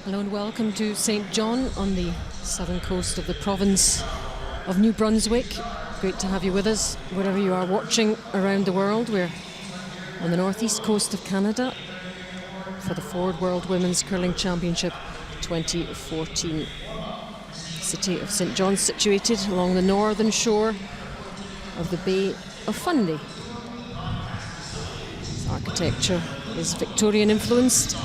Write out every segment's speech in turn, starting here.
Hello and welcome to St. John on the southern coast of the province of New Brunswick. Great to have you with us wherever you are watching around the world. We're on the northeast coast of Canada for the Ford World Women's Curling Championship 2014. The city of St. John situated along the northern shore of the Bay of Fundy. Its architecture is Victorian influenced.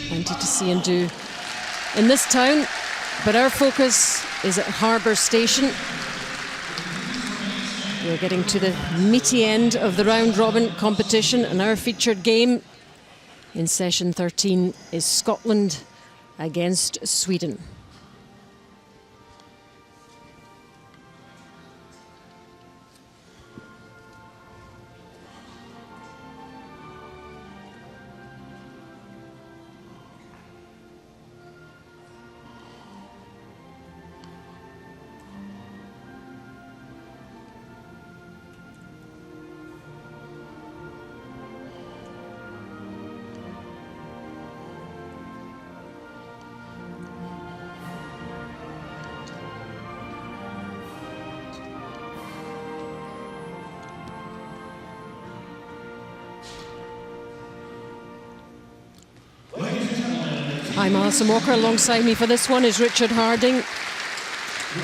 Plenty to see and do in this town, but our focus is at Harbour Station. We're getting to the meaty end of the round robin competition, and our featured game in session 13 is Scotland against Sweden. I'm Alison Walker. Alongside me for this one is Richard Harding.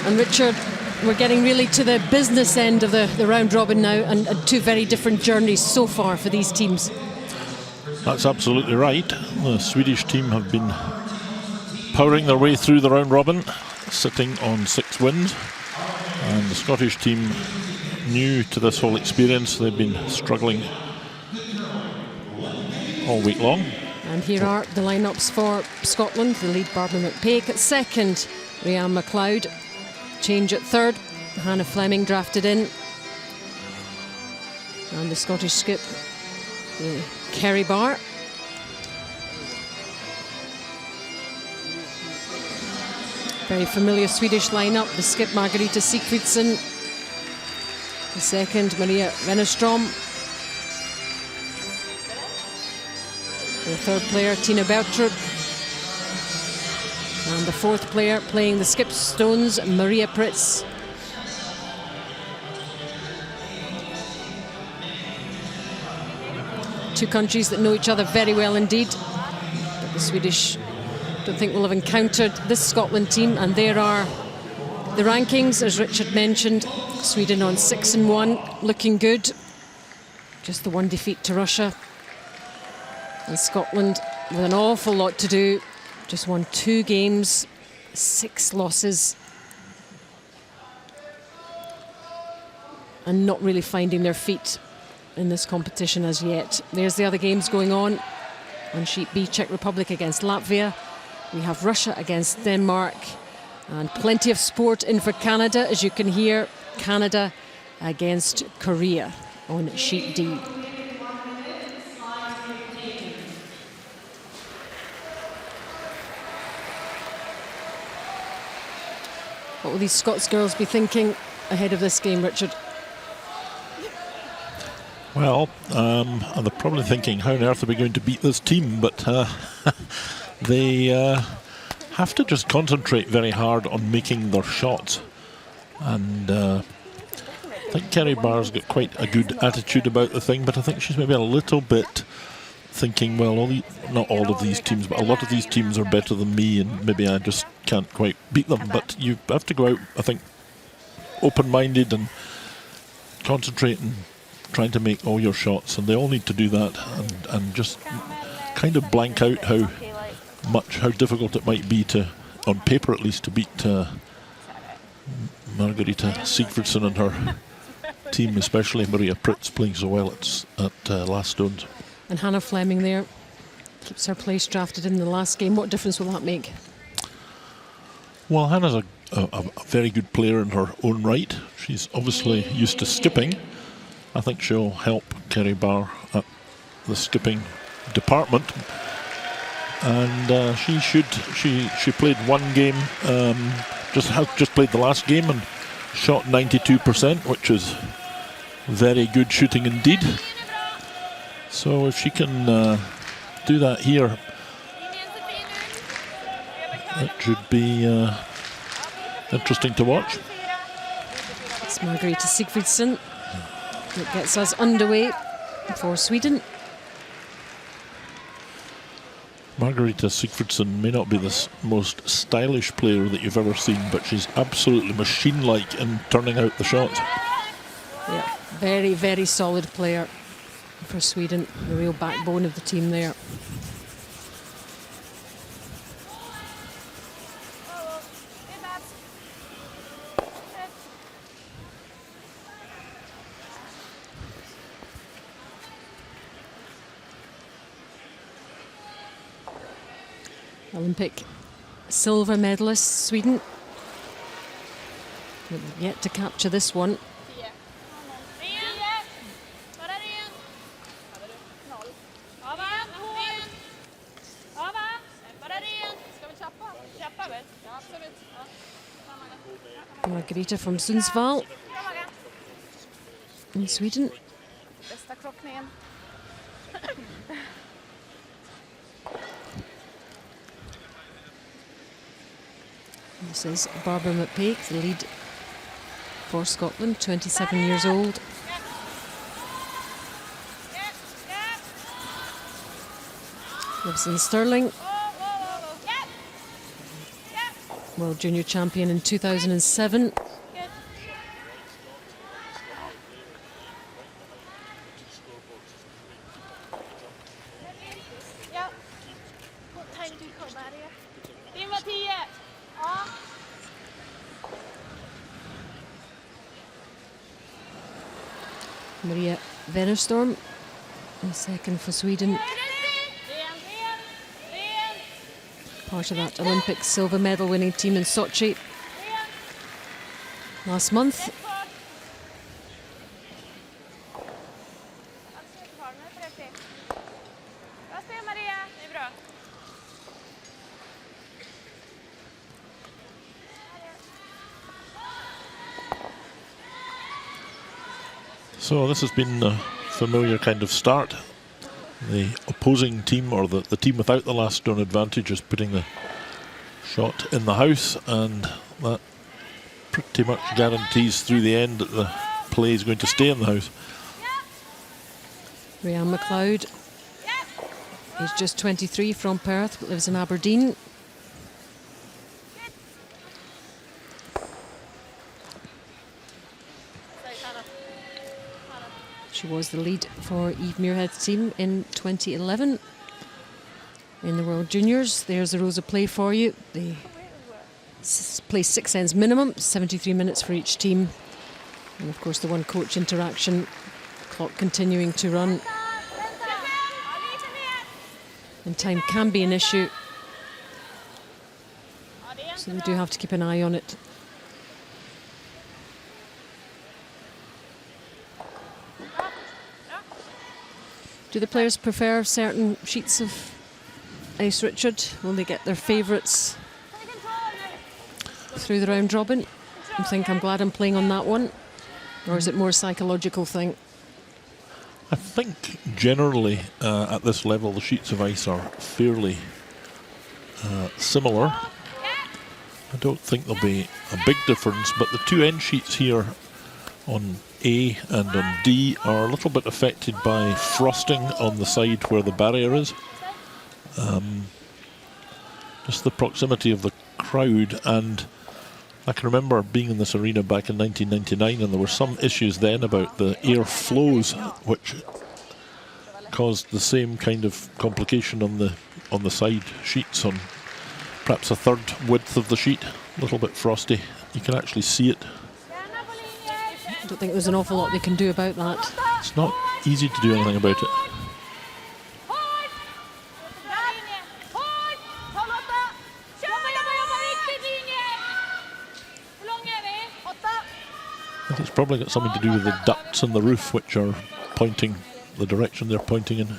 And Richard, we're getting really to the business end of the round robin now, and two very different journeys so far for these teams. That's absolutely right. The Swedish team have been powering their way through the round robin, sitting on 6 wins. And the Scottish team, new to this whole experience, they've been struggling all week long. And here are the lineups for Scotland. The lead, Barbara McPake. At second, Rhiannon McLeod. Change at third, Hannah Fleming drafted in. And the Scottish skip, Kerry Barr. Very familiar Swedish lineup. The skip, Margareta Sigfridsson. The second, Maria Wennerstrom. The third player, Tina Bertrud. And the fourth player playing the skip stones, Maria Pritz. Two countries that know each other very well indeed. But the Swedish don't think will have encountered this Scotland team, and there are the rankings, as Richard mentioned. Sweden on 6-1, looking good. Just the one defeat to Russia. And Scotland with an awful lot to do. Just won 2 games, 6 losses. And not really finding their feet in this competition as yet. There's the other games going on. On sheet B, Czech Republic against Latvia. We have Russia against Denmark. And plenty of sport in for Canada, as you can hear. Canada against Korea on sheet D. What will these Scots girls be thinking ahead of this game, Richard? Well, they're probably thinking, how on earth are we going to beat this team? But they have to just concentrate very hard on making their shots. And I think Kerry Barr's got quite a good attitude about the thing, but I think she's maybe a little bit thinking, well, not all of these teams, but a lot of these teams are better than me, and maybe I just can't quite beat them. But you have to go out, I think, open-minded and concentrate and trying to make all your shots, and they all need to do that, and just kind of blank out how difficult it might be to, on paper at least, to beat Margareta Sigfridsson and her team, especially Maria Pritz playing so well at Last Stones. And Hannah Fleming there keeps her place drafted in the last game. What difference will that make? Well, Hannah's a very good player in her own right. She's obviously used to skipping. I think she'll help Kerry Barr at the skipping department. And she played one game, just played the last game and shot 92%, which is very good shooting indeed. So if she can do that here, That should be interesting to watch. It's Margareta Sigfridsson that gets us underway for Sweden. Margareta Sigfridsson may not be the most stylish player that you've ever seen, but she's absolutely machine-like in turning out the shot. Yeah, very, very solid player for Sweden, the real backbone of the team there. Olympic silver medalist Sweden. But yet to capture this one. Margareta from Sundsvall in Sweden. This is Barbara McPake, the lead for Scotland, 27 years old. Lives in Stirling. World Junior Champion in 2007. Maria Wennerstorm, in second for Sweden. Part of that Olympic silver medal winning team in Sochi last month. So this has been a familiar kind of start. The opposing team, or the team without the last stone advantage, is putting the shot in the house, and that pretty much guarantees through the end that the play is going to stay in the house. Rhiann McLeod is just 23, from Perth, but lives in Aberdeen. She was the lead for Eve Muirhead's team in 2011 in the World Juniors. There's the rules of play for you. They play 6 ends minimum, 73 minutes for each team. And of course the one coach interaction, clock continuing to run. And time can be an issue, so we do have to keep an eye on it. Do the players prefer certain sheets of ice, Richard? Will they get their favourites through the round robin and think, I'm glad I'm playing on that one? Or is it more a psychological thing? I think generally at this level the sheets of ice are fairly similar. I don't think there'll be a big difference, but the two end sheets here on A and on D are a little bit affected by frosting on the side where the barrier is. Just the proximity of the crowd, and I can remember being in this arena back in 1999, and there were some issues then about the air flows, which caused the same kind of complication on the side sheets, on perhaps a third width of the sheet, a little bit frosty. You can actually see it. I don't think there's an awful lot they can do about that. It's not easy to do anything about it. I think it's probably got something to do with the ducts in the roof, which are pointing the direction they're pointing in.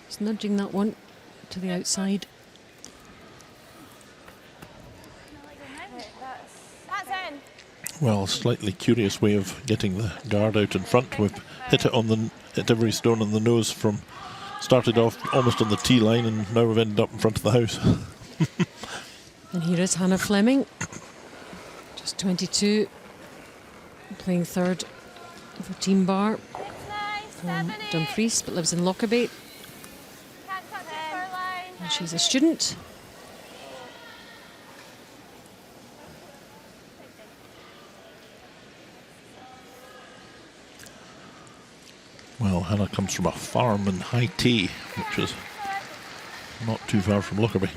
Just nudging that one to the outside. Well, a slightly curious way of getting the guard out in front. We've hit every stone on the nose from started off almost on the tee line, and now we've ended up in front of the house. And here is Hannah Fleming, just 22, playing third for Team Bar from Dumfries, but lives in Lockerbie. And she's a student. Well, Hannah comes from a farm in High Tay, which is not too far from Lockerbie.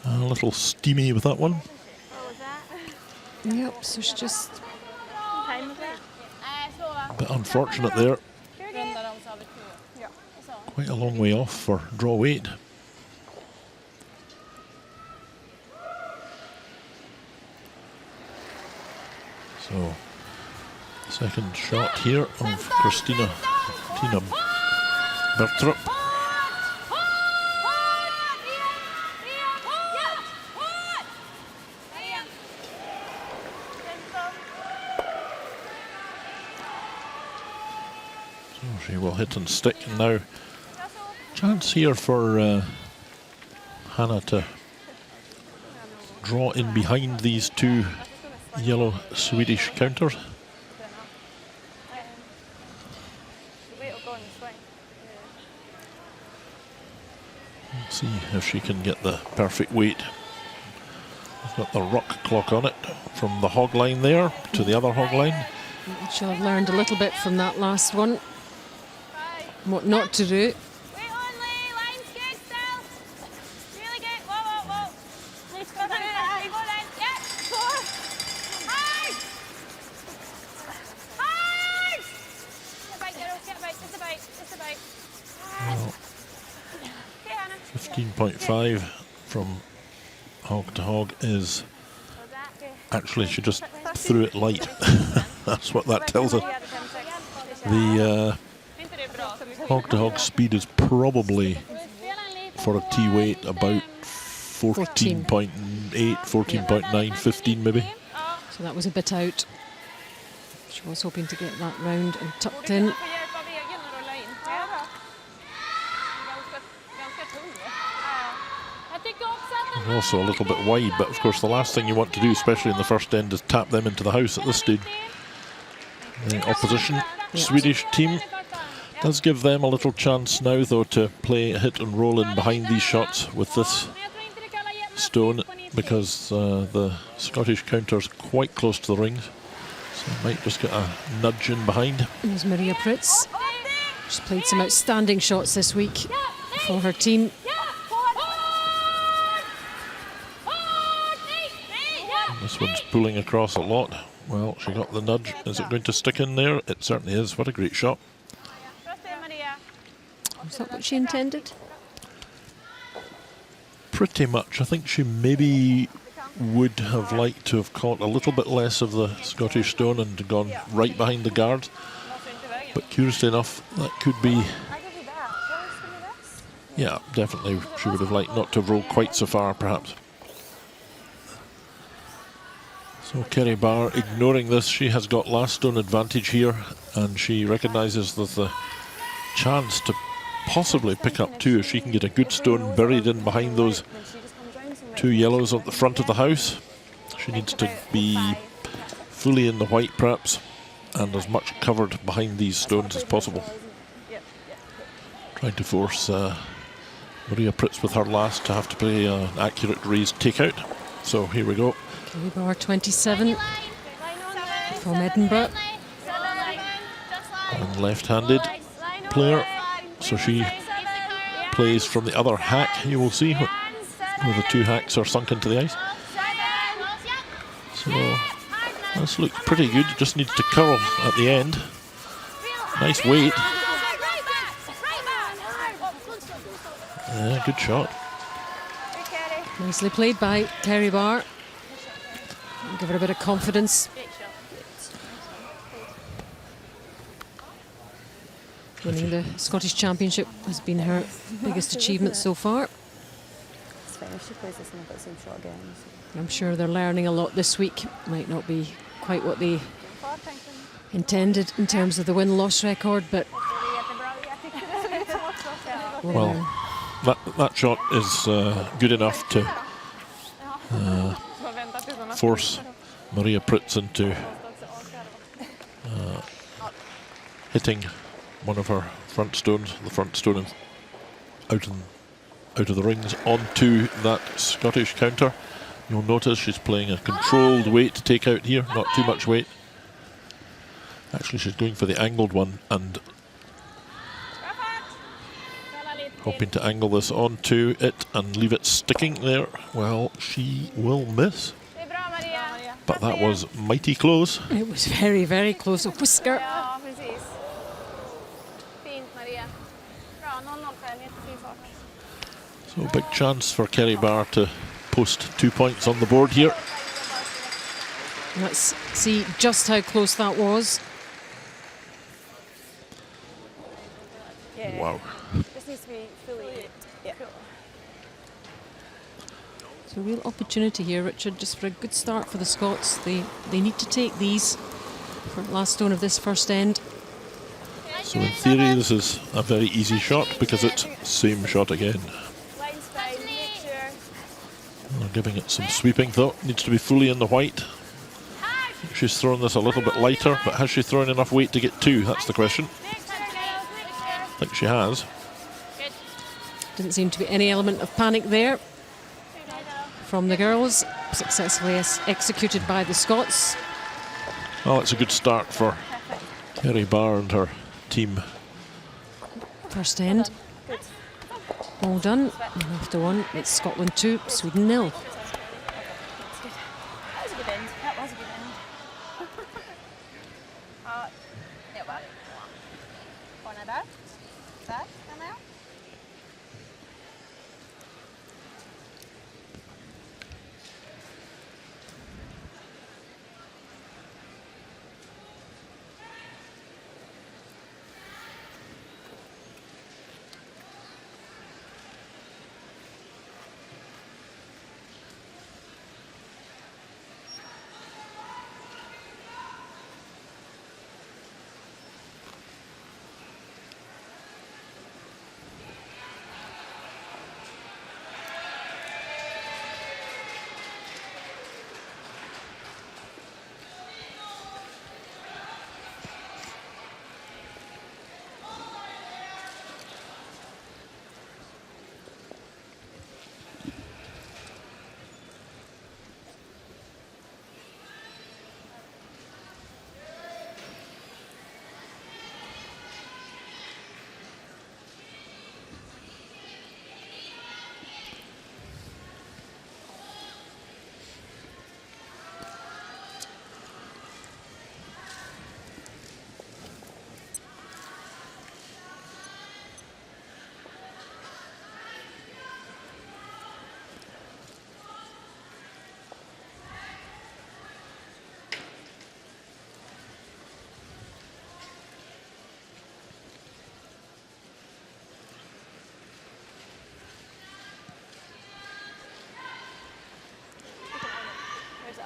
A little steamy with that one. Yep, so she's just a bit unfortunate there. Quite a long way off for draw weight. So, second shot here of Tina Bertrup. So she will hit and stick, and now chance here for Hannah to draw in behind these two yellow Swedish counters. Let's see if she can get the perfect weight. I've got the rock clock on it from the hog line there to the other hog line. She'll have learned a little bit from that last one, what not to do. Well, 15.5 from hog to hog is actually, she just threw it light. That's what that tells us. The hog to hog speed is probably for a T weight about 14.8, 14.9, 15 maybe. So that was a bit out. She was hoping to get that round and tucked in. And also a little bit wide, but of course the last thing you want to do, especially in the first end, is tap them into the house at this stage. The opposition Swedish team does give them a little chance now, though, to play hit and roll in behind these shots with this stone, because the Scottish counter's quite close to the rings, so might just get a nudge in behind. There's Maria Pritz. She's played some outstanding shots this week for her team. This one's pulling across a lot. Well, she got the nudge. Is it going to stick in there? It certainly is. What a great shot. Is that what she intended? Pretty much. I think she maybe would have liked to have caught a little bit less of the Scottish stone and gone right behind the guard. But curiously enough, that could be... Yeah, definitely she would have liked not to have rolled quite so far, perhaps. So Kerry Barr ignoring this. She has got last stone advantage here, and she recognises that the chance to possibly pick up two, if she can get a good stone buried in behind those two yellows at the front of the house. She needs to be fully in the white perhaps, and as much covered behind these stones as possible. Trying to force Maria Pritz with her last to have to play an accurate raised takeout. So here we go. Kerry Barr, 27, from Edinburgh. And left-handed player, so she plays from the other hack, you will see, where the two hacks are sunk into the ice. So this looks pretty good, just needs to curl at the end. Nice weight. Yeah, good shot. Nicely played by Kerry Barr. Give her a bit of confidence. Winning the Scottish Championship has been her biggest achievement so far. I'm sure they're learning a lot this week. Might not be quite what they intended in terms of the win-loss record, but Well, that shot is good enough to force Maria Pritz into hitting one of her front stones, the front stone out of the rings onto that Scottish counter. You'll notice she's playing a controlled weight takeout here, not too much weight. Actually, she's going for the angled one and hoping to angle this onto it and leave it sticking there. Well, she will miss. But that was mighty close. It was very, very close. A whisker. So a big chance for Kerry Barr to post 2 points on the board here. Let's see just how close that was. Wow. This needs to be fully. Yeah. So a real opportunity here, Richard, just for a good start for the Scots. They need to take these for last stone of this first end. So in theory this is a very easy shot because it's same shot again. They're giving it some sweeping though. Needs to be fully in the white. She's thrown this a little bit lighter, but has she thrown enough weight to get two? That's the question. I think she has. Didn't seem to be any element of panic there from the girls. Successfully executed by the Scots. Well, it's a good start for Kerry Barr and her team. First end. All done. And after one, it's Scotland 2, Sweden 0. That was a good end. That was a good end. Det var Hånda där. Där, kan jag.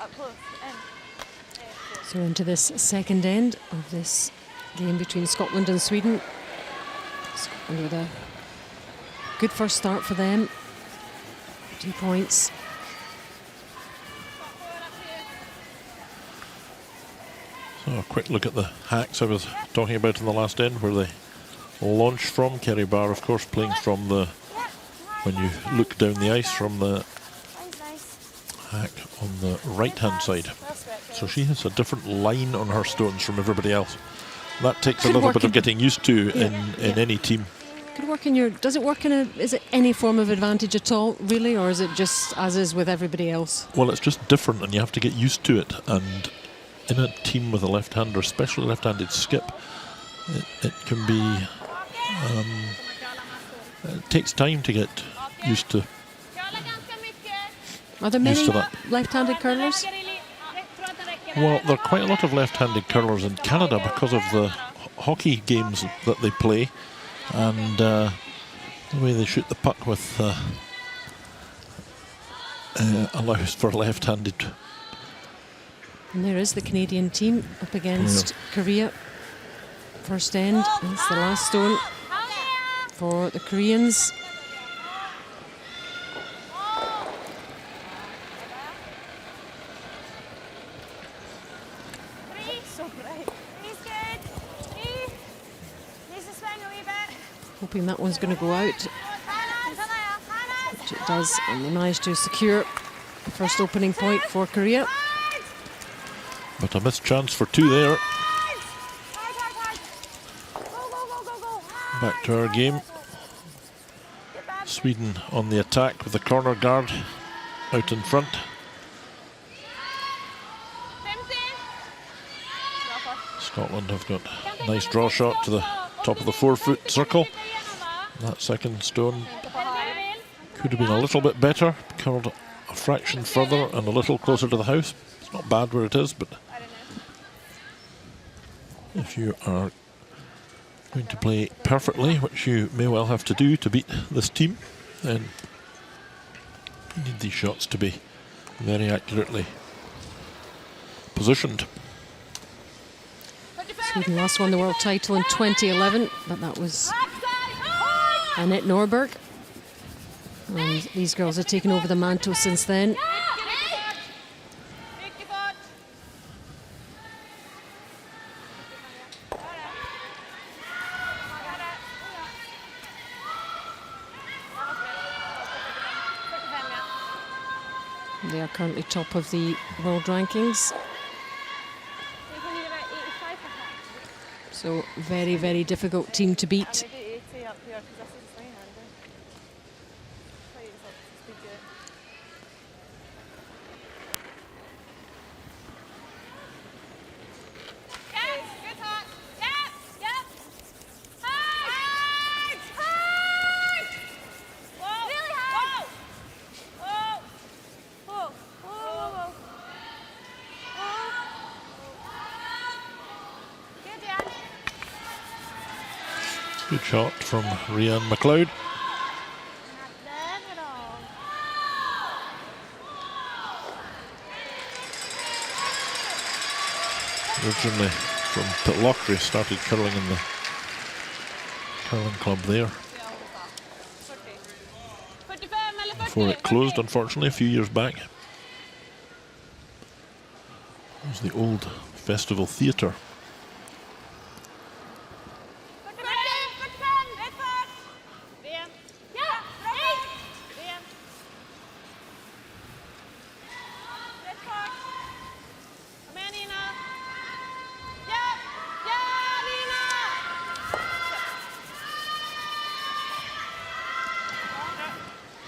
Up close, end. So into this second end of this game between Scotland and Sweden. Scotland with a good first start for them. 2 points. So a quick look at the hacks I was talking about in the last end, where they launch from. Kerry Barr, of course, playing from the, when you look down the ice, from the hack on the right hand side. So she has a different line on her stones from everybody else. That takes a little bit of getting used to in any team. Could work in your, does it work in a, is it any form of advantage at all, really, or is it just as is with everybody else? Well, it's just different and you have to get used to it, and in a team with a left-hander, especially left-handed skip, it can be, it takes time to get used to. Are there many left-handed curlers? Well, there are quite a lot of left-handed curlers in Canada because of the hockey games that they play, and the way they shoot the puck with allows for left-handed. And there is the Canadian team up against Korea. First end, and it's the last stone for the Koreans. So bright. He's good. He needs to swing a wee bit. Hoping that one's going to go out, which it does, and they managed to secure the first opening point for Korea. But a missed chance for two there. Back to our game. Sweden on the attack with the corner guard out in front. Scotland have got a nice draw shot to the top of the 4-foot circle. That second stone could have been a little bit better, curled a fraction further and a little closer to the house. It's not bad where it is, but if you are going to play perfectly, which you may well have to do to beat this team, then you need these shots to be very accurately positioned. Sweden last won the world title in 2011, but that was Annette Norberg. And these girls have taken over the mantle since then. They are currently top of the world rankings. So very, very difficult team to beat. Good shot from Rhian McLeod. Originally from Pitlochry, started curling in the curling club there. Before it closed, unfortunately, a few years back. It was the old Festival Theatre.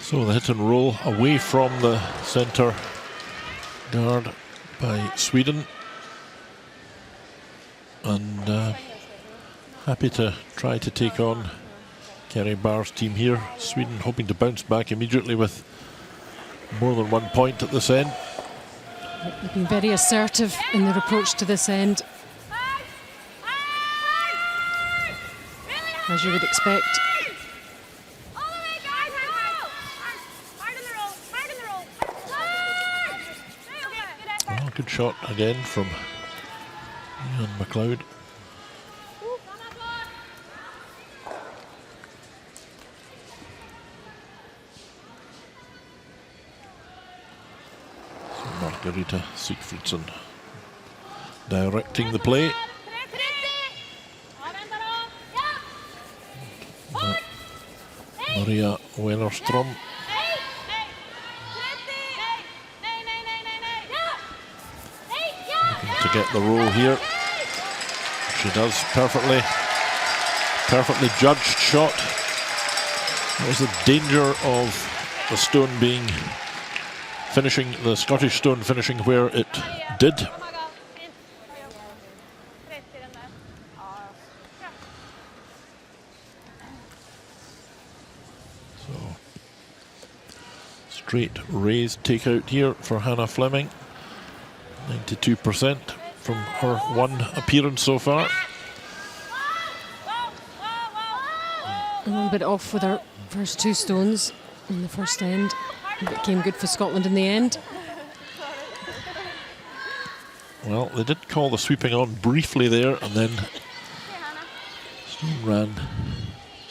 So the hit and roll away from the centre guard by Sweden, and happy to try to take on Kerry Barr's team here. Sweden hoping to bounce back immediately with more than 1 point at this end. They've been very assertive in their approach to this end, as you would expect. Oh, good shot again from Rhian McLeod. So Margarita Sigfridsson directing the play. Maria Wennerstrom looking to get the roll here. She does perfectly. Perfectly judged shot. What was the danger of the stone being finishing, the Scottish stone finishing where it did? So straight raised takeout here for Hannah Fleming. 92% from her one appearance so far. A little bit off with her first two stones in the first end, but it came good for Scotland in the end. Well, they did call the sweeping on briefly there, and then stone ran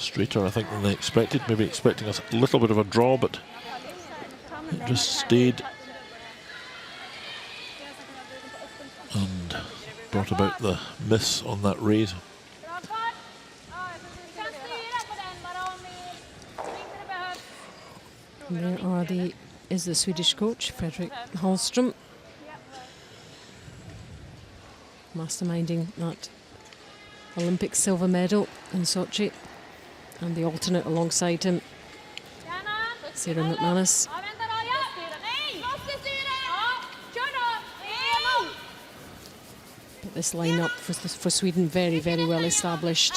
straighter, I think, than they expected. Maybe expecting a little bit of a draw, but it just stayed and brought about the miss on that raise. There is the Swedish coach, Fredrik Hallström, masterminding that Olympic silver medal in Sochi, and the alternate alongside him, Sarah McManus. But this lineup for Sweden very, very well established.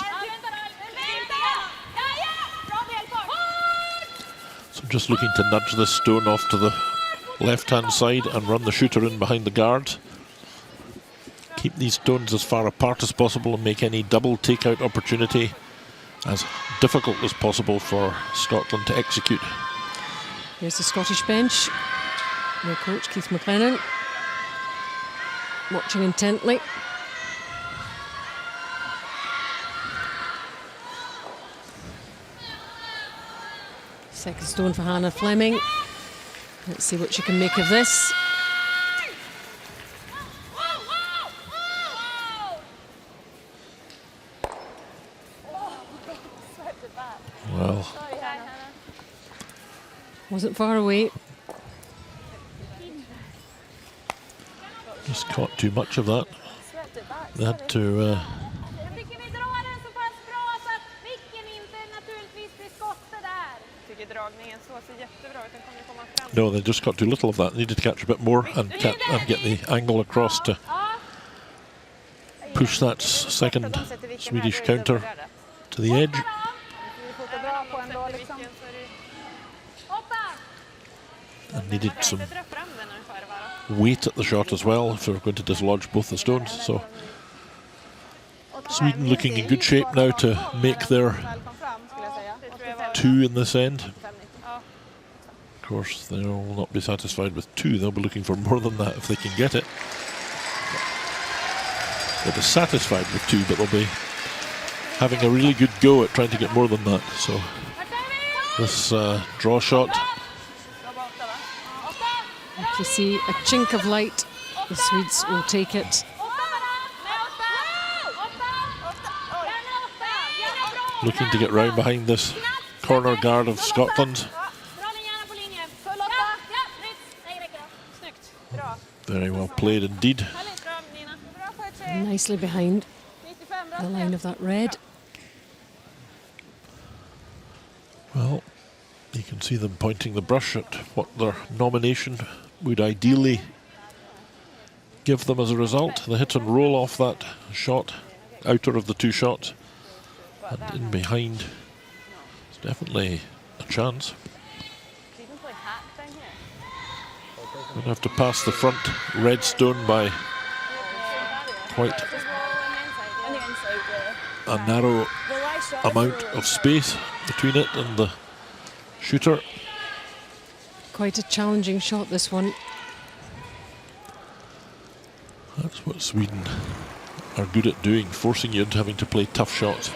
So just looking to nudge this stone off to the left-hand side and run the shooter in behind the guard. Keep these stones as far apart as possible and make any double takeout opportunity as difficult as possible for Scotland to execute. Here's the Scottish bench. Their coach, Keith McLennan, watching intently. Second stone for Hannah Fleming. Let's see what she can make of this. Well, wasn't far away. just caught too much of that. They had to no, they just got too little of that. They needed to catch a bit more and get the angle across to push that second Swedish counter to the edge. And needed some weight at the shot as well if they were going to dislodge both the stones. So Sweden looking in good shape now to make their 2 in this end. Of course, they will not be satisfied with 2. They'll be looking for more than that if they can get it. They'll be satisfied with 2, but they'll be having a really good go at trying to get more than that. So this draw shot. If you see a chink of light, the Swedes will take it. Looking to get round behind this corner guard of Scotland. Very well played indeed. Nicely behind the line of that red. Well, you can see them pointing the brush at what their nomination would ideally give them as a result. The hit and roll off that shot, outer of the 2 shots, and in behind. It's definitely a chance. Going to have to pass the front red stone by quite a narrow amount of space between it and the shooter. Quite a challenging shot, this one. That's what Sweden are good at doing, forcing you into having to play tough shots.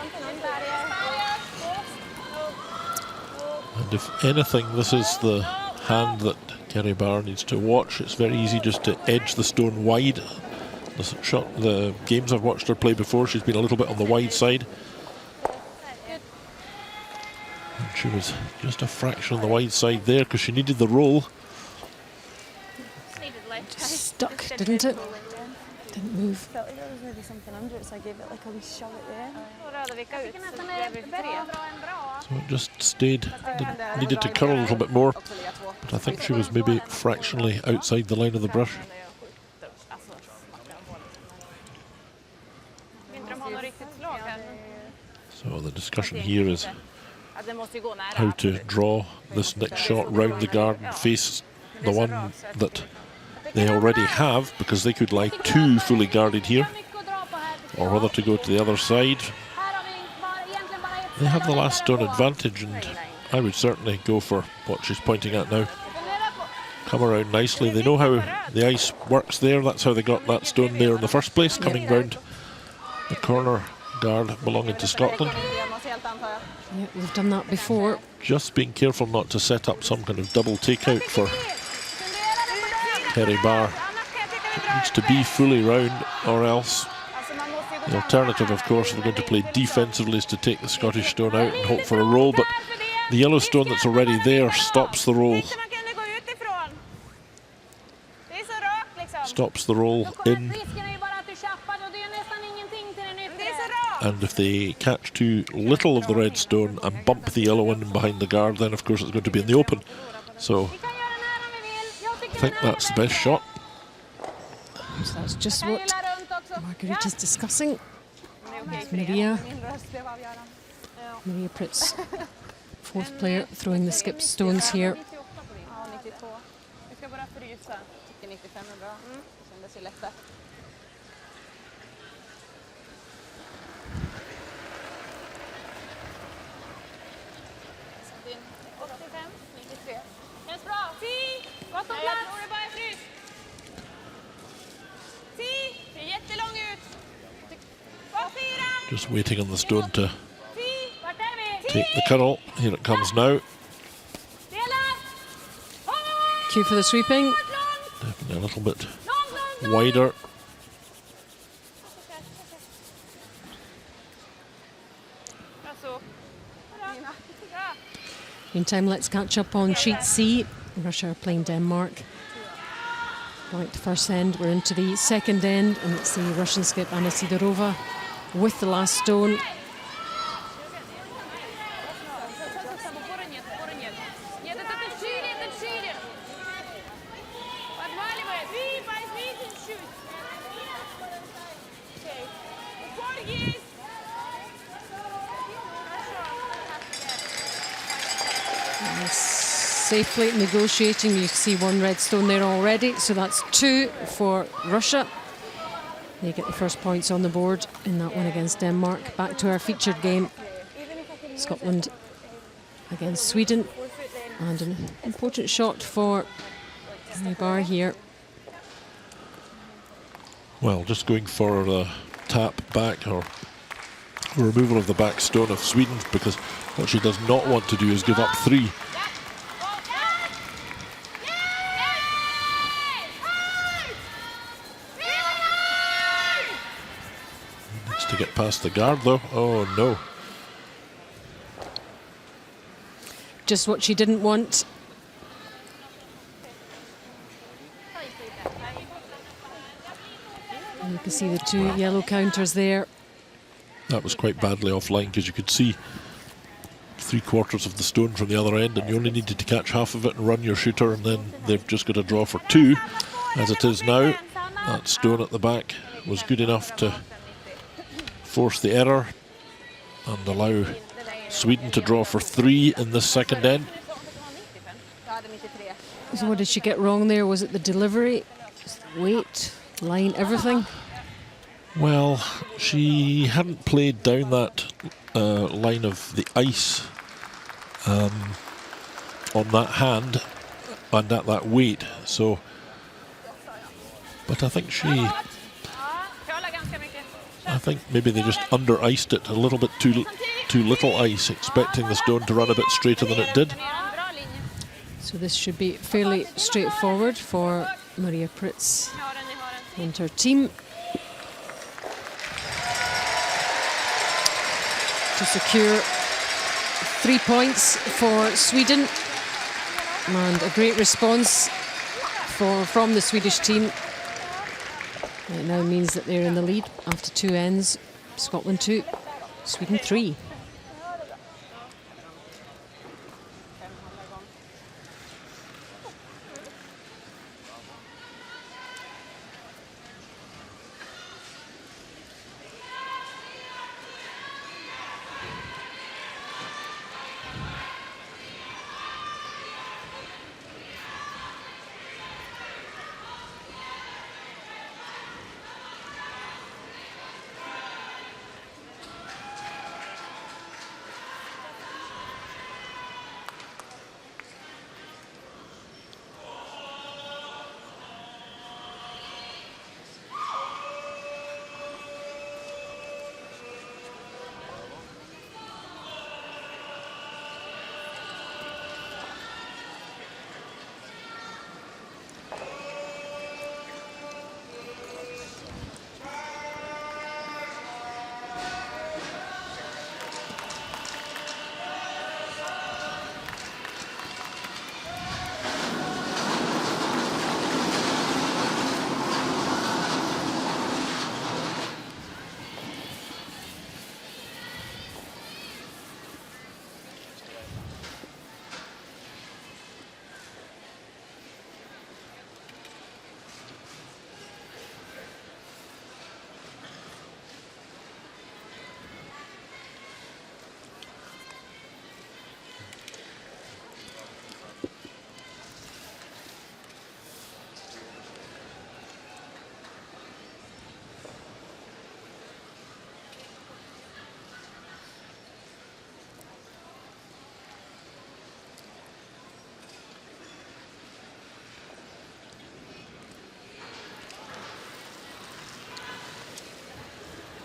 And if anything, this is the hand that Kerry Barr needs to watch. It's very easy just to edge the stone wide. The games I've watched her play before, she's been a little bit on the wide side. And she was just a fraction on the wide side there because she needed the roll. Just stuck, didn't it? Didn't move. Felt like there was maybe something under it, so I gave it like a wee shove at the end. So it just stayed, needed to curl a little bit more, but I think she was maybe fractionally outside the line of the brush. So the discussion here is how to draw this next shot round the guard and face the one that they already have, because they could lie 2 fully guarded here, or whether to go to the other side. They have the last stone advantage, and I would certainly go for what she's pointing at now. Come around nicely. They know how the ice works there. That's how they got that stone there in the first place, coming round the corner guard belonging to Scotland. Yeah, we've done that before. Just being careful not to set up some kind of double takeout for Terry Barr. It needs to be fully round, or else the alternative, of course, if we're going to play defensively, is to take the Scottish stone out and hope for a roll, but the yellow stone that's already there stops the roll. Stops the roll in. And if they catch too little of the red stone and bump the yellow one in behind the guard, then of course it's going to be in the open. So I think that's the best shot. So that's just what Margarita's discussing. Maria Pritz, fourth player, throwing the skip stones here. Just waiting on the stone to take the curl. Here it comes now. Cue for the sweeping. Definitely a little bit wider. Meantime, let's catch up on sheet C. Russia are playing Denmark. Right, first end, we're into the second end, and it's the Russian skip Anna Sidorova with the last stone. Safely negotiating. You see one red stone there already, so that's 2 for Russia. They get the first points on the board in that one against Denmark. Back to our featured game. Scotland against Sweden, and an important shot for Terry Barr here. Well, just going for a tap back or removal of the back stone of Sweden, because what she does not want to do is give up 3. To get past the guard though. Oh no. Just what she didn't want. And you can see the 2 yellow counters there. That was quite badly offline, because you could see 3/4 of the stone from the other end, and you only needed to catch half of it and run your shooter, and then they've just got a draw for 2 as it is now. That stone at the back was good enough to force the error and allow Sweden to draw for 3 in this second end. So what did she get wrong there? Was it the delivery, weight, line, everything? Well, she hadn't played down that line of the ice on that hand and at that weight. So, but I think maybe they just under-iced it a little bit too little ice, expecting the stone to run a bit straighter than it did. So this should be fairly straightforward for Maria Pritz and her team. To secure 3 points for Sweden, and a great response from the Swedish team. It now means that they're in the lead after 2 ends. Scotland 2, Sweden 3.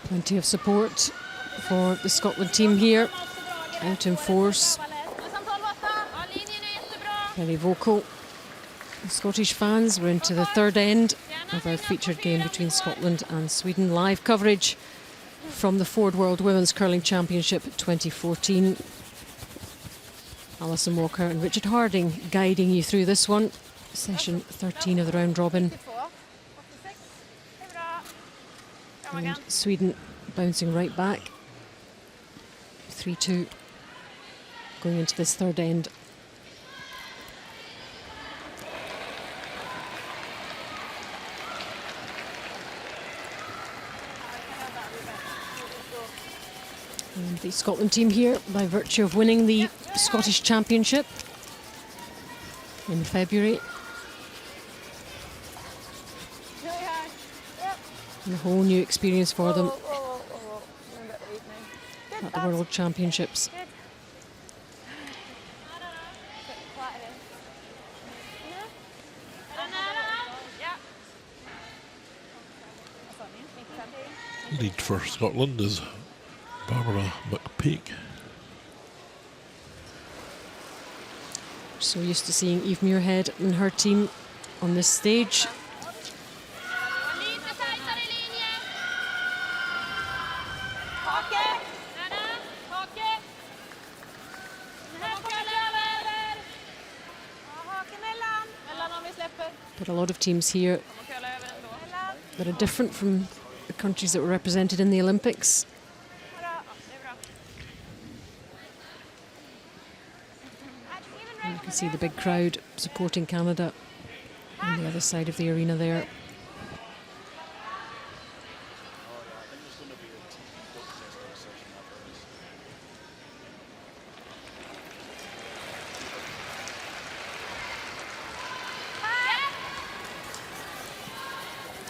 Plenty of support for the Scotland team here. Out in force. Very vocal. The Scottish fans. We're into the third end of our featured game between Scotland and Sweden. Live coverage from the Ford World Women's Curling Championship 2014. Alison Walker and Richard Harding guiding you through this one. Session 13 of the round robin. And Sweden bouncing right back. 3-2 going into this third end. And the Scotland team here, by virtue of winning the Scottish Championship in February. And a whole new experience for them at the World Championships. Lead for Scotland is Barbara McPeak. So used to seeing Eve Muirhead and her team on this stage. But a lot of teams here that are different from the countries that were represented in the Olympics. And you can see the big crowd supporting Canada on the other side of the arena there.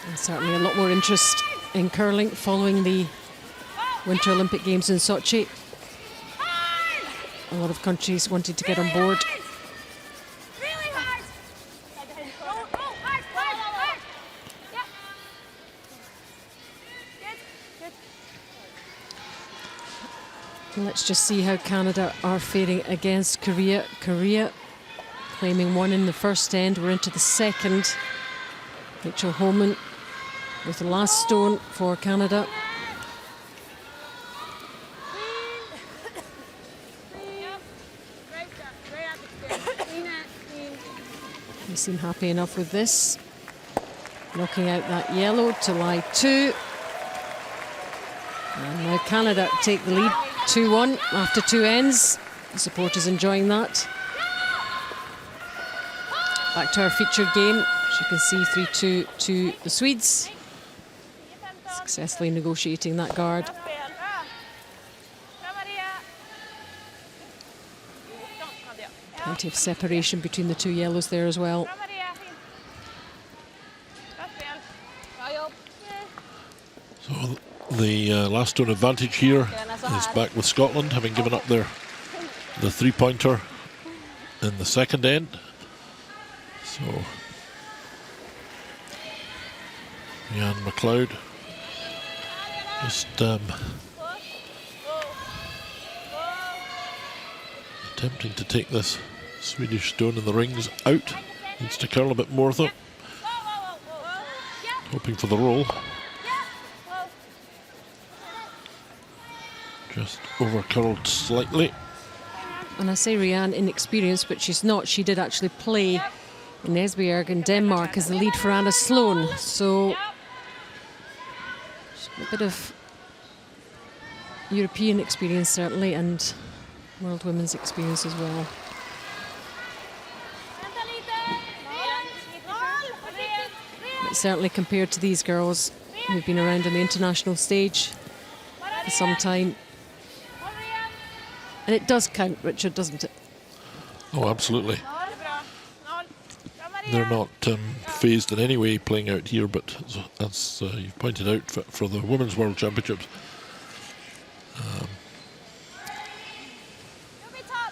And certainly a lot more interest in curling following the Winter Olympic Games in Sochi. A lot of countries wanted to get on board. Let's just see how Canada are faring against Korea. Korea claiming one in the first end. We're into the second. Rachel Holman with the last stone for Canada. They seem happy enough with this. Knocking out that yellow to lie 2. And now Canada take the lead 2-1 after 2 ends. The supporters enjoying that. Back to our featured game. As you can see, 3-2 to the Swedes. Successfully negotiating that guard. Plenty of separation between the 2 yellows there as well. So the last stone advantage here is back with Scotland, having given up the 3-pointer in the second end. So Jan McLeod just attempting to take this Swedish stone in the rings out. Needs to curl a bit more though. Hoping for the roll. Just over curled slightly. And I say Rianne inexperienced, but she's not. She did actually play in Esbjerg in Denmark as the lead for Anna Sloan. So a bit of European experience certainly, and World Women's experience as well. But certainly compared to these girls who've been around on the international stage for some time. And it does count, Richard, doesn't it? Oh, absolutely. They're not phased in any way playing out here, but as you've pointed out, for the Women's World Championships,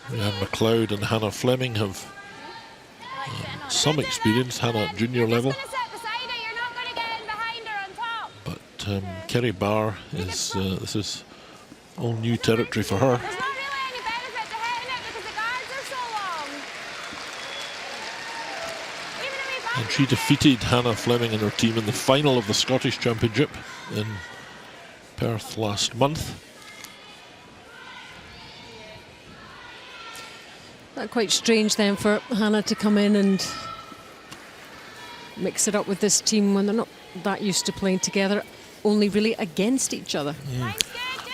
Rianne McLeod and Hannah Fleming have some experience, Hannah at junior level. But Kerry Barr is this is all new territory for her. There's not really any benefit to hitting it because the guards are so long. Even a wee bump. And she defeated Hannah Fleming and her team in the final of the Scottish Championship in Perth last month. That's quite strange then for Hannah to come in and mix it up with this team when they're not that used to playing together, only really against each other.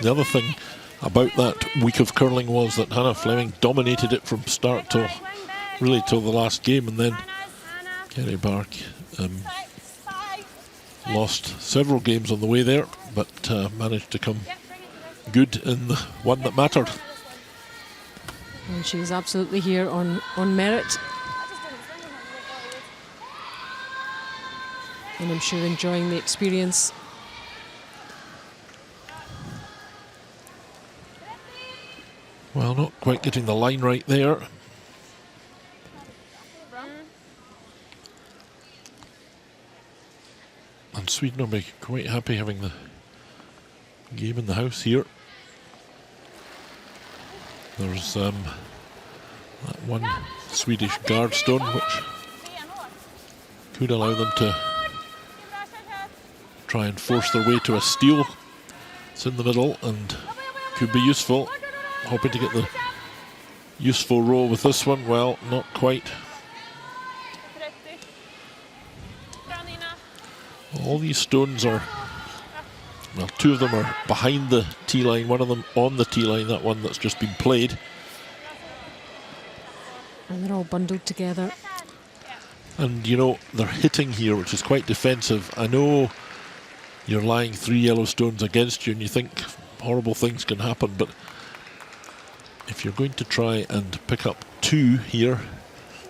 The other thing about that week of curling was that Hannah Fleming dominated it from start till really till the last game, and then Kerry Barr lost several games on the way there, but managed to come good in the one that mattered. And she's absolutely here on merit. And I'm sure enjoying the experience. Well, not quite getting the line right there. And Sweden will be quite happy having the game in the house here. There's that one Swedish guard stone which could allow them to try and force their way to a steal. It's in the middle and could be useful. Hoping to get the useful roll with this one. Well, not quite. All these stones are, well, two of them are behind the tee line, one of them on the tee line, that one that's just been played. And they're all bundled together. And you know, they're hitting here, which is quite defensive. I know you're lying 3 yellow stones against you and you think horrible things can happen, but if you're going to try and pick up 2 here,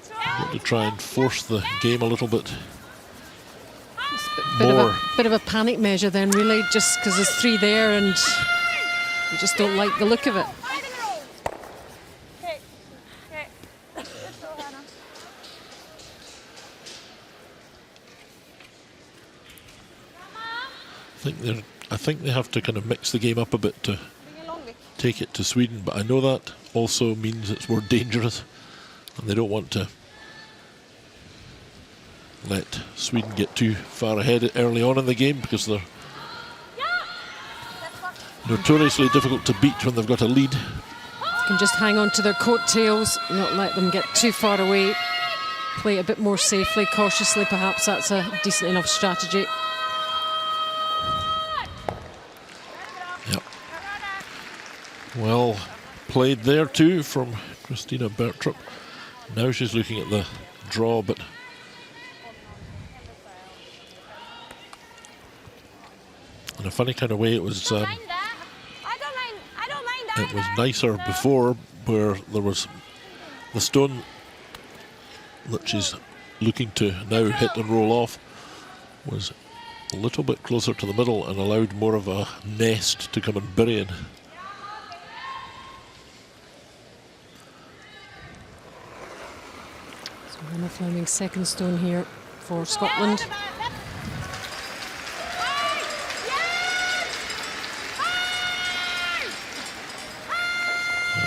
you've got to try and force the game a little bit more. Bit of a panic measure then, really, just because there's 3 there and you just don't like the look of it. I think they have to kind of mix the game up a bit to take it to Sweden, but I know that also means it's more dangerous and they don't want to let Sweden get too far ahead early on in the game because they're notoriously difficult to beat when they've got a lead. Can just hang on to their coattails, not let them get too far away, play it a bit more safely, cautiously perhaps. That's a decent enough strategy. Well played there too from Christina Bertrup. Now she's looking at the draw, but in a funny kind of way it was nicer before, where there was the stone that she's looking to now hit and roll off was a little bit closer to the middle and allowed more of a nest to come and bury in. Hannah Fleming's second stone here for Scotland.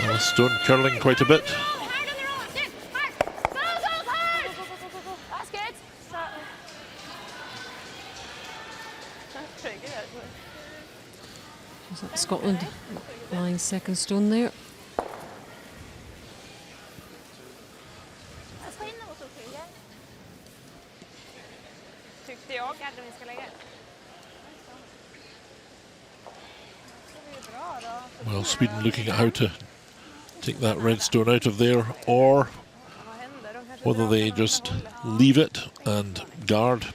Well, stone curling quite a bit. That's good. That's pretty good, actually. Is that Scotland lying second stone there? Well, Sweden looking at how to take that red stone out of there, or whether they just leave it and guard.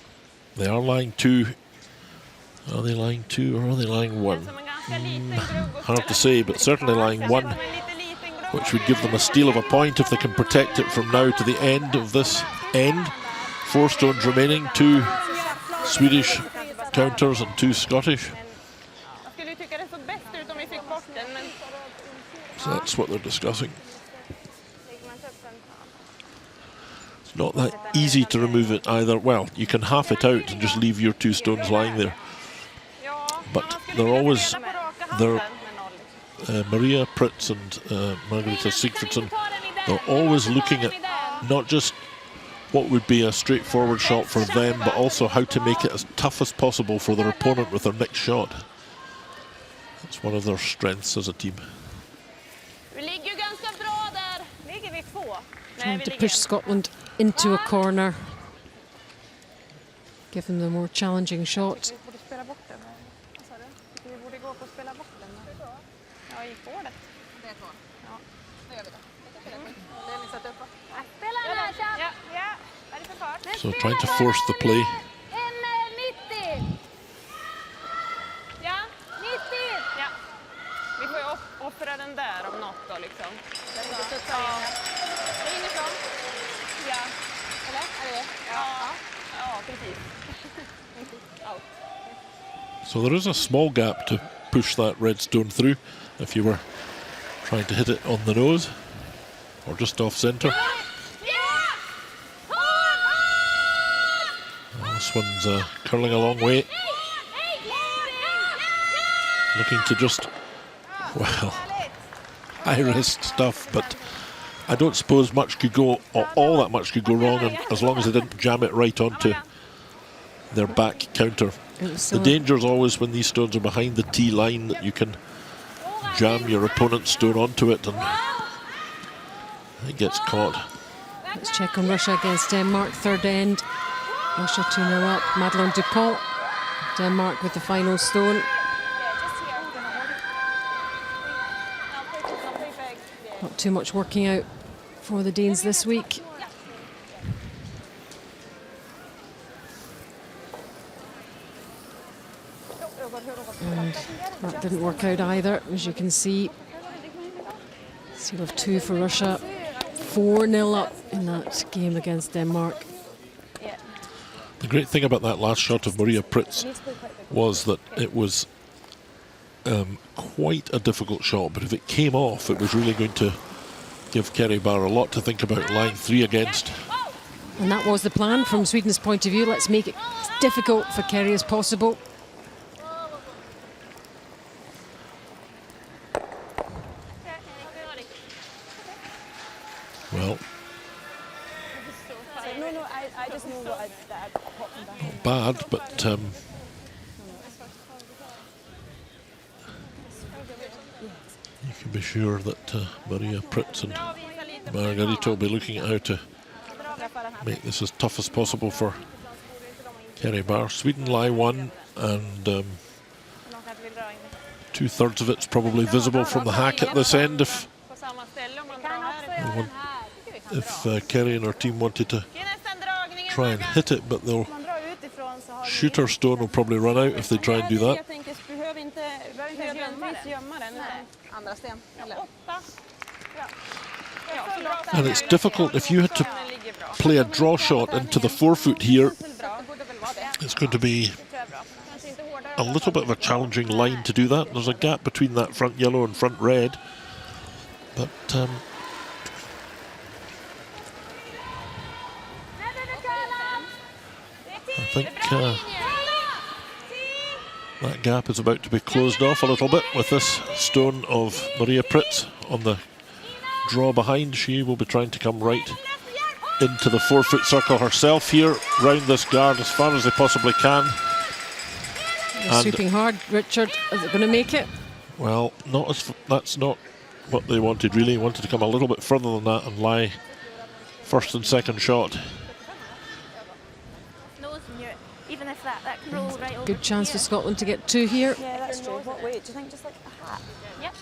They are lying 2. Are they lying 2 or are they lying 1? Hard to say, but certainly lying 1, which would give them a steal of a point if they can protect it from now to the end of this end. 4 stones remaining, 2 Swedish counters and 2 Scottish. So that's what they're discussing. It's not that easy to remove it either. Well, you can half it out and just leave your 2 stones lying there. but they're always Maria Pritz and Margareta Sigfridsson. They're always looking at not just what would be a straightforward shot for them, but also how to make it as tough as possible for their opponent with their next shot. It's one of their strengths as a team. Trying to push Scotland into a corner, give them the more challenging shot. So trying to force the play. Vi får ju offra den där om något då liksom. Inifrån. Ja. Eller? Är det? Ja, precis. Out. So there is a small gap to push that red stone through if you were trying to hit it on the nose or just off centre. This one's curling a long way. Looking to just, well, high risk stuff, but I don't suppose much could go, or all that much could go wrong, and as long as they didn't jam it right onto their back counter. The danger is always when these stones are behind the tee line that you can jam your opponent's stone onto it and it gets caught. Let's check on Russia against Denmark, third end. Russia 2-0 up. Madeleine Dupont, Denmark with the final stone. Not too much working out for the Danes this week. And that didn't work out either, as you can see. Seal of 2 for Russia. 4-0 up in that game against Denmark. The great thing about that last shot of Maria Pritz was that it was quite a difficult shot, but if it came off, it was really going to give Kerry Barr a lot to think about, lying 3 against. And that was the plan from Sweden's point of view. Let's make it as difficult for Kerry as possible. Well, I just know that I popped them back. not bad, but you can be sure that Maria Pritz and Margarita will be looking at how to make this as tough as possible for Kerry Barr. Sweden lie 1, and 2/3 of it's probably visible from the hack at this end. If Kerry and her team wanted to try and hit it, but they'll shooter stone will probably run out if they try and do that. And it's difficult if you had to play a draw shot into the 4-foot here. It's going to be a little bit of a challenging line to do that. There's a gap between that front yellow and front red, but I think that gap is about to be closed off a little bit with this stone of Maria Pritz on the draw behind. She will be trying to come right into the 4-foot circle herself here, round this guard as far as they possibly can. They're sweeping hard, Richard. Is it going to make it? Well, that's not what they wanted really. They wanted to come a little bit further than that and lie first and second shot. Even if that can roll right over. Good chance for Scotland to get 2 here. Yeah, that's true. What weight? Do you think just like a hat? Yep.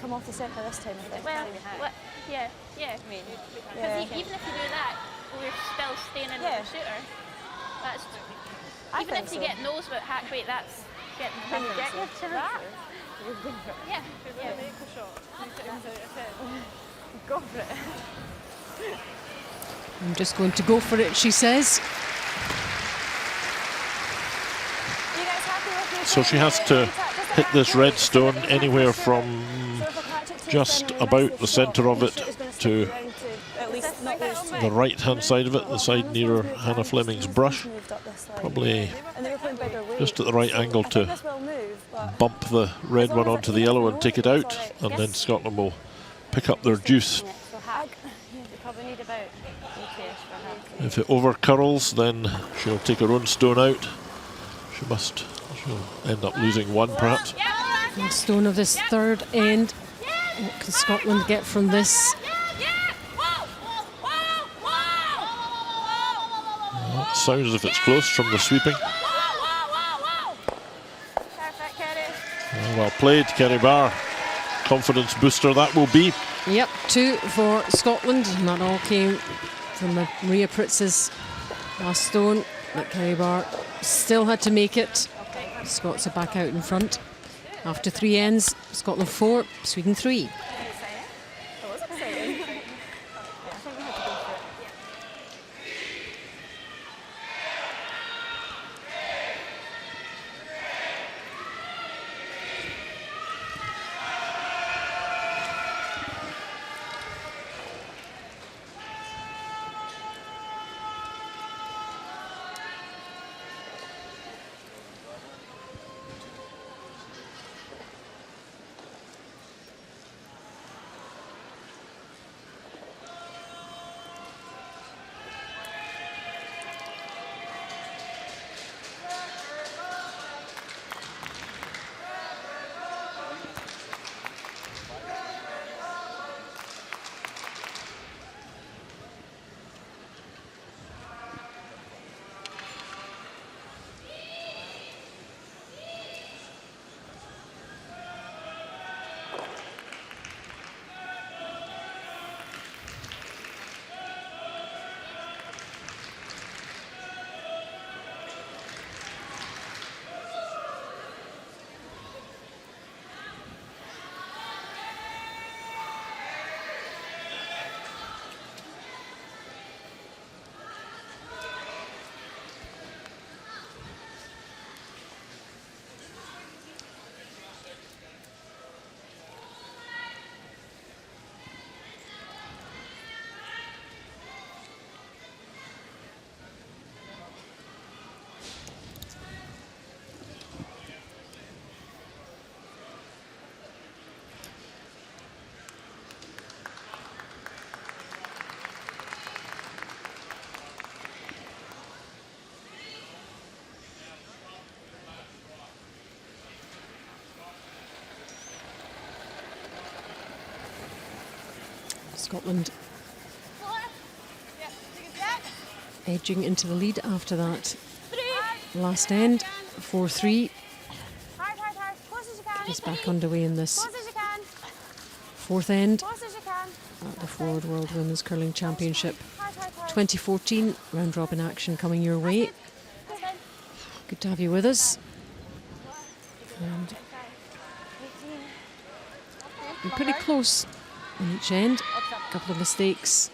Come off the centre this time, I think. Well, yeah. Because even if you do that, we're still staying in with the shooter. That's even if you get nose with hack weight, that's getting the Yeah. Make a shot. Go for it. I'm just going to go for it, she says. So she has to hit this red stone anywhere from just about the centre of it to the right hand side of it, the side near Hannah Fleming's brush. Probably And they were putting bigger weight. just at the right angle I think to this will move, but bump the red as long one as onto it the yellow moves, and take it it's out, all right. and then Scotland will pick up their juice. So hack. We probably need about 80-ish for her. If it over curls, then she'll take her own stone out. She'll end up losing one, perhaps. Last stone of this third end. What can Scotland get from this? Well, it sounds as if it's close from the sweeping. Perfect, Kerry. Well played, Kerry Barr. Confidence booster that will be. Yep, 2 for Scotland, and that all came from Maria Pritz's last stone. But Kerry Barr still had to make it. Scots are back out in front. After 3 ends, Scotland 4, Sweden 3. Scotland edging into the lead after that last end, 4-3. Is back underway in this fourth end at the Forward World Women's Curling Championship 2014. Round robin action coming your way. Good to have you with us. And we're pretty close on each end. A couple of mistakes.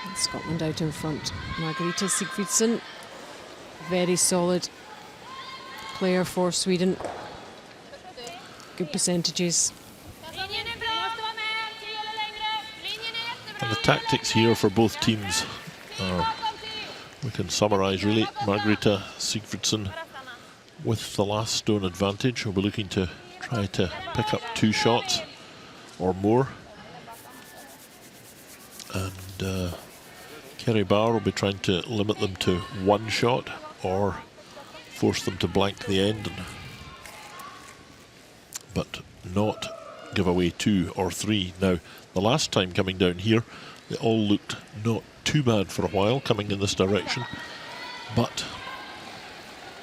And Scotland out in front. Margareta Sigfridsson, very solid player for Sweden. Good percentages. And the tactics here for both teams are, we can summarise really, Margareta Sigfridsson with the last stone advantage will be looking to try to pick up 2 shots or more, and Kerry Barr will be trying to limit them to 1 shot or force them to blank the end, but not give away 2 or 3. Now, the last time coming down here, they all looked not too bad for a while coming in this direction, but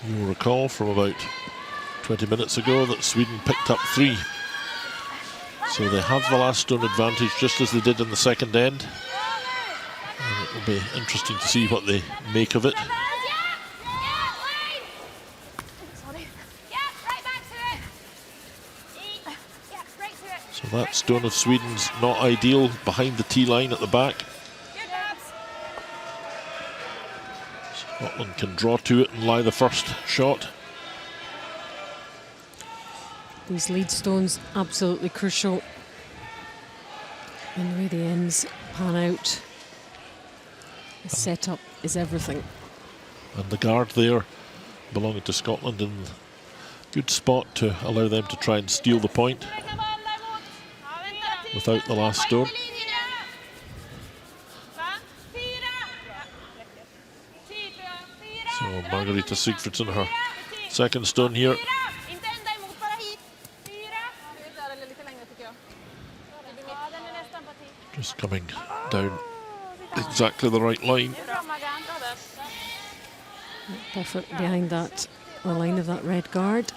you'll recall from about 20 minutes ago that Sweden picked up 3. So they have the last stone advantage just as they did in the second end. And it will be interesting to see what they make of it. So that stone of Sweden's not ideal, behind the tee line at the back. Scotland can draw to it and lie the first shot. These lead stones absolutely crucial in the way the ends pan out. Setup is everything. And the guard there, belonging to Scotland, in good spot to allow them to try and steal the point without the last stone. So Margareta Sigfridsson, her second stone here. Just coming down exactly the right line. Perfect behind that, the line of that red guard.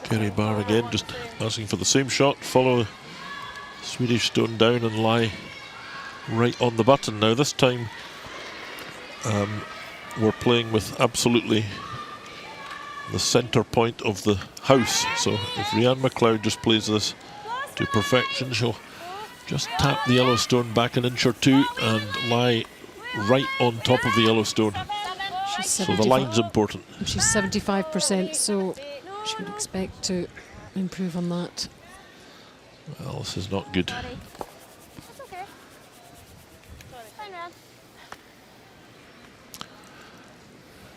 Kerry Barr again, just asking for the same shot, follow Swedish stone down and lie right on the button. Now this time we're playing with absolutely the centre point of the house, so if Rhiannon McLeod just plays this to perfection, she'll just tap the yellow stone back an inch or two and lie right on top of the yellow stone. So the line's important. She's 75%, so she would expect to improve on that. Well, this is not good.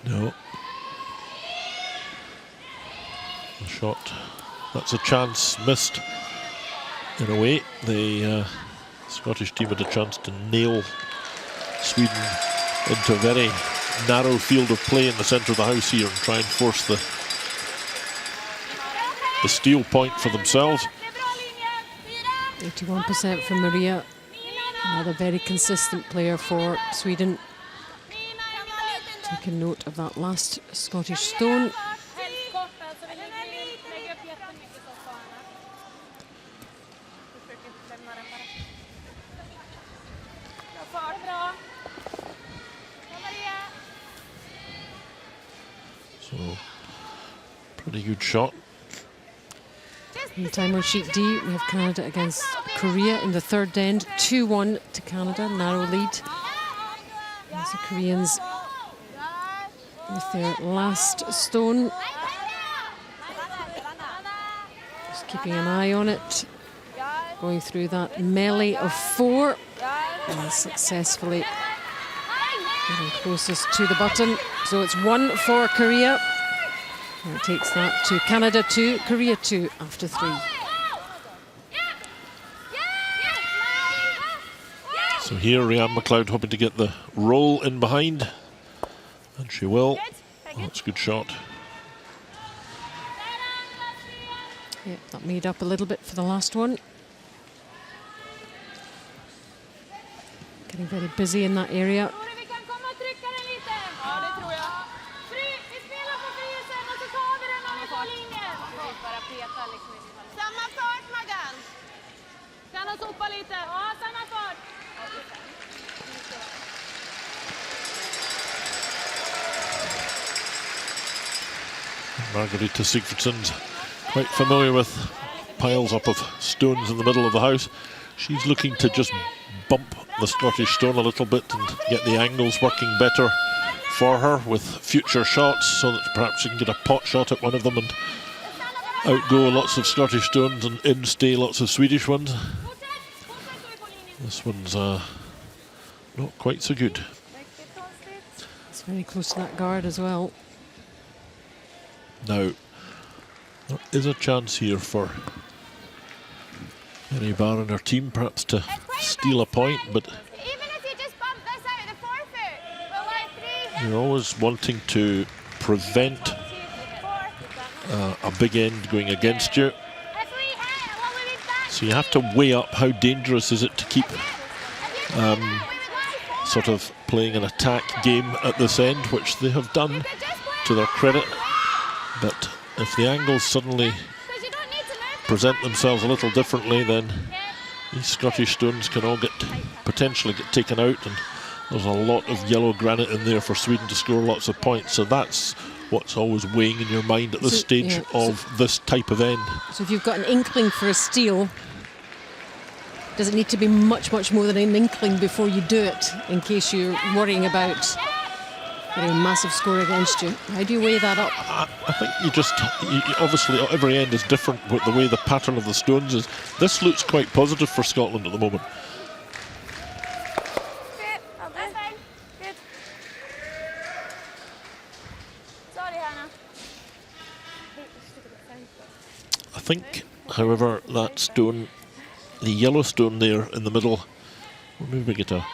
No. The shot, that's a chance missed in a way. The Scottish team had a chance to nail Sweden into a very narrow field of play in the centre of the house here and try and force the steal point for themselves. 81% from Maria, another very consistent player for Sweden. Taking note of that last Scottish stone. So, pretty good shot. In time on sheet D, we have Canada against Korea in the third end. 2-1 to Canada, narrow lead. As the Koreans with their last stone. Just keeping an eye on it. Going through that melee of 4. And successfully getting closest to the button. So it's 1 for Korea. And it takes that to Canada 2, Korea 2 after 3. So here Rhiannon McLeod hoping to get the roll in behind, and she will. Oh, that's a good shot. Yep, that made up a little bit for the last one. Getting very busy in that area. Margareta Sigfridsson's quite familiar with piles up of stones in the middle of the house. She's looking to just bump the Scottish stone a little bit and get the angles working better for her with future shots, so that perhaps she can get a pot shot at one of them and outgo lots of Scottish stones and in-stay lots of Swedish ones. This one's not quite so good. It's very close to that guard as well. Now, there is a chance here for Kerry Barr and her team perhaps to steal a point, but you're always wanting to prevent a big end going against you. So you have to weigh up how dangerous is it to keep sort of playing an attack game at this end, which they have done to their credit. But if the angles suddenly present themselves a little differently, then these Scottish stones can all potentially get taken out, and there's a lot of yellow granite in there for Sweden to score lots of points. So that's what's always weighing in your mind at this stage of this type of end. So if you've got an inkling for a steal, does it need to be much, much more than an inkling before you do it, in case you're worrying about getting a massive score against you? How do you weigh that up? I think obviously every end is different with the way the pattern of the stones is. This looks quite positive for Scotland at the moment. think, however, that stone, the yellow stone there in the middle, we'll maybe get a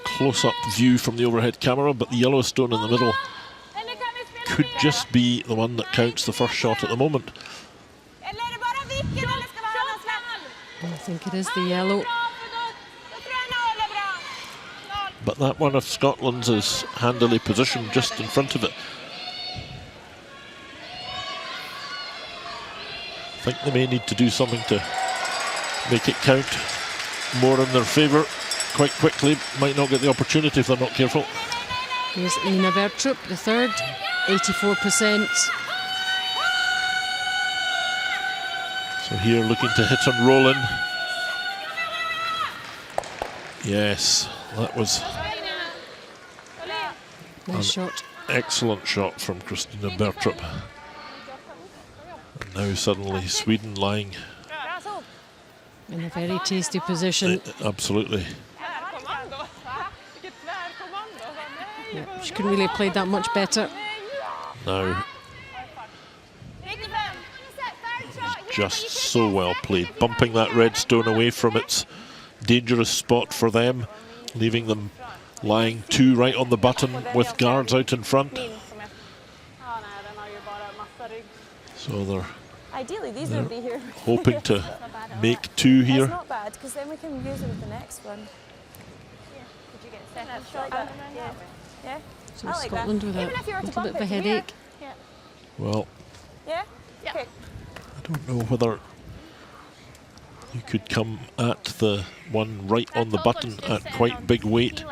close-up view from the overhead camera, but the yellow stone in the middle could just be the one that counts the first shot at the moment. I think it is the yellow. But that one of Scotland's is handily positioned just in front of it. I think they may need to do something to make it count more in their favour quite quickly. Might not get the opportunity if they're not careful. Here's Nina Bertrup, the third, 84%. So here looking to hit and roll in. Yes, that was Nice shot. excellent shot from Christina Bertrup. And now suddenly Sweden lying. In a very tasty position. Absolutely. Yeah, she couldn't really have played that much better. Now, just so well played, bumping that red stone away from its dangerous spot for them, leaving them lying two right on the button with guards out in front. So they're Ideally, these would be here. hoping to make two It's here. not bad, because then we can use it with the next one. Did you get set up Like that? Yeah. Yeah? So I like Scotland that. with Even a if you were to little bit bump of a it from here. headache. Well, Yeah? Yeah. Okay. I don't know whether you could come at the one right on the button at quite big weight,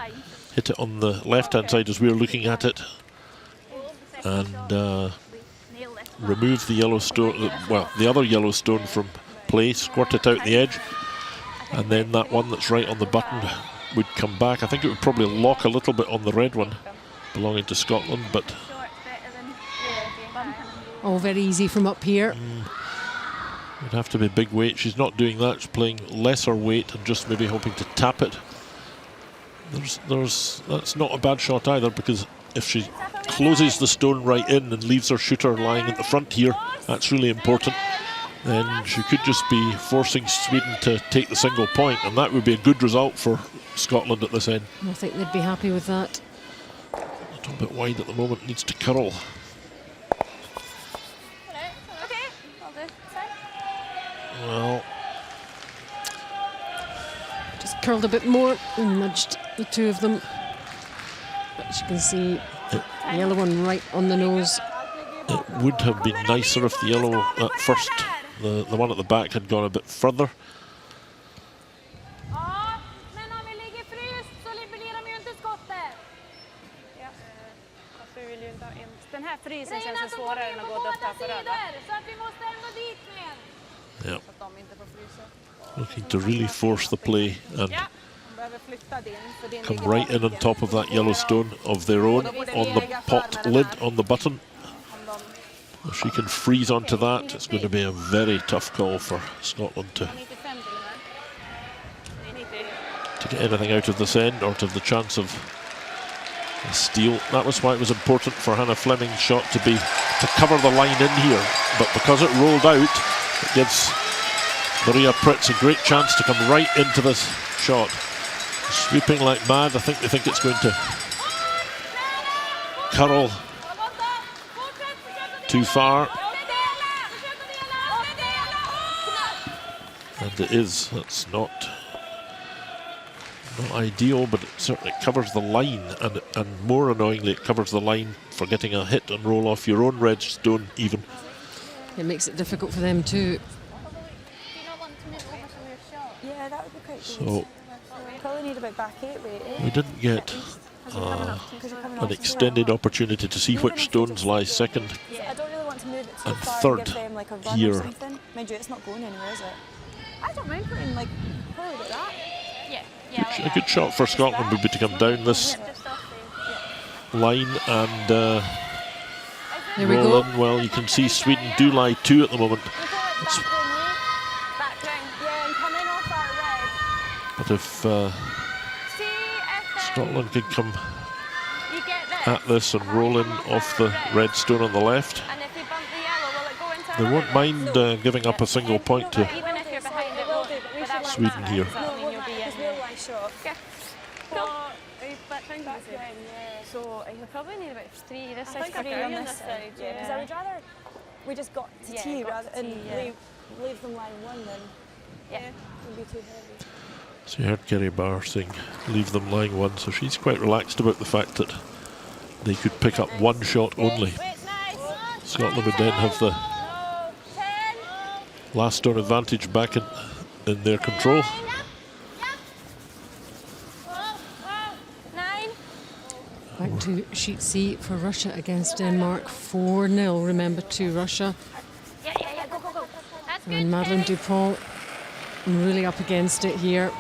hit it on the left-hand side as we're looking at it, and remove the yellow stone, well, the other yellow stone from play, squirt it out the edge, and then that one that's right on the button would come back. I think it would probably lock a little bit on the red one belonging to Scotland, but All very easy from up here. it'd have to be big weight. She's not doing that. She's playing lesser weight and just maybe hoping to tap it. That's not a bad shot either, because if she closes the stone right in and leaves her shooter lying at the front here, that's really important. Then she could just be forcing Sweden to take the single point, and that would be a good result for Scotland at this end. I think they'd be happy with that. A little bit wide at the moment, needs to curl. Well, Just curled a bit more and nudged the two of them. But as you can see, the yellow one right on the nose. it would have been nicer if the yellow at first, the one at the back, had gone a bit further. Den här frysen känns ju svårare än att gå och dutta på röda. Yeah. Looking to really force the play and come right in on top of that yellow stone of their own on the pot lid on the button. If she can freeze onto that, it's going to be a very tough call for Scotland to get anything out of this end or to have the chance of a steal. That was why it was important for Hannah Fleming's shot to cover the line in here, but because it rolled out, it gives Maria Pritz a great chance to come right into this shot. Sweeping like mad. I think they think it's going to curl too far. And it is. That's not ideal, but it certainly covers the line, and more annoyingly, it covers the line for getting a hit and roll off your own red stone even. It makes it difficult for them too. Yeah, that would be quite So good. Probably need about back 8 weight. we didn't get an extended opportunity to see which stones lie second. I don't really want to move it too And far third and give them like a run here. or something. Mind you, it's not going anywhere, is it? I don't mind putting like probably like that. Yeah. A good shot for Scotland would be to come down this line and There we roll go. in. Well, you can see Sweden do lie two at the moment. It's- Yeah, and come in off that red. but if Scotland could come at this and roll in off the red stone on the left, And if we bump the yellow, will it go into They won't mind giving up a single point to Even if you're behind, it won't. But that Sweden here. doesn't mean you'll be in. Okay. So he'll probably need about 3 this side quicker. 3 on this side. Yeah, because I would rather we just got to tee rather than leave them line 1 than it would be too heavy. So you heard Kerry Barr saying leave them lying 1, so she's quite relaxed about the fact that they could pick up 1 shot only. Scotland would then have the last stone advantage back in their control. Back to sheet C for Russia against Denmark. 4-0, remember, to Russia. Go, go, go. That's good. And Madeleine Dupont really up against it here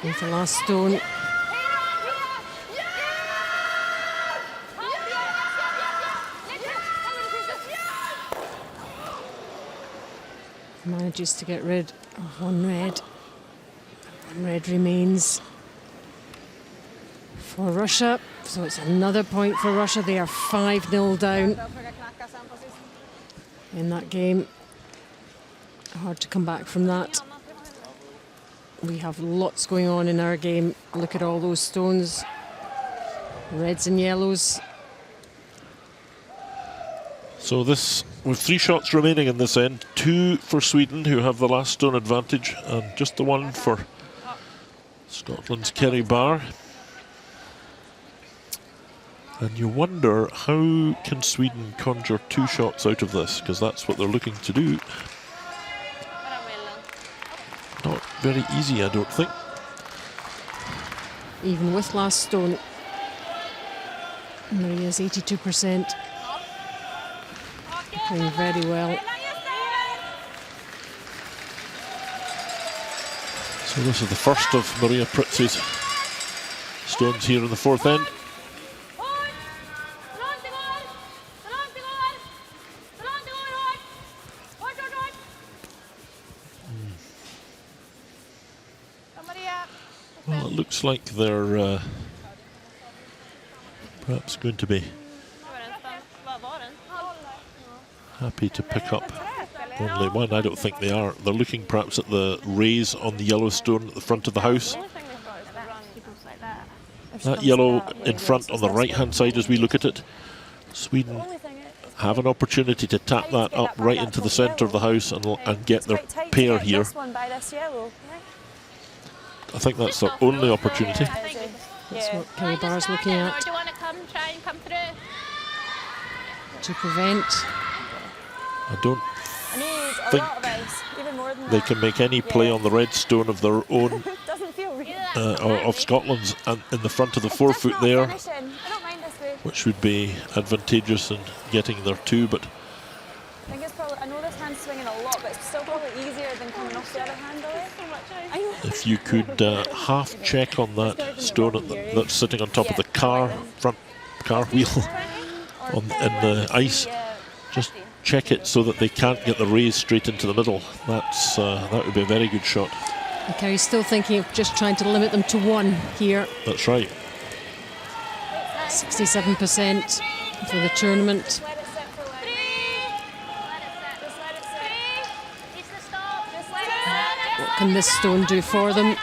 with the last stone. Manages to get rid of 1 red. 1 red remains for Russia. So it's another point for Russia. They are 5-0 down in that game. Hard to come back from that. We have lots going on in our game. Look at all those stones. Reds and yellows. So this, with 3 shots remaining in this end, 2 for Sweden, who have the last stone advantage, and just the 1 for Scotland's Kerry Barr. And you wonder, how can Sweden conjure 2 shots out of this? Because that's what they're looking to do. Not very easy, I don't think. Even with last stone, Maria's 82%. Playing very well. So this is the first of Maria Pritz's stones here in the 4th end. Well, it looks like they're perhaps going to be happy to pick up only 1. I don't think they are. They're looking perhaps at the raise on the yellow stone at the front of the house. That yellow in front on the right-hand side as we look at it. Sweden have an opportunity to tap that up right into the centre of the house and get their pair here. I think that's their only opportunity. That's what Kerry Barr's looking at. Do you want to try and come through? To prevent. I don't think they can make any play on the red stone of their own, of Scotland's, and in the front of the 4-foot there, which would be advantageous in getting their 2, but I think it's probably, I know this hand's swinging a lot, but it's still probably easier than coming off the other hand. if you could half check on that stone that's sitting on top of the front car wheel in the ice, just check it so that they can't get the raise straight into the middle. That would be a very good shot. Okay, he's still thinking of just trying to limit them to 1 here. That's right. 67% for the tournament. What can this stone do for them?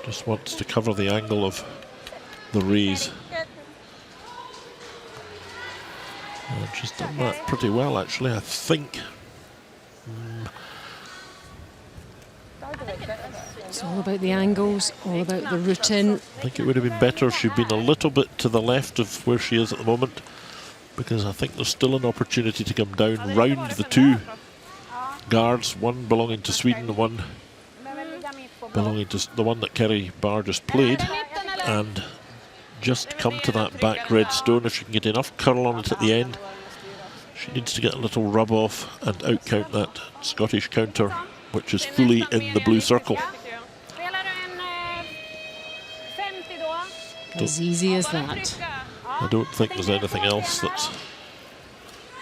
Just wants to cover the angle of the raise. She's done that pretty well, actually, I think. It's all about the angles, all about the routine. I think it would have been better if she'd been a little bit to the left of where she is at the moment, because I think there's still an opportunity to come down round the 2 guards, 1 belonging to Sweden, 1 belonging to the one that Kerry Barr just played, and just come to that back red stone. If she can get enough curl on it at the end, she needs to get a little rub off and out count that Scottish counter, which is fully in the blue circle. As easy as that. I don't think there's anything else that's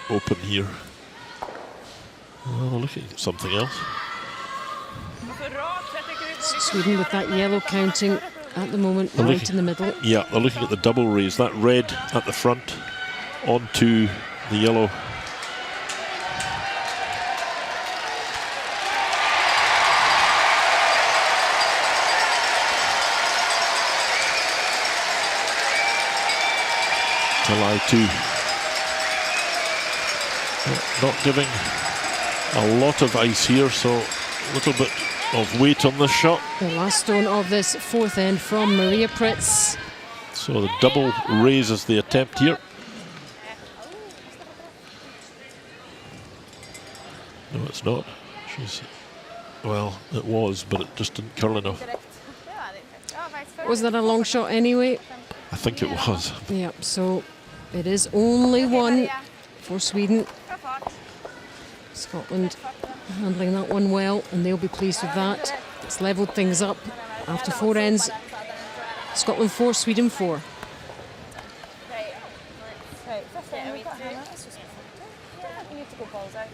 open here. Well, we're looking at something else. Sweden with that yellow counting at the moment, They're right looking- in the middle. Yeah, they're looking at the double raise. That red at the front onto the yellow. July 2. Not giving a lot of ice here, so a little bit of weight on this shot. The last stone of this fourth end from Maria Pritz. So the double raise is the attempt here. No, it's not. She's, well, it was, but it just didn't curl enough. Was that a long shot anyway? I think it was. Yep, so it is only one for Sweden. Scotland handling that one well, and they'll be pleased with that. It's levelled things up after 4 ends. Scotland 4, Sweden 4. Right, 15, we've got Hannah. That's just, I don't think you need to go balls out.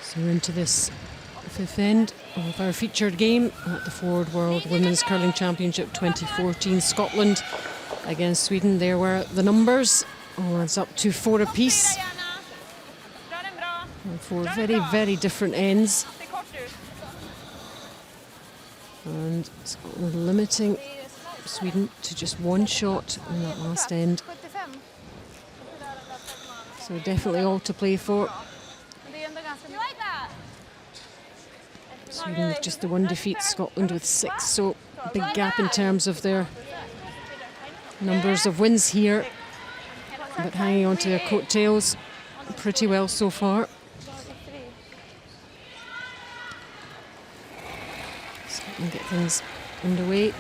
So we're into this fifth end of our featured game at the Ford World Women's Curling Championship 2014. Scotland against Sweden. There were the numbers. All adds up to 4 apiece. And 4 very, very different ends. And Scotland limiting Sweden to just 1 shot in that last end. So definitely all to play for. Sweden with just the 1 defeat, Scotland with 6, so big gap in terms of their numbers of wins here, but hanging on to their coattails pretty well so far. Scotland get things underway.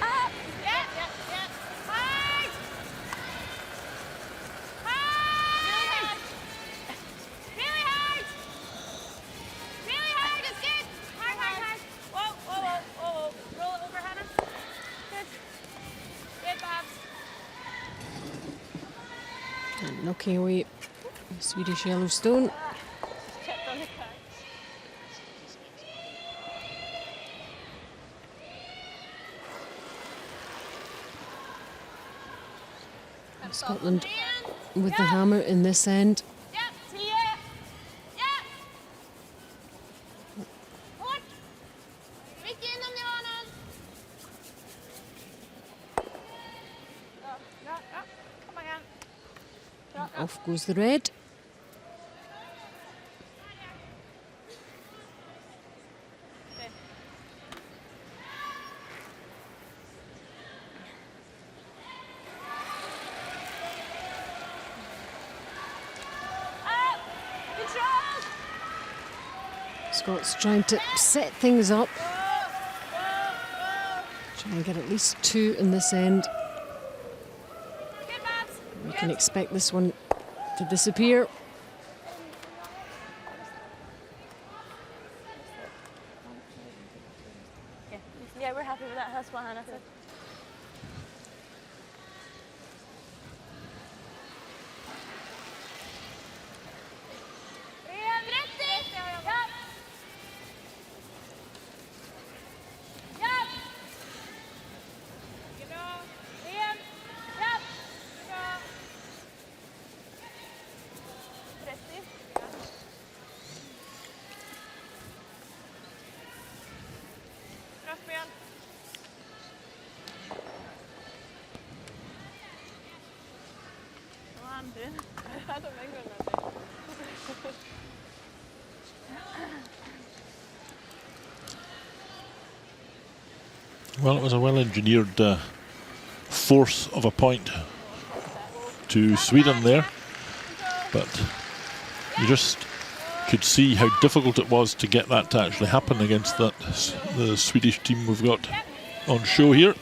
Knocking away the Swedish yellow stone. Scotland with the hammer in this end. Off goes the red. Scots trying to set things up. Trying to get at least 2 in this end. We can expect this one to disappear. Yeah, we're happy with that. That's what Hannah said. I don't think we're not. Well, it was a well-engineered fourth of a point to Sweden there, but you just could see how difficult it was to get that to actually happen against the Swedish team we've got on show here.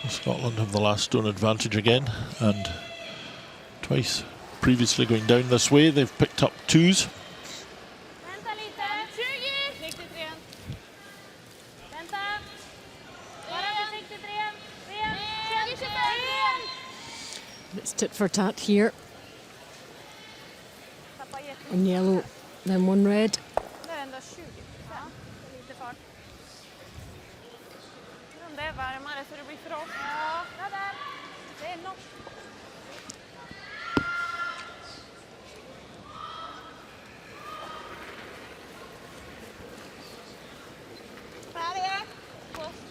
So Scotland have the last stone advantage again, and twice previously going down this way they've picked up 2s. It's tit for tat here. One yellow, then one red.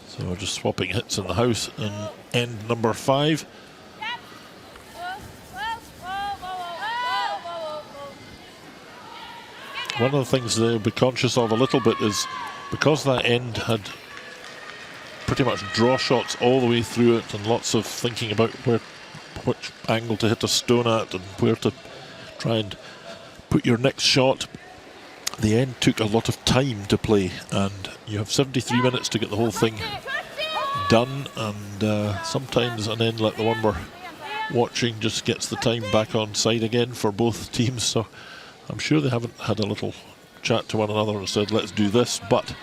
So we're just swapping hits in the house in end number 5. One of the things they'll be conscious of a little bit is because that end had pretty much draw shots all the way through it and lots of thinking about which angle to hit a stone at and where to try and put your next shot. The end took a lot of time to play, and you have 73 minutes to get the whole thing done, and sometimes an end like the one we're watching just gets the time back on side again for both teams. So I'm sure they haven't had a little chat to one another and said, let's do this, but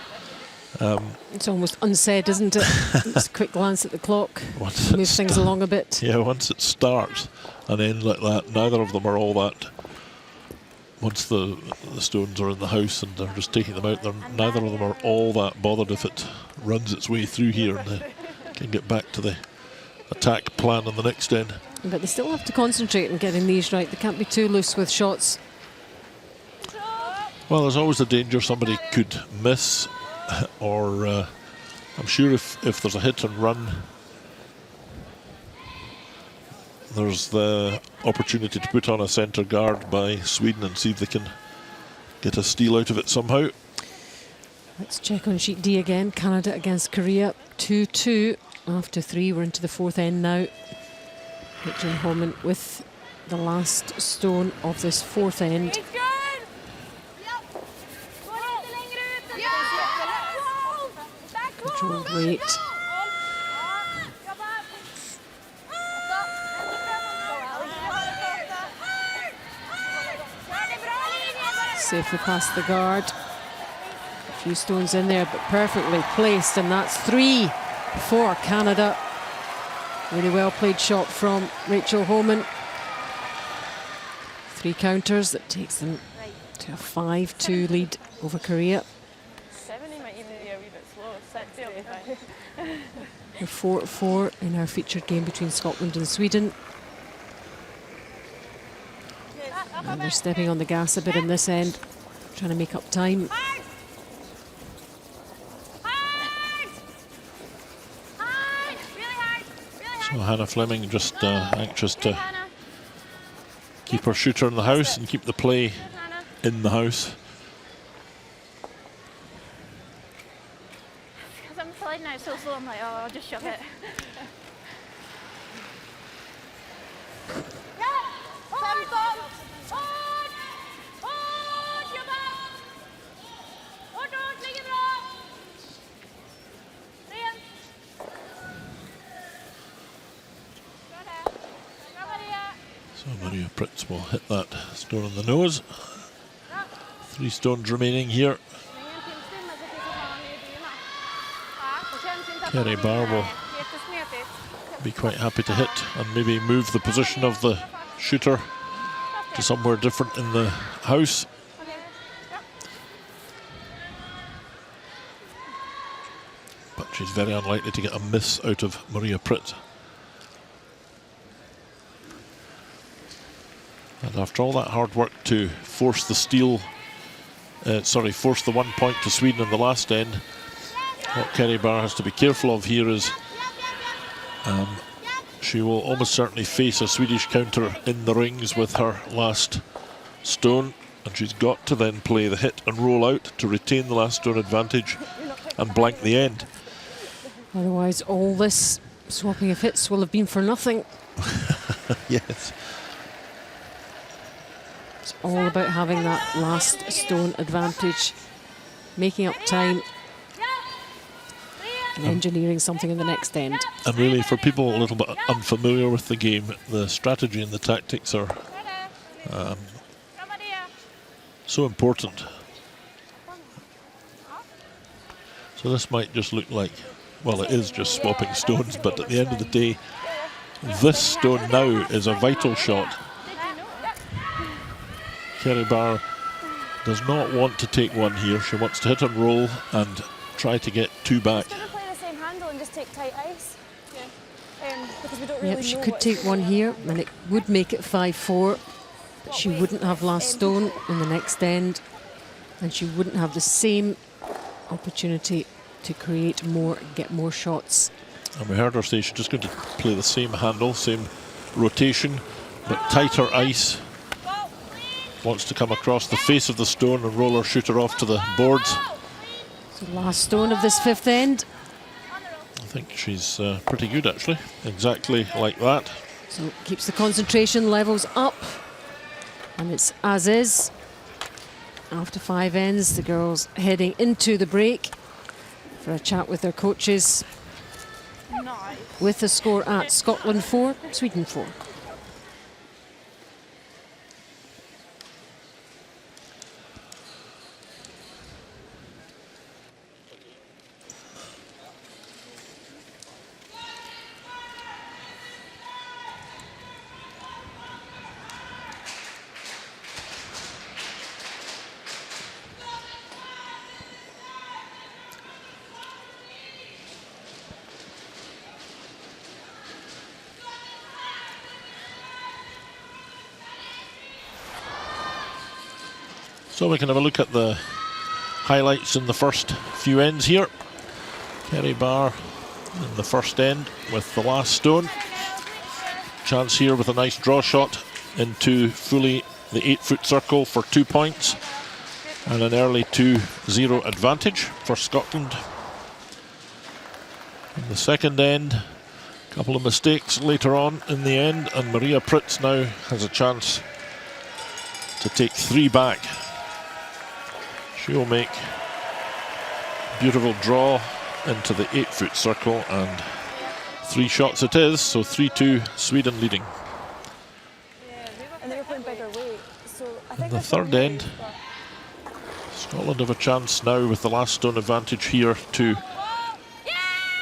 it's almost unsaid, isn't it? Just a quick glance at the clock, move things along a bit. Yeah, once it starts, an end like that, neither of them are all that. Once the stones are in the house and they're just taking them out, neither of them are all that bothered if it runs its way through here and they can get back to the attack plan on the next end. But they still have to concentrate on getting these right. They can't be too loose with shots. Well, there's always a danger somebody could miss, or I'm sure if there's a hit and run, there's the opportunity to put on a centre guard by Sweden and see if they can get a steal out of it somehow. Let's check on sheet D again. Canada against Korea, 2-2 after 3. We're into the 4th end now. Rachel Homan with the last stone of this 4th end. Controlled weight. Safely past the guard. A few stones in there, but perfectly placed, and that's 3 for Canada. Really well played shot from Rachel Homan. 3 counters that takes them to a 5-2 lead over Korea. 70 might even be a wee bit slow. 60 will be fine. We're 4-4 in our featured game between Scotland and Sweden. And they're stepping on the gas a bit in this end, trying to make up time. So Hannah Fleming just anxious to keep her shooter in the house and keep the play in the house. Because I'm sliding out so slow, I'm like, oh, I'll just shove it. Maria Pritz will hit that stone on the nose. 3 stones remaining here. Kerry Barr will be quite happy to hit and maybe move the position of the shooter to somewhere different in the house. But she's very unlikely to get a miss out of Maria Pritz. And after all that hard work to force the force the 1 point to Sweden in the last end, what Kerry Barr has to be careful of here is she will almost certainly face a Swedish counter in the rings with her last stone, and she's got to then play the hit and roll out to retain the last stone advantage and blank the end. Otherwise, all this swapping of hits will have been for nothing. Yes. It's all about having that last stone advantage, making up time and engineering something in the next end. And really, for people a little bit unfamiliar with the game, the strategy and the tactics are so important. So this might just look like, well, it is just swapping stones, but at the end of the day, this stone now is a vital shot. Kerry Barr does not want to take one here. She wants to hit and roll and try to get 2 back. Play the same handle and just take tight ice. Because we don't really Yep, she know could what's take going one on. here and it would make it 5-4, but she wouldn't have last stone in the next end, and she wouldn't have the same opportunity to create more, get more shots. And we heard her say she's just going to play the same handle, same rotation, but tighter ice. Wants to come across the face of the stone and roll her shooter off to the boards. So last stone of this 5th end. I think she's pretty good, actually. Exactly like that. So keeps the concentration levels up, and it's as is. After 5 ends, the girls heading into the break for a chat with their coaches, with the score at Scotland 4, Sweden 4. So we can have a look at the highlights in the first few ends here. Kerry Barr in the first end with the last stone. Chance here with a nice draw shot into fully the 8-foot circle for 2 points and an early 2-0 advantage for Scotland. In the second end, a couple of mistakes later on in the end, and Maria Pritz now has a chance to take 3 back. She'll make a beautiful draw into the 8-foot circle, and 3 shots it is, so 3-2 Sweden leading. And they were playing bigger weight. So I think In the third end, Scotland have a chance now with the last stone advantage here to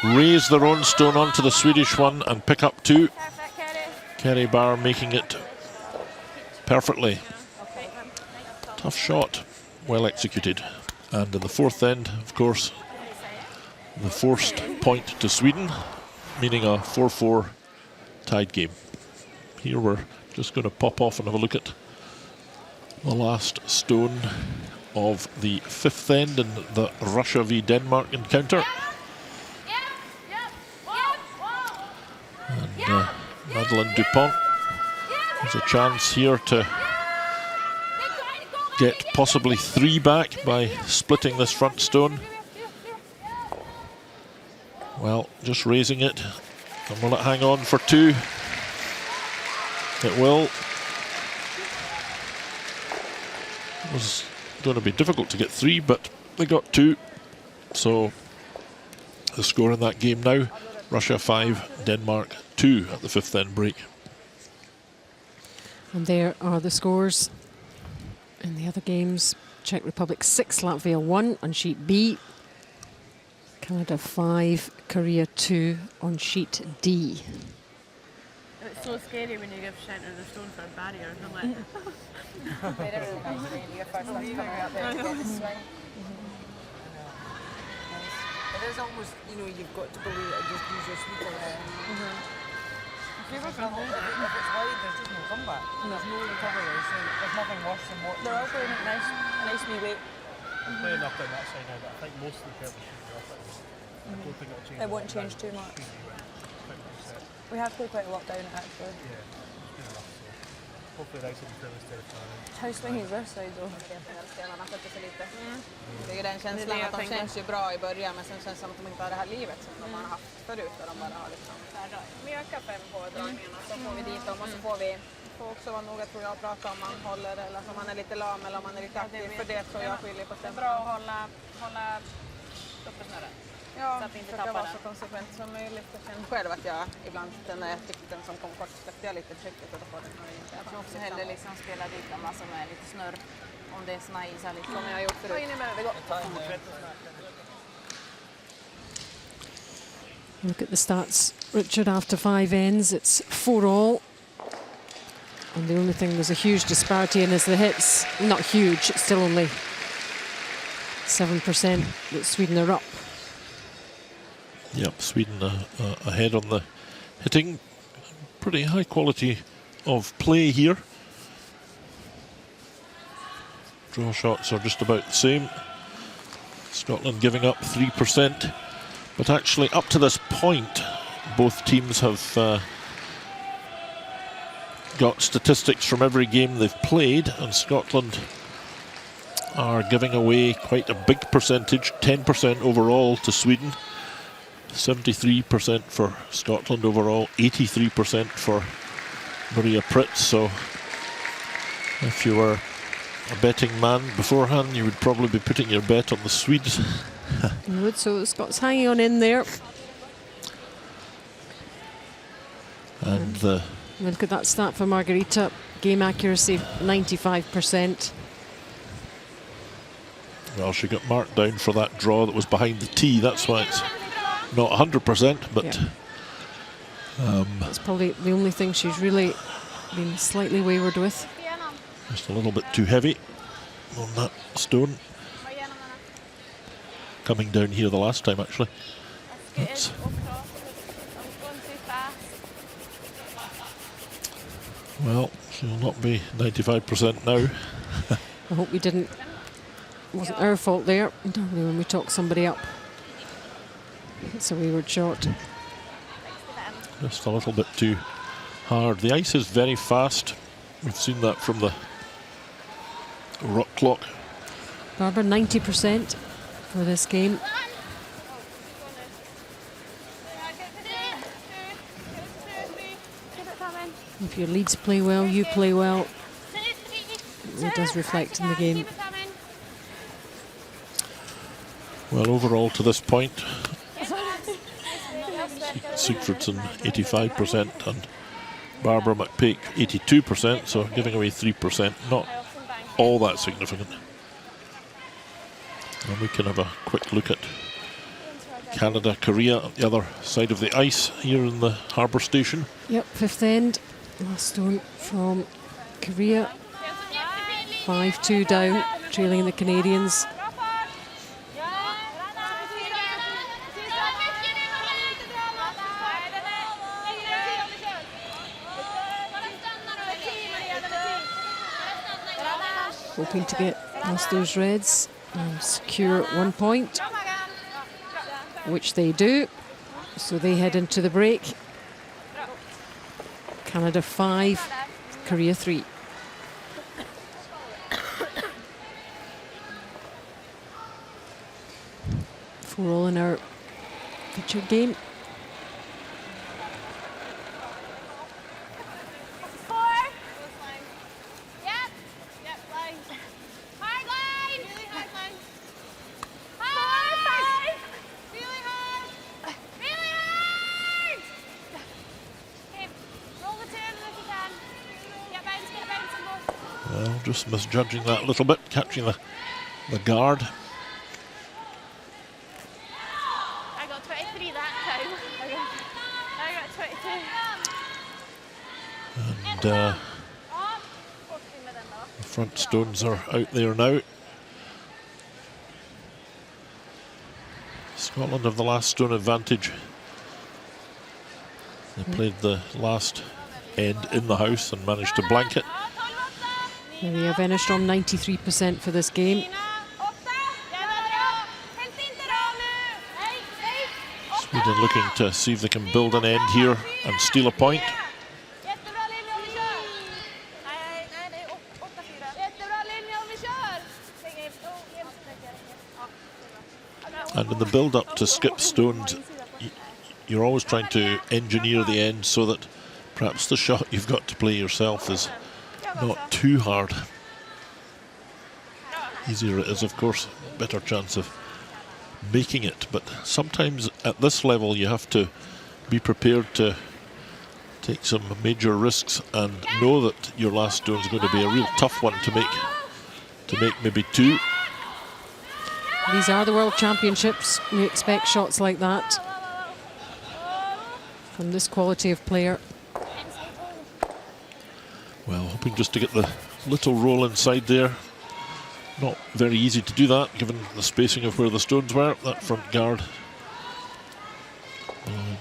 raise their own stone onto the Swedish one and pick up 2. Kerry Barr making it perfectly. Tough shot, well executed. And in the fourth end, of course, the forced point to Sweden, meaning a 4-4 tied game. Here we're just going to pop off and have a look at the last stone of the 5th end in the Russia v Denmark encounter. And Madeleine Dupont has a chance here to get possibly 3 back by splitting this front stone. Well, just raising it. And will it hang on for 2? It will. It was going to be difficult to get 3, but they got 2. So the score in that game now, Russia 5, Denmark 2 at the 5th end break. And there are the scores in the other games. Czech Republic 6, Latvia 1 on sheet B. Canada 5, Korea 2 on sheet D. It's so scary when you give Shannon the stone for a barrier. I'm like, It is almost, you know, you've got to believe it, just use your sweeper there. If it's wide, there's just no comeback. There's no recovery, so there's nothing worse than what. They're all going at nice wee weight. I'm playing up down that side now, but I think most of the purpose should be off it. I don't think it'll change. It won't change too much. We have played quite a lot down it actually. Yeah, it's good enough. So hopefully the ice will be fairly terrifying. How swingy is this side though? Stenarna sätter sig lite. Det är den känslan att de känns ju bra i början, men sen känns det som att de inte har det här livet som de har haft förut. Där de bara har liksom mjölka 5 på dragningarna, så får vi dit dem och så får vi också vara noga, tror jag, att prata om man håller eller om man är lite lam eller om man är lite aktiv. För det tror jag skiljer på stämman. det är bra att hålla uppe snurren. Ja, så att vi inte försöka tappar vara den. så konsekvent som möjligt. Jag känner själv att jag ibland, när jag tyckte den som kom kort, släppte jag lite trycket och då får den inte. Jag tror också hellre liksom spela dit dem alltså med lite snurr. Om det är såna isar liksom. Som jag har gjort förut. Ta in i med det gott. Look at the stats, Richard, after 5 ends, it's 4 all. And the only thing there's a huge disparity in is the hits. Not huge, it's still only 7% that Sweden are up. Yep, Sweden ahead on the hitting. Pretty high quality of play here. Draw shots are just about the same. Scotland giving up 3%. But actually, up to this point, both teams have got statistics from every game they've played, and Scotland are giving away quite a big percentage, 10% overall to Sweden. 73% for Scotland overall, 83% for Maria Pritz. So if you were a betting man beforehand, you would probably be putting your bet on the Swedes. You would, so the Scots hanging on in there. And look at that stat for Margarita, game accuracy 95%. well, she got marked down for that draw that was behind the tee. That's why it's not 100%, but that's probably the only thing she's really been slightly wayward with. just a little bit too heavy on that stone. Coming down here the last time, actually. That's well, she'll not be 95% now. I hope we didn't. It wasn't our fault there. Normally when we talk somebody up, it's a wayward shot. Just a little bit too hard. The ice is very fast. We've seen that from the rock clock. Barbara, 90% for this game. If your leads play well, you play well. It does reflect in the game. Well, overall to this point, Sigfridsson 85% and Barbara McPake 82%, so giving away 3%, not all that significant. And we can have a quick look at Canada, Korea on the other side of the ice here in the harbour station. Yep, 5th end. Last stone from Korea. 5-2 down, trailing the Canadians. Hoping to get past those reds and secure 1 point, which they do. So they head into the break. Canada 5, Korea 3. For all in our featured game. just misjudging that a little bit, catching the guard. I got 23 that time. I got 22. And the front stones are out there now. Scotland have the last stone advantage. They played the last end in the house and managed to blank it. We have Ennerstrom 93% for this game. Sweden looking to see if they can build an end here and steal a point. And in the build-up to skip stones, you're always trying to engineer the end so that perhaps the shot you've got to play yourself is not too hard. Easier it is, of course, better chance of making it. But sometimes at this level you have to be prepared to take some major risks and know that your last stone is going to be a real tough one to make maybe two. These are the World Championships. We expect shots like that from this quality of player. Well, hoping just to get the little roll inside there. Not very easy to do that given the spacing of where the stones were. That front guard.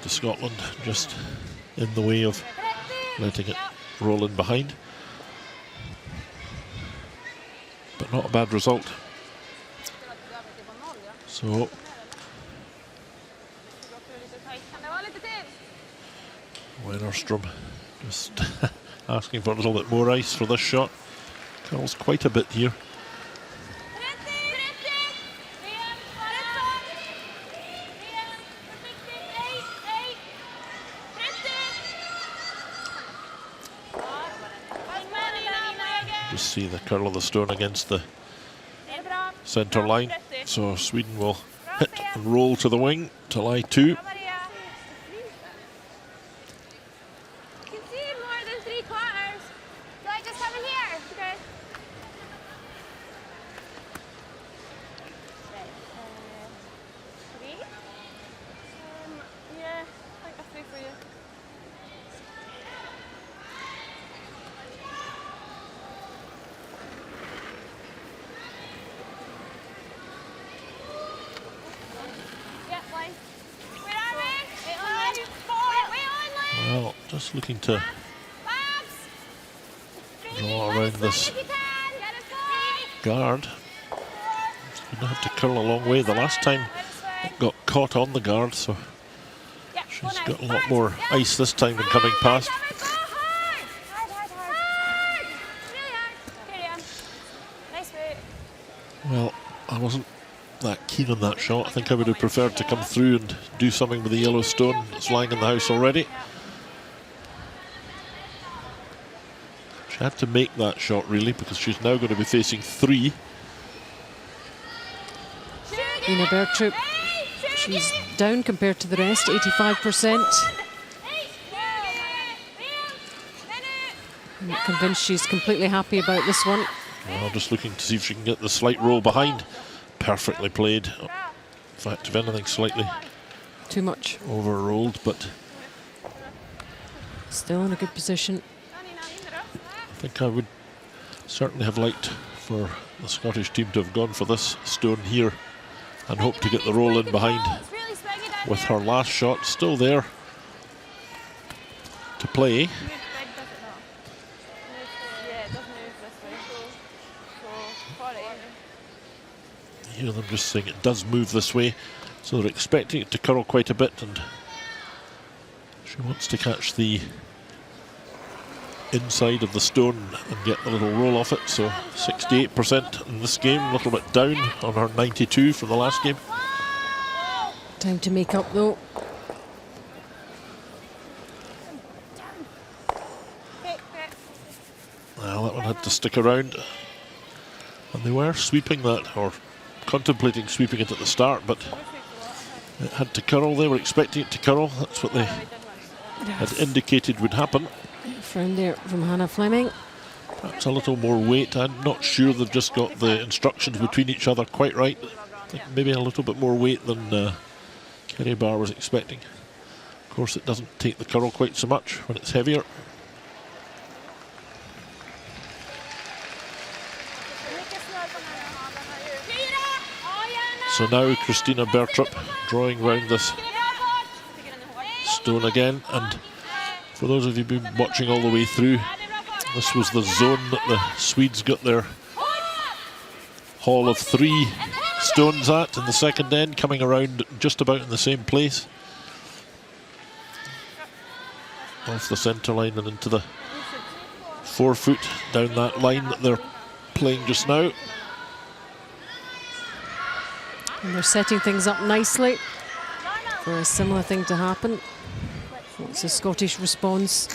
To Scotland just in the way of letting it roll in behind. But not a bad result. So Wennerstrom just asking for a little bit more ice for this shot. Curls quite a bit here. Just see the curl of the stone against the centre line. So Sweden will hit and roll to the wing to lie two. Well, just looking to draw around this guard. It's going to have to curl a long way. The last time it got caught on the guard, so she's got a lot more ice this time than coming past. Well, I wasn't that keen on that shot. I think I would have preferred to come through and do something with the yellow stone that's lying in the house already. She had to make that shot really because she's now going to be facing three. Ina Bertrup, she's down compared to the rest, 85%. I'm not convinced she's completely happy about this one. Well, just looking to see if she can get the slight roll behind. Perfectly played. In fact, if anything, slightly too much over-rolled, but still in a good position. I think I would certainly have liked for the Scottish team to have gone for this stone here and hope to get the roll in behind with her last shot still there to play. Hear them just saying it does move this way, so they're expecting it to curl quite a bit, and she wants to catch the inside of the stone and get a little roll off it. So 68% in this game, a little bit down on her 92 from the last game. Time to make up though. Well, that one had to stick around, and they were sweeping that, or contemplating sweeping it at the start, but it had to curl. They were expecting it to curl. That's what they had indicated would happen. Frown there from Hannah Fleming. Perhaps a little more weight. I'm not sure they've just got the instructions between each other quite right. I think maybe a little bit more weight than Kerry Barr was expecting. Of course, it doesn't take the curl quite so much when it's heavier. So now Christina Bertrup drawing round this stone again, and for those of you who've been watching all the way through, this was the zone that the Swedes got their haul of 3 stones at in the second end, coming around just about in the same place. Off the centre line and into the 4-foot down that line that they're playing just now. And they're setting things up nicely for a similar thing to happen. It's a Scottish response.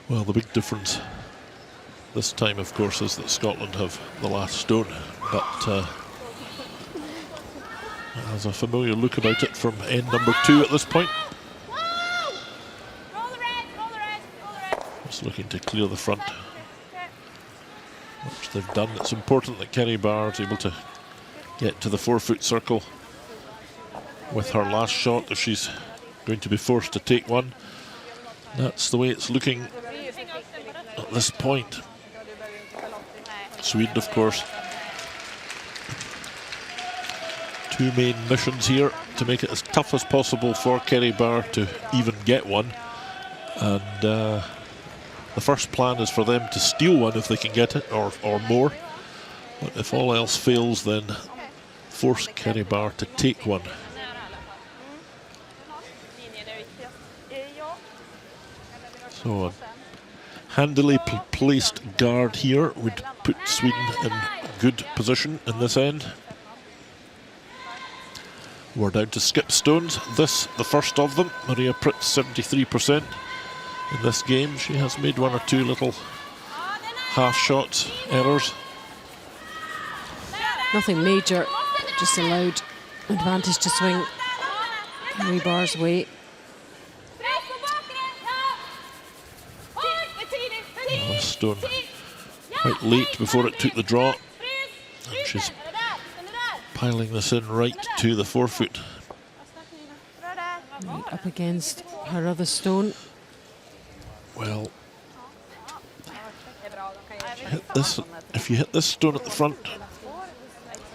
Well, the big difference this time, of course, is that Scotland have the last stone, but there's a familiar look about it from end number 2 at this point. Just looking to clear the front, which they've done. It's important that Kerry Barr is able to get to the 4-foot circle with her last shot if she's going to be forced to take one. That's the way it's looking at this point. Sweden, of course, 2 main missions here to make it as tough as possible for Kerry Barr to even get one, and the first plan is for them to steal one if they can get it, or more, but if all else fails, then force Kerry Barr to take one. So a handily placed guard here would put Sweden in good position in this end. We're down to skip stones. This, the first of them. Maria Prytz, 73% in this game. She has made 1 or 2 little half shots, errors. Nothing major, just allowed advantage to swing Kerry Barr's way. Oh, stone quite late before it took the draw, and she's piling this in right to the 4-foot. Right up against her other stone. Well, if you hit this stone at the front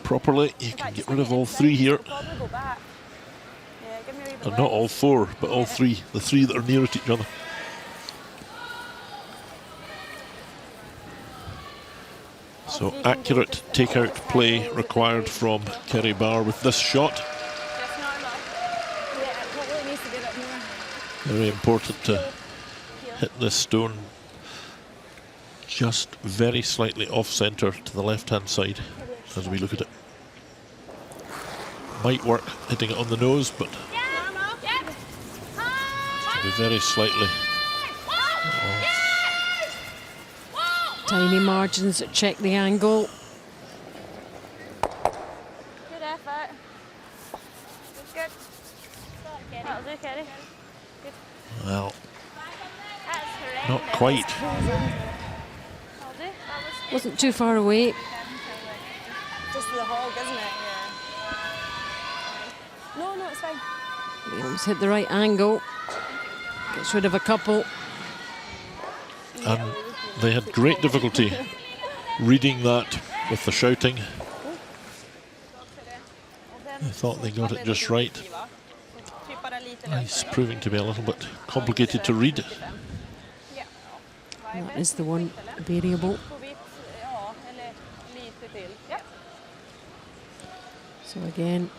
properly, you can get rid of all 3 here. And not all 4, but all 3, the 3 that are near to each other. So accurate take-out play required from Kerry Barr with this shot. Very important to hit this stone just very slightly off-centre to the left-hand side as we look at it. Might work hitting it on the nose, but should be very slightly off. Tiny margins, check the angle. Good effort. Good. That'll do, Kerry. Good. Well, That's not quite. That'll do. That was good. Wasn't too far away. Just the hog, isn't it? Yeah. No, it's fine. He almost hit the right angle. Gets rid of a couple. And they had great difficulty reading that with the shouting. They thought they got it just right. It's proving to be a little bit complicated to read. That is the one variable. So again,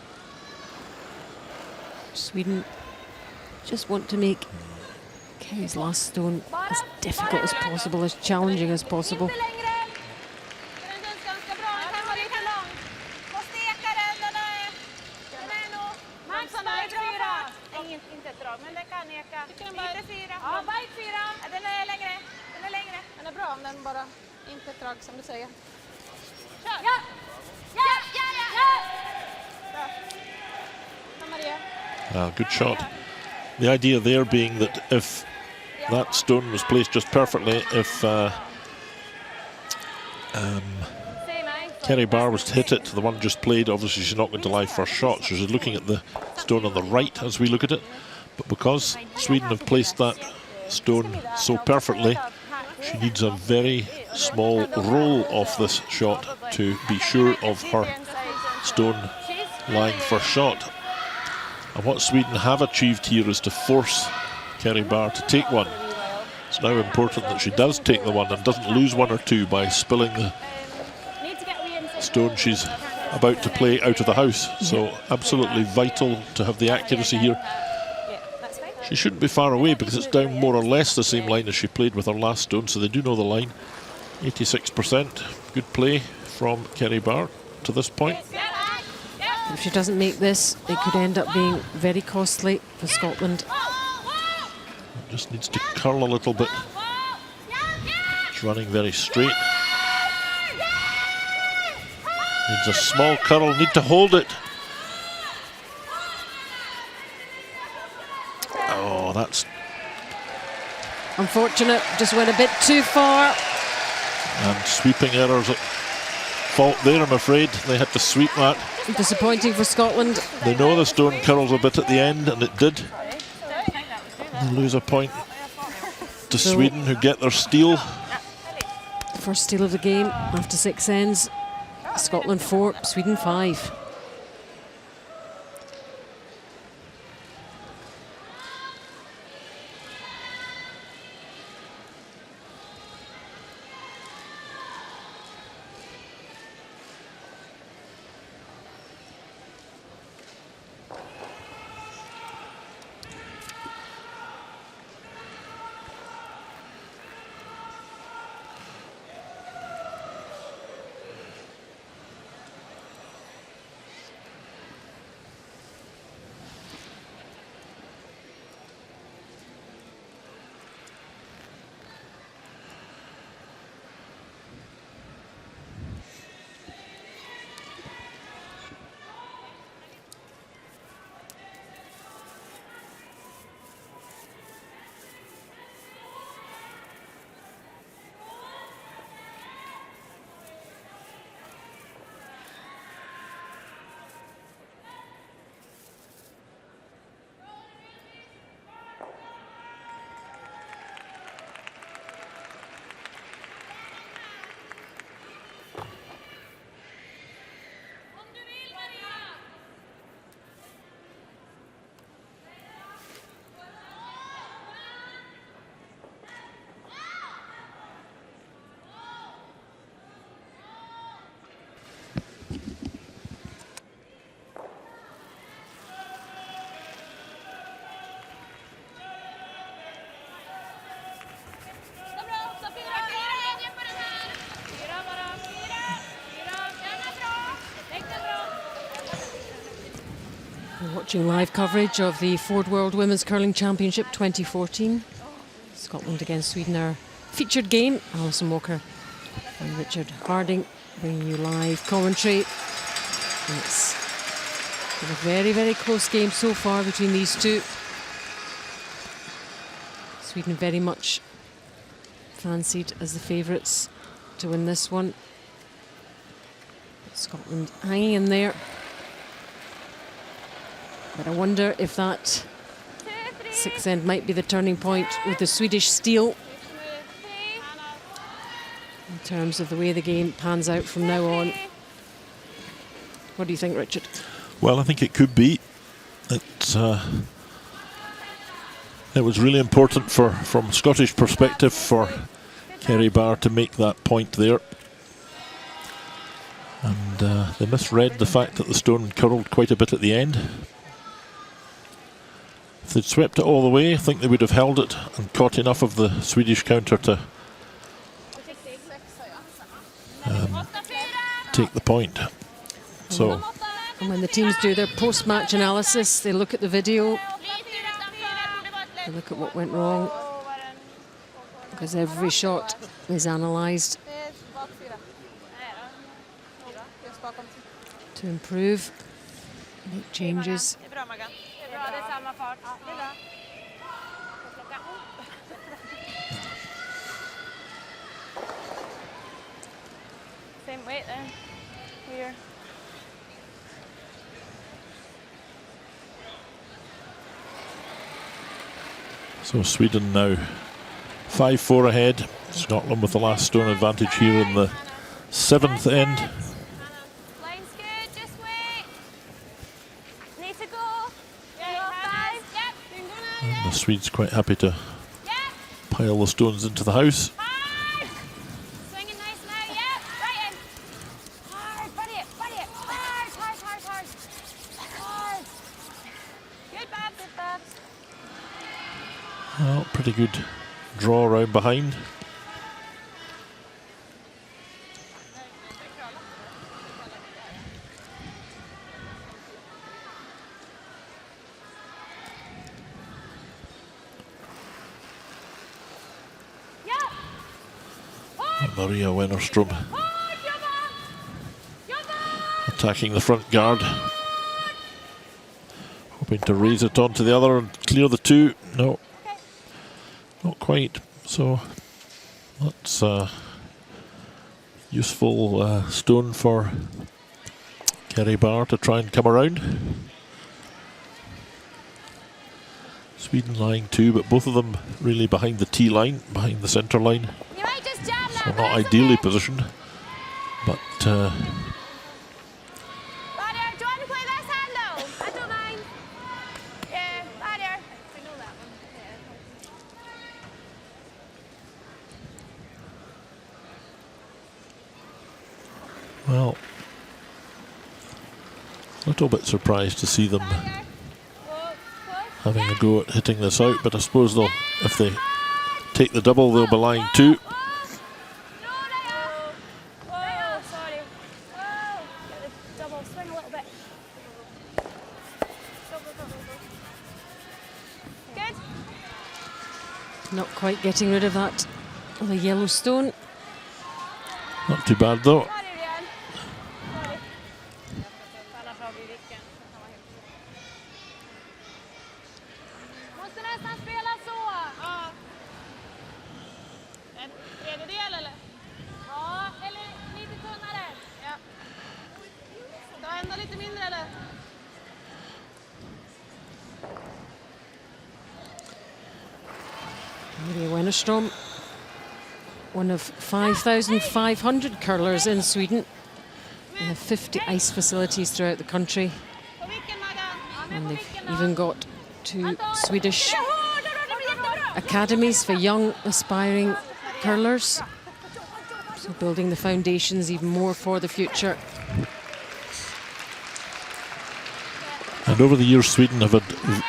Sweden just want to make Kerry's last stone as difficult as possible, as challenging as possible. Good shot. The idea there being that if that stone was placed just perfectly. If Kerry Barr was to hit it, the one just played, obviously she's not going to live first shot, so she's looking at the stone on the right as we look at it. But because Sweden have placed that stone so perfectly, she needs a very small roll off this shot to be sure of her stone lying first shot. And what Sweden have achieved here is to force Kerry Barr to take one. It's now important that she does take the one and doesn't lose one or two by spilling the stone she's about to play out of the house. So absolutely vital to have the accuracy here. She shouldn't be far away because it's down more or less the same line as she played with her last stone, so they do know the line. 86%. Good play from Kerry Barr to this point. If she doesn't make this, it could end up being very costly for Scotland. Just needs to curl a little bit. It's running very straight. Needs a small curl, need to hold it. Oh, that's unfortunate, just went a bit too far. And sweeping errors at fault there, I'm afraid. They had to sweep that. Disappointing for Scotland. They know the stone curls a bit at the end, and it did. They lose a point to Sweden, who get their steal. First steal of the game after 6 ends. Scotland 4, Sweden 5. We're watching live coverage of the Ford World Women's Curling Championship 2014. Scotland against Sweden, our featured game. Alison Walker and Richard Harding bringing you live commentary. And it's been a very, very close game so far between these two. Sweden very much fancied as the favourites to win this one. Scotland hanging in there. But I wonder if that 6th end might be the turning point with the Swedish steal in terms of the way the game pans out from now on. What do you think, Richard? Well, I think it could be. It was really important from Scottish perspective for Kerry Barr to make that point there. And they misread the fact that the stone curled quite a bit at the end. If they'd swept it all the way, I think they would have held it and caught enough of the Swedish counter to take the point. So, and when the teams do their post-match analysis, they look at the video, they look at what went wrong, because every shot is analysed to improve, make changes. Same weight then. Here. So Sweden now 5-4 ahead. Scotland with the last stone advantage here in the 7th end. Line's good, just wait. Need to go. Yeah, 5. Yep. And the Swedes quite happy to Yep. pile the stones into the house. Hard. Swinging nice now. Yep. Right in. Hard. Buddy it. Buddy it. Hard. Hard. Hard. Hard. Hard. Good, Babs. Good, Babs. Well, pretty good draw around behind. Yep. Hard. Maria Wennerstrom Hard. Jobba. Jobba. attacking the front guard. Hoping to raise it onto the other and clear the two. No, not quite. So that's a useful stone for Kerry Barr to try and come around. Sweden lying 2, but both of them really behind the tee line, behind the centre line. You might just jam that. So not ideally positioned, but Barrier, do you want to play this hand though? I don't mind. Yeah, barrier. I know that one. well, a little bit surprised to see them Barrier. Whoa, push. having a go at hitting this out, but I suppose they'll, if they take the double, they'll be lying 2. No, right off. Whoa, sorry. Whoa. Get the double. Swing a little bit. Good. Not quite getting rid of that, the yellow stone. Not too bad though. Sorry, Rian. Sorry. Måste nästan spela så. Ja. En tredjedel eller? Ja, eller lite tunnare. Ja. Ta ända lite mindre eller? Maria Wennerstrom, one of 5,500 curlers in Sweden. They have 50 ice facilities throughout the country, På vilken Maggan? and they've even got 2 Swedish academies for young aspiring curlers. So building the foundations even more for the future. And over the years, Sweden have had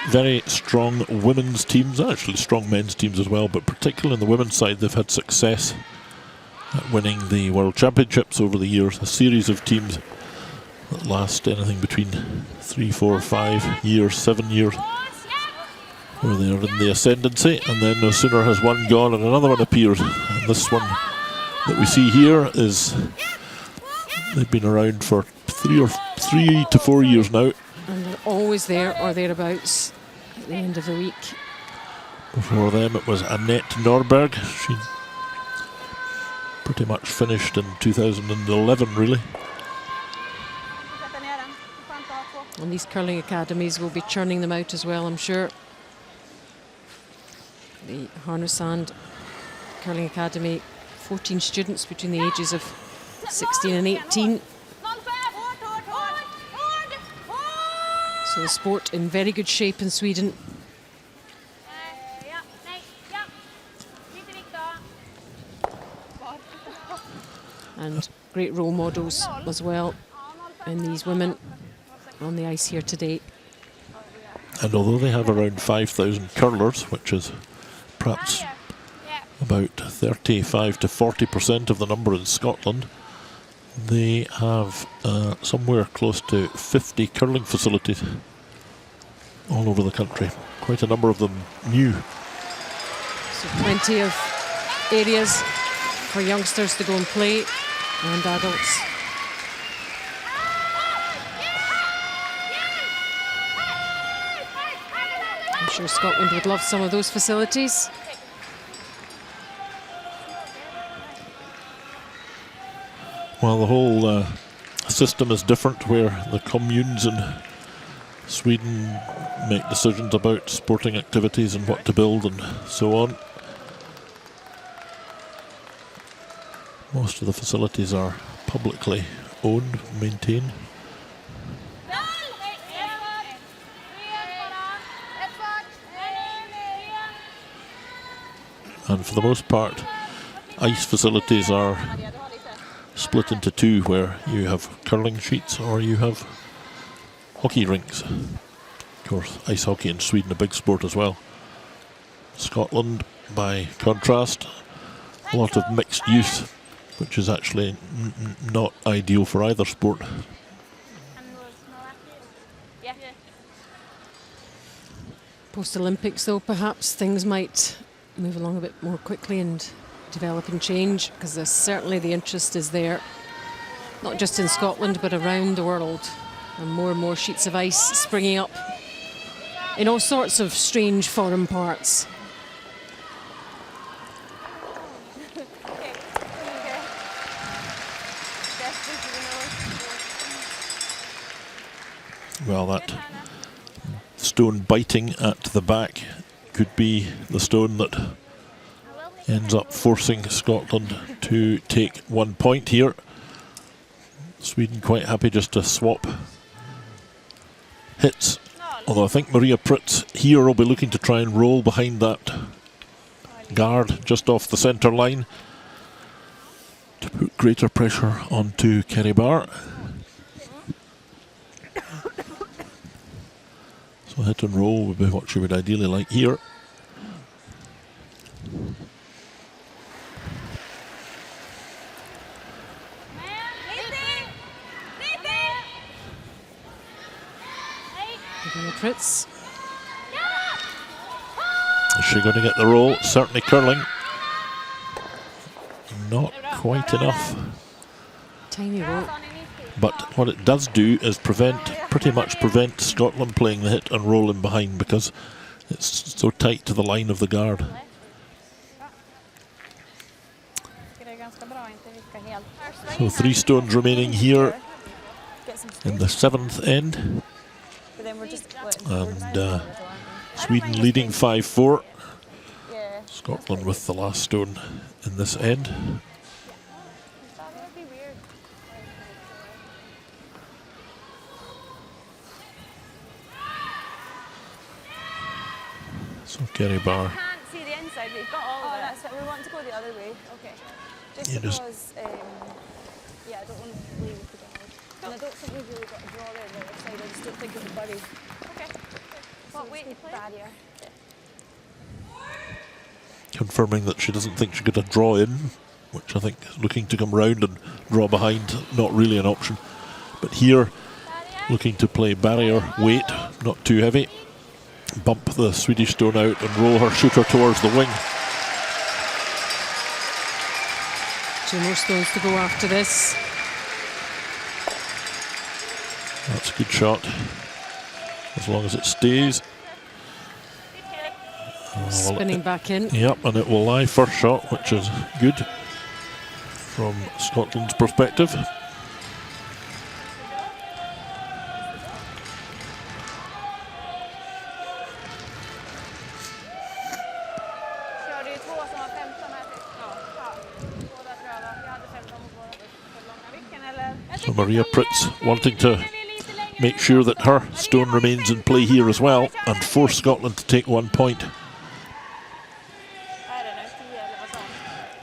very strong women's teams, actually strong men's teams as well, but particularly on the women's side, they've had success at winning the World Championships over the years. A series of teams that last anything between 3, 4, 5 years, 7 years, where they are in the ascendancy, and then no sooner has one gone and another one appears. And this one that we see here is, they've been around for 3 to 4 years now. And they're always there or thereabouts at the end of the week. Before them it was Annette Norberg. She pretty much finished in 2011 really. Sätta ner den. Skönt att ha två. And these curling academies will be churning them out as well, I'm sure. The Harnosand Curling Academy, 14 students between the ages of 16 and 18. So the sport in very good shape in Sweden. Ja, nej, ja. Lite vikt då. And great role models as well in these women on the ice here today. And although they have around 5,000 curlers, which is perhaps about 35 to 40% of the number in Scotland, they have somewhere close to 50 curling facilities all over the country. Quite a number of them new. So plenty of areas for youngsters to go and play, and adults. sure Scotland would love some of those facilities. Well, the whole system is different, where the communes in Sweden make decisions about sporting activities and what to build and so on. Most of the facilities are publicly owned, maintained. And for the most part, ice facilities are split into two, where you have curling sheets or you have hockey rinks. Of course, ice hockey in Sweden a big sport as well. Scotland, by contrast, a lot of mixed use, which is actually not ideal for either sport. Post-Olympics, though, perhaps things might move along a bit more quickly and develop and change, because there's certainly the interest is there, not just in Scotland but around the world, and more sheets of ice springing up in all sorts of strange foreign parts. Well, that stone biting at the back could be the stone that ends up forcing Scotland to take 1 point here. Sweden quite happy just to swap hits, although I think Maria Pritz here will be looking to try and roll behind that guard just off the centre line to put greater pressure onto Kerry Barr. So hit and roll would be what she would ideally like here. Fritz. Is she going to get the roll? Certainly curling. Not quite enough. Tiny roll. But what it does do is pretty much prevent Scotland playing the hit and roll in behind, because it's so tight to the line of the guard. So 3 stones remaining here in the 7th end. And Sweden leading 5-4. Scotland with the last stone in this end. So Kerry Barr. I can't see the inside, but you've got all of it. That's it. We want to go the other way. Okay. Just because, yeah, I don't want to play with the guard. And I don't think we've really got a draw there on the other side. I just don't think it'll bury. Okay. What weight do you play? Barrier. Confirming that she doesn't think she got a draw in, which I think is looking to come round and draw behind, not really an option. But here, looking to play barrier weight, not too heavy. Bump the Swedish stone out and roll her shooter towards the wing. 2 more stones to go after this. That's a good shot, as long as it stays. Spinning back in. Yep, and it will lie first shot, which is good from Scotland's perspective. So Maria Pritz wanting to make sure that her stone remains in play here as well and force Scotland to take 1 point.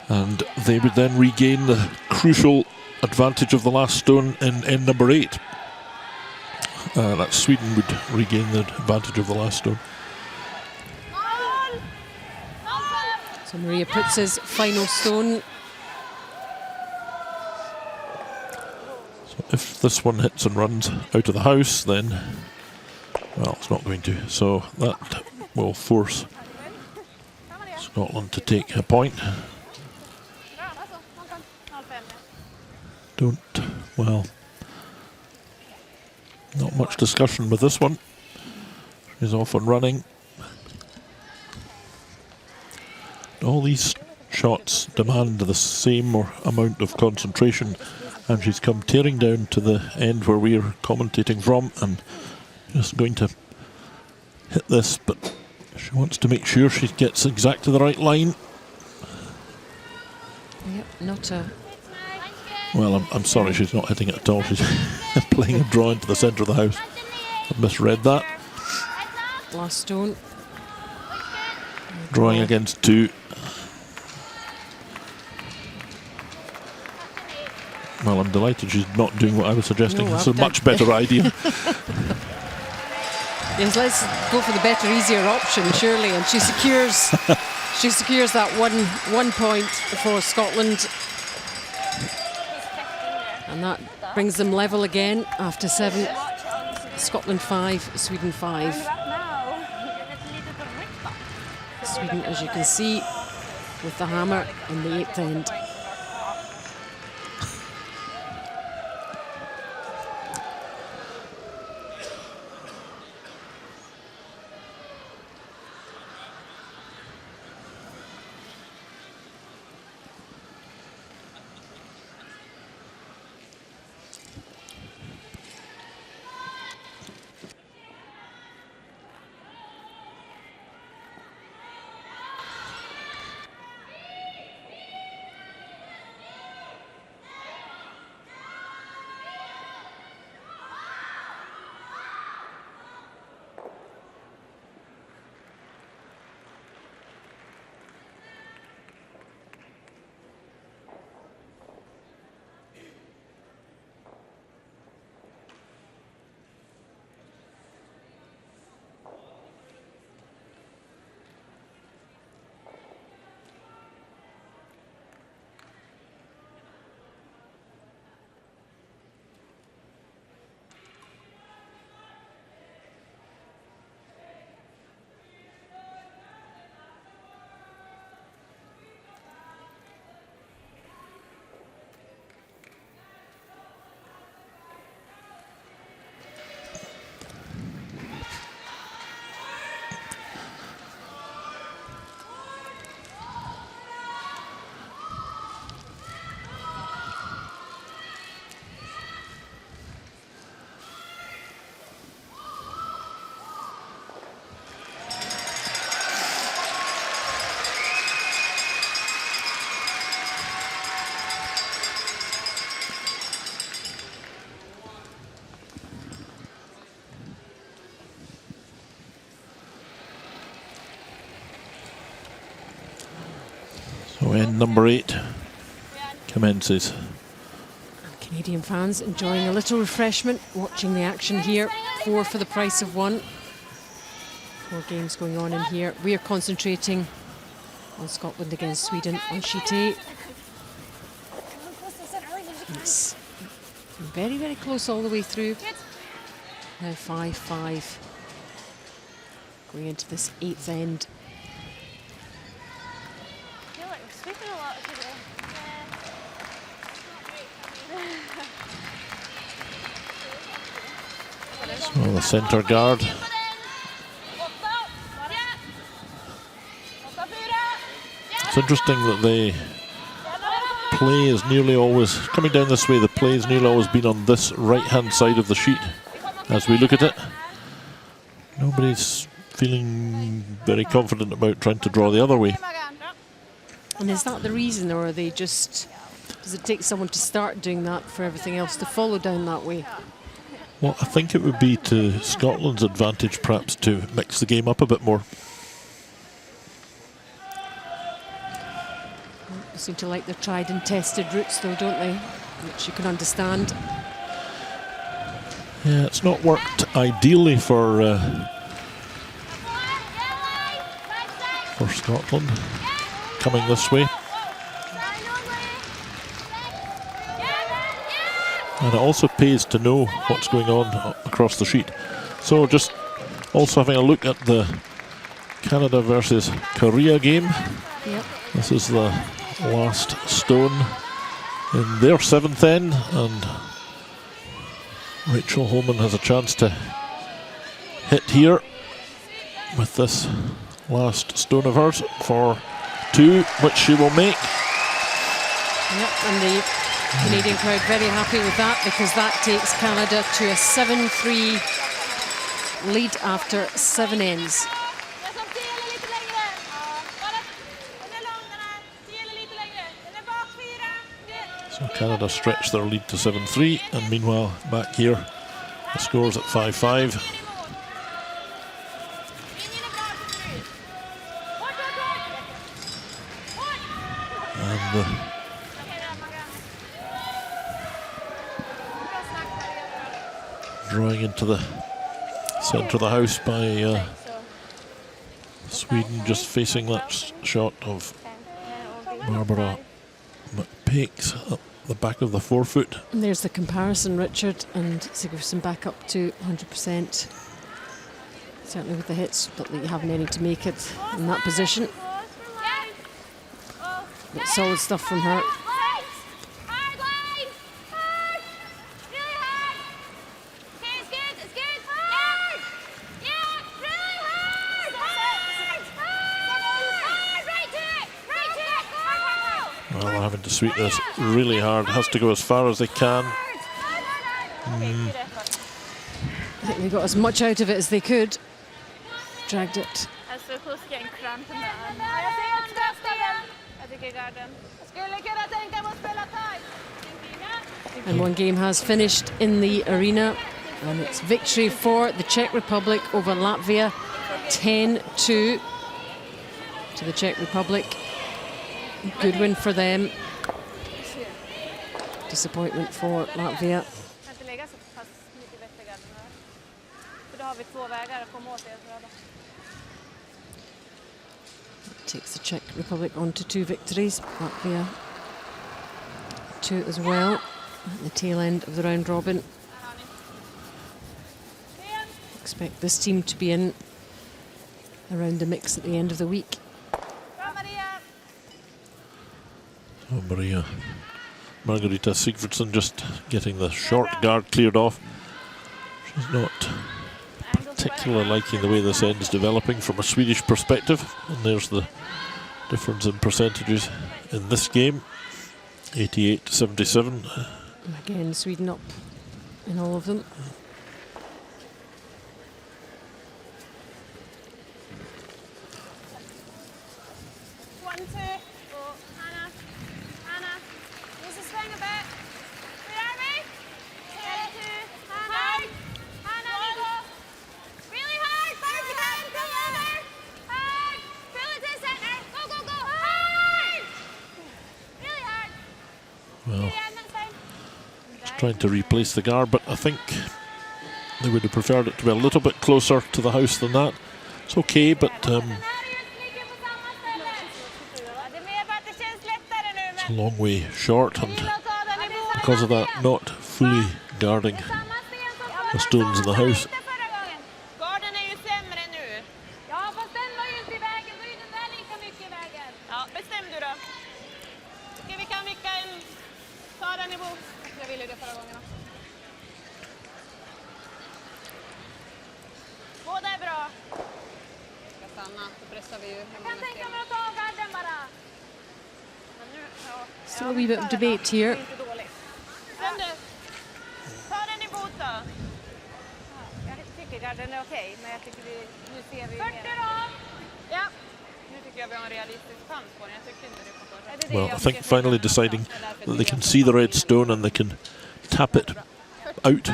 And they would then regain the crucial advantage of the last stone in end number 8. That Sweden would regain the advantage of the last stone. So Maria Pritz's final stone. So if this one hits and runs out of the house, then, well, it's not going to. So that will force Scotland to take a point. Not much discussion with this one. She's off and running. all these shots demand the same amount of concentration, and she's come tearing down to the end where we're commentating from and just going to hit this, but she wants to make sure she gets exactly the right line. Yep, not a... Well, I'm sorry, she's not hitting it at all. She's playing a draw into the centre of the house. I've misread that. Last stone. Drawing against 2. Well, I'm delighted she's not doing what I was suggesting. No, It's a much better idea. Yes, let's go for the better, easier option, surely. And she secures that one point for Scotland. And that brings them level again after 7. Scotland 5, Sweden 5. Sweden, as you can see, with the hammer in the 8th end. So end number 8 commences. Canadian fans enjoying a little refreshment, watching the action here. 4 for the price of 1. 4 games going on in here. We are concentrating on Scotland against Sweden on sheet A. It's very, very close all the way through. Now 5-5. Going into this 8th end. I feel like we're sweeping a lot today. So the centre guard. It's interesting that the play is nearly always, coming down this way, the play has nearly always been on this right-hand side of the sheet as we look at it. Nobody's feeling very confident about trying to draw the other way. And is that the reason, or are they just, does it take someone to start doing that for everything else to follow down that way? Well, I think it would be to Scotland's advantage perhaps to mix the game up a bit more. They seem to like their tried and tested routes though, don't they? Which you can understand. Yeah, it's not worked ideally for Scotland coming this way. And it also pays to know what's going on across the sheet. So just also having a look at the Canada versus Korea game. Yep. This is the last stone in their 7th end, and Rachel Holman has a chance to hit here with this last stone of hers for 2, which she will make. Yep, and the Canadian crowd very happy with that, because that takes Canada to a 7-3 lead after 7 ends. So Canada stretch their lead to 7-3, and meanwhile back here the score's at 5-5. And drawing into the centre of the house by Sweden, just facing that shot of Barbara McPakes at the back of the forefoot. And there's the comparison, Richard, and Sigurdsson back up to 100%. Certainly with the hits, but you haven't any to make it in that position. But solid stuff from her. Well, they're having to sweep this really hard. Has to go as far as they can. I think they got as much out of it as they could. Dragged it. I'm so close to getting cramp in the arm. Jag tycker garden. And one game has finished in the arena, and it's victory for the Czech Republic over Latvia, 10-2 to the Czech Republic. Good win for them. Disappointment for Latvia. Takes the Czech Republic on to 2 victories. Latvia 2 as well at the tail end of the round robin. Expect this team to be in around the mix at the end of the week. Oh, Margareta Sigurdsson just getting the short guard cleared off. She's not particularly liking the way this end is developing from a Swedish perspective, and there's the difference in percentages in this game, 88-77. Again, Sweden up in all of them. Well, trying to replace the guard, but I think they would have preferred it to be a little bit closer to the house than that. It's okay, but it's a long way short, and because of that, not fully guarding the stones in the house. Still a wee bit of debate here. Well, I think finally deciding that they can see the red stone and they can tap it out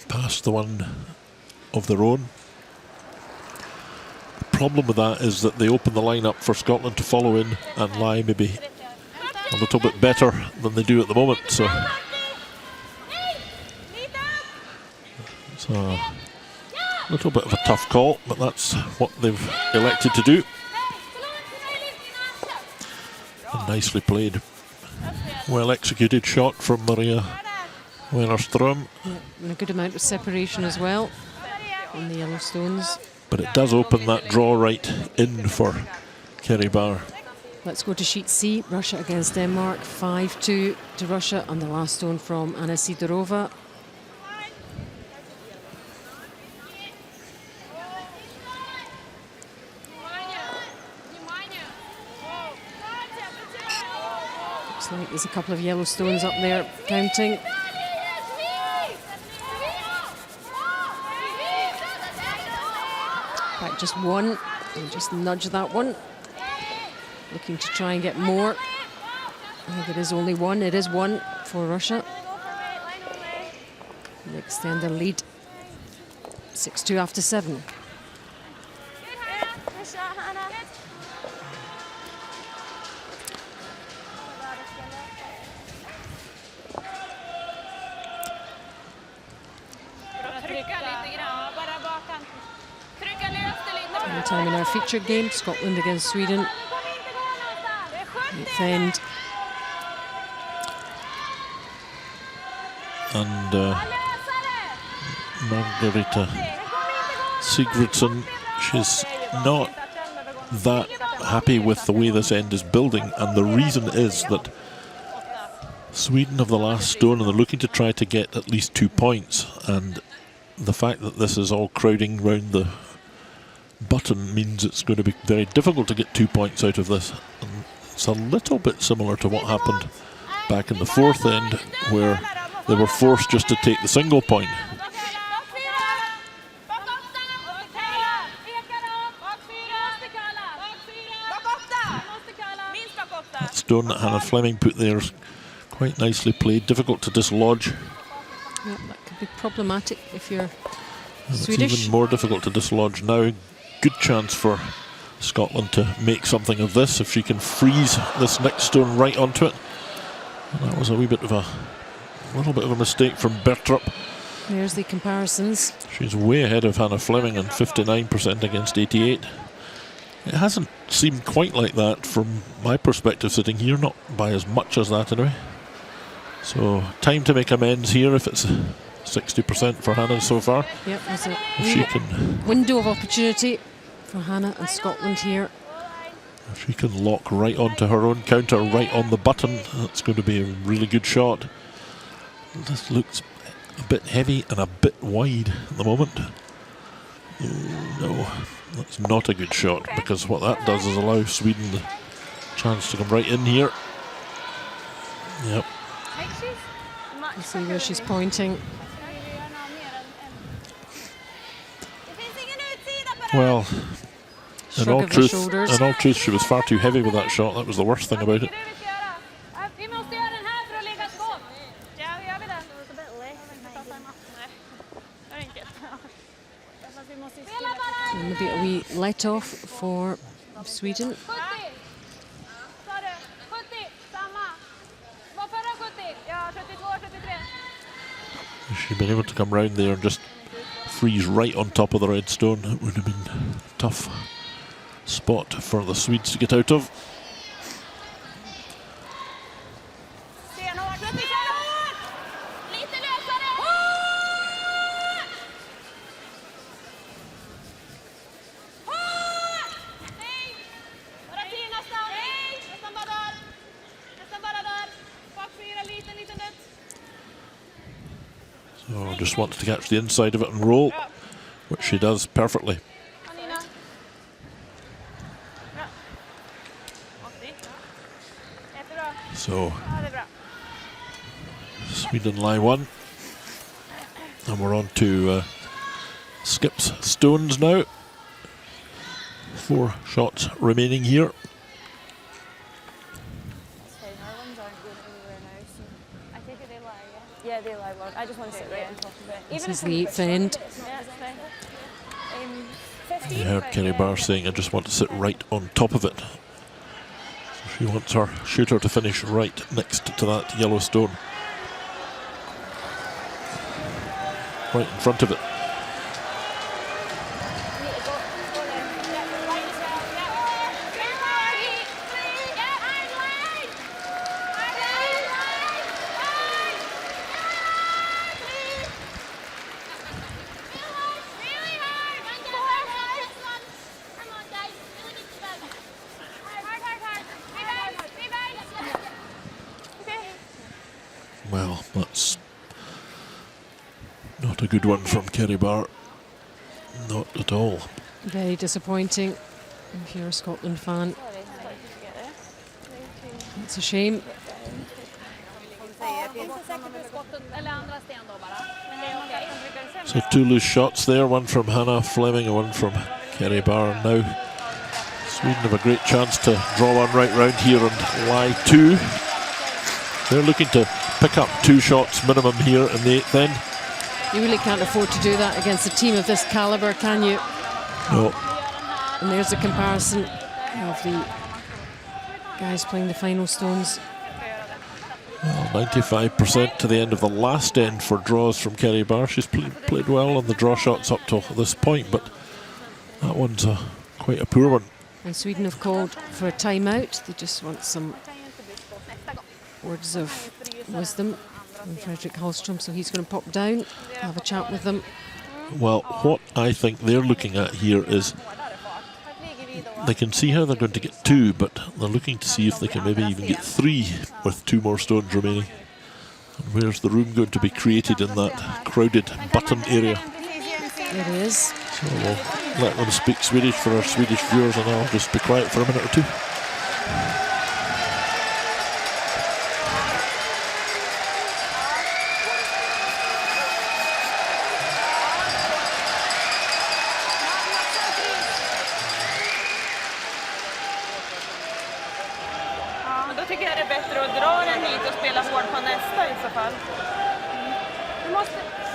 past the one of their own. The problem with that is that they open the line up for Scotland to follow in and lie maybe a little bit better than they do at the moment. So it's a little bit of a tough call, but that's what they've elected to do. And nicely played. Well executed shot from Maria Wennerström. Yeah, and a good amount of separation as well on the yellow stones. But it does open that draw right in for Kerry Barr. Let's go to sheet C. Russia against Denmark, 5-2 to Russia on the last stone from Anna Sidorova. there's a couple of yellow stones up there counting. Back just one, and just nudge that one. Looking to try and get more. I think it is only one. It is one for Russia. They extend the lead. 6-2 after 7. Time in our featured game, Scotland against Sweden. 8th end. And Margareta Sigurdsson, she's not that happy with the way this end is building, and the reason is that Sweden have the last stone and they're looking to try to get at least 2 points, and the fact that this is all crowding round the button means it's going to be very difficult to get 2 points out of this. And it's a little bit similar to what happened back in the 4th end, where they were forced just to take the single point. That stone that Hannah Fleming put there is quite nicely played, difficult to dislodge. Yeah, that could be problematic if you're And Swedish. it's even more difficult to dislodge now. Good chance for Scotland to make something of this if she can freeze this next stone right onto it. And that was a little bit of a mistake from Bertrup. There's the comparisons. She's way ahead of Hannah Fleming and 59% against 88. It hasn't seemed quite like that from my perspective sitting here, not by as much as that anyway. So time to make amends here if it's 60% for Hannah so far. Yep, there's a If she can, window of opportunity for Hannah and Scotland here. if she can lock right onto her own counter, right on the button, that's going to be a really good shot. This looks a bit heavy and a bit wide at the moment. No, that's not a good shot, because what that does is allow Sweden the chance to come right in here. Yep. You see where she's pointing. Well, in Shrug all of the truth, shoulders. she was far too heavy with that shot. That was the worst thing about it. And maybe a wee let off for Sweden. If she'd been able to come round there and just freeze right on top of the red stone, it would have been a tough spot for the Swedes to get out of. So just wants to catch the inside of it and roll, which she does perfectly. So Sweden lie 1, and we're on to Skip's stones now. 4 shots remaining here. Yeah, they lie one. I just want to sit right on top of it. This is the 8th end. You heard Kerry Barr saying, I just want to sit right on top of it. So she wants her shooter to finish right next to that yellow stone. Right in front of it. Well, that's not a good one from Kerry Barr. Not at all. Very disappointing if you're a Scotland fan. It's a shame. So 2 loose shots there, one from Hannah Fleming and one from Kerry Barr. Now Sweden have a great chance to draw one right round here and lie 2. They're looking to pick up 2 shots minimum here in the 8th end. You really can't afford to do that against a team of this calibre, can you? No. And there's a comparison of the guys playing the final stones. Well, 95% to the end of the last end for draws from Kerry Barr. She's played well on the draw shots up to this point, but that one's quite a poor one. And Sweden have called for a timeout. They just want some words of wisdom from Fredrik Hallström, so he's going to pop down, have a chat with them. Well, what I think they're looking at here is they can see how they're going to get 2, but they're looking to see if they can maybe even get 3 with 2 more stones remaining. And where's the room going to be created in that crowded button area? There he is. So we'll let them speak Swedish for our Swedish viewers, and I'll just be quiet for a minute or 2. Då tycker jag det är bättre att dra den hit och spela hård på nästa i så fall.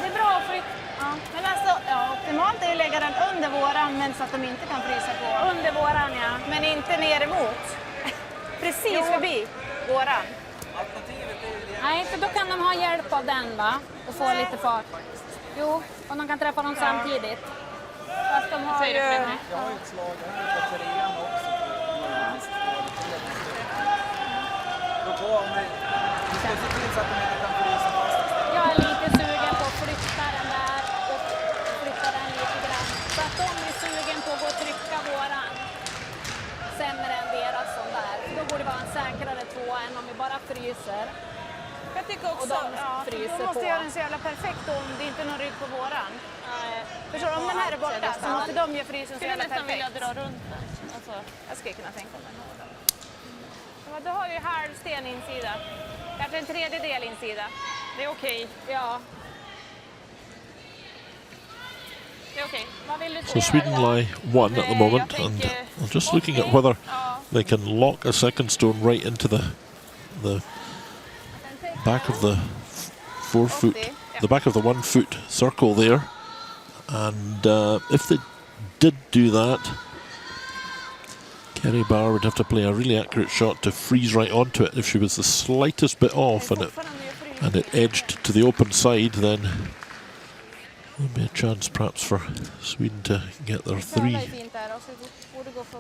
Det är bra för men alltså, optimalt är att lägga den under våran, men så att de inte kan frysa på. Under våran, ja. Men inte ner emot. Precis förbi våran. Nej, för då kan de ha hjälp av den, va? Och få lite fart. Jo, och de kan träffa dem samtidigt. Fast de har ju... Jag har ju ett slag på 3an också. Då går om vi ska se till så att de inte kan frysa fast. Jag är lite sugen på att flytta den där och flytta den lite grann. Så att de är sugen på att gå och trycka våran sämre än deras sån där. Då borde det vara en säkrare 2 än om vi bara fryser. Jag tycker också, och de fryser de måste på. göra den så jävla perfekt om det inte är någon rygg på våran. Förstår du, om den här är borta så måste de göra frysen så jävla perfekt. Vilja dra runt den. Alltså, jag skulle kunna tänka mig. Du har ju halvsten insida. Kanske en tredjedel insida. Det är okej. Ja. Det är okej. Vad vill du So Sweden lie 1 at the moment, and I'm just looking at whether they can lock a second stone right into the back of the 4 foot, the back of the 1 foot circle there, and if they did do that, Kerry Barr would have to play a really accurate shot to freeze right onto it. If she was the slightest bit off and it edged to the open side, then there'd be a chance perhaps for Sweden to get their 3.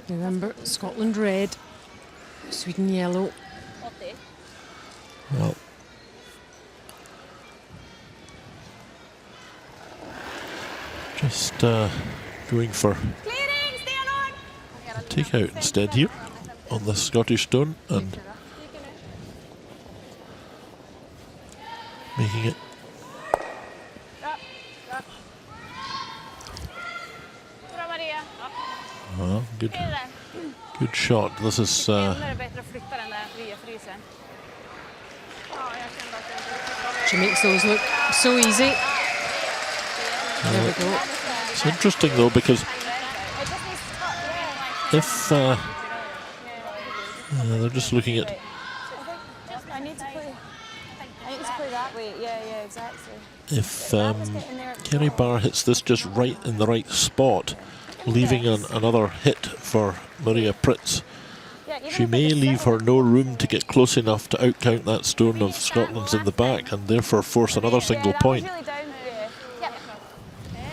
Remember, Scotland red, Sweden yellow. Well, just going for a take out instead here on the Scottish stone and making it. Good shot. This is She makes those look so easy. There we go. It's interesting though, because if they're just looking at I need to play that way. Yeah, exactly. if Kerry Barr hits this just right in the right spot, leaving another hit for Maria Pritz, she may leave her no room to get close enough to outcount that stone of Scotland's in the back and therefore force another single point.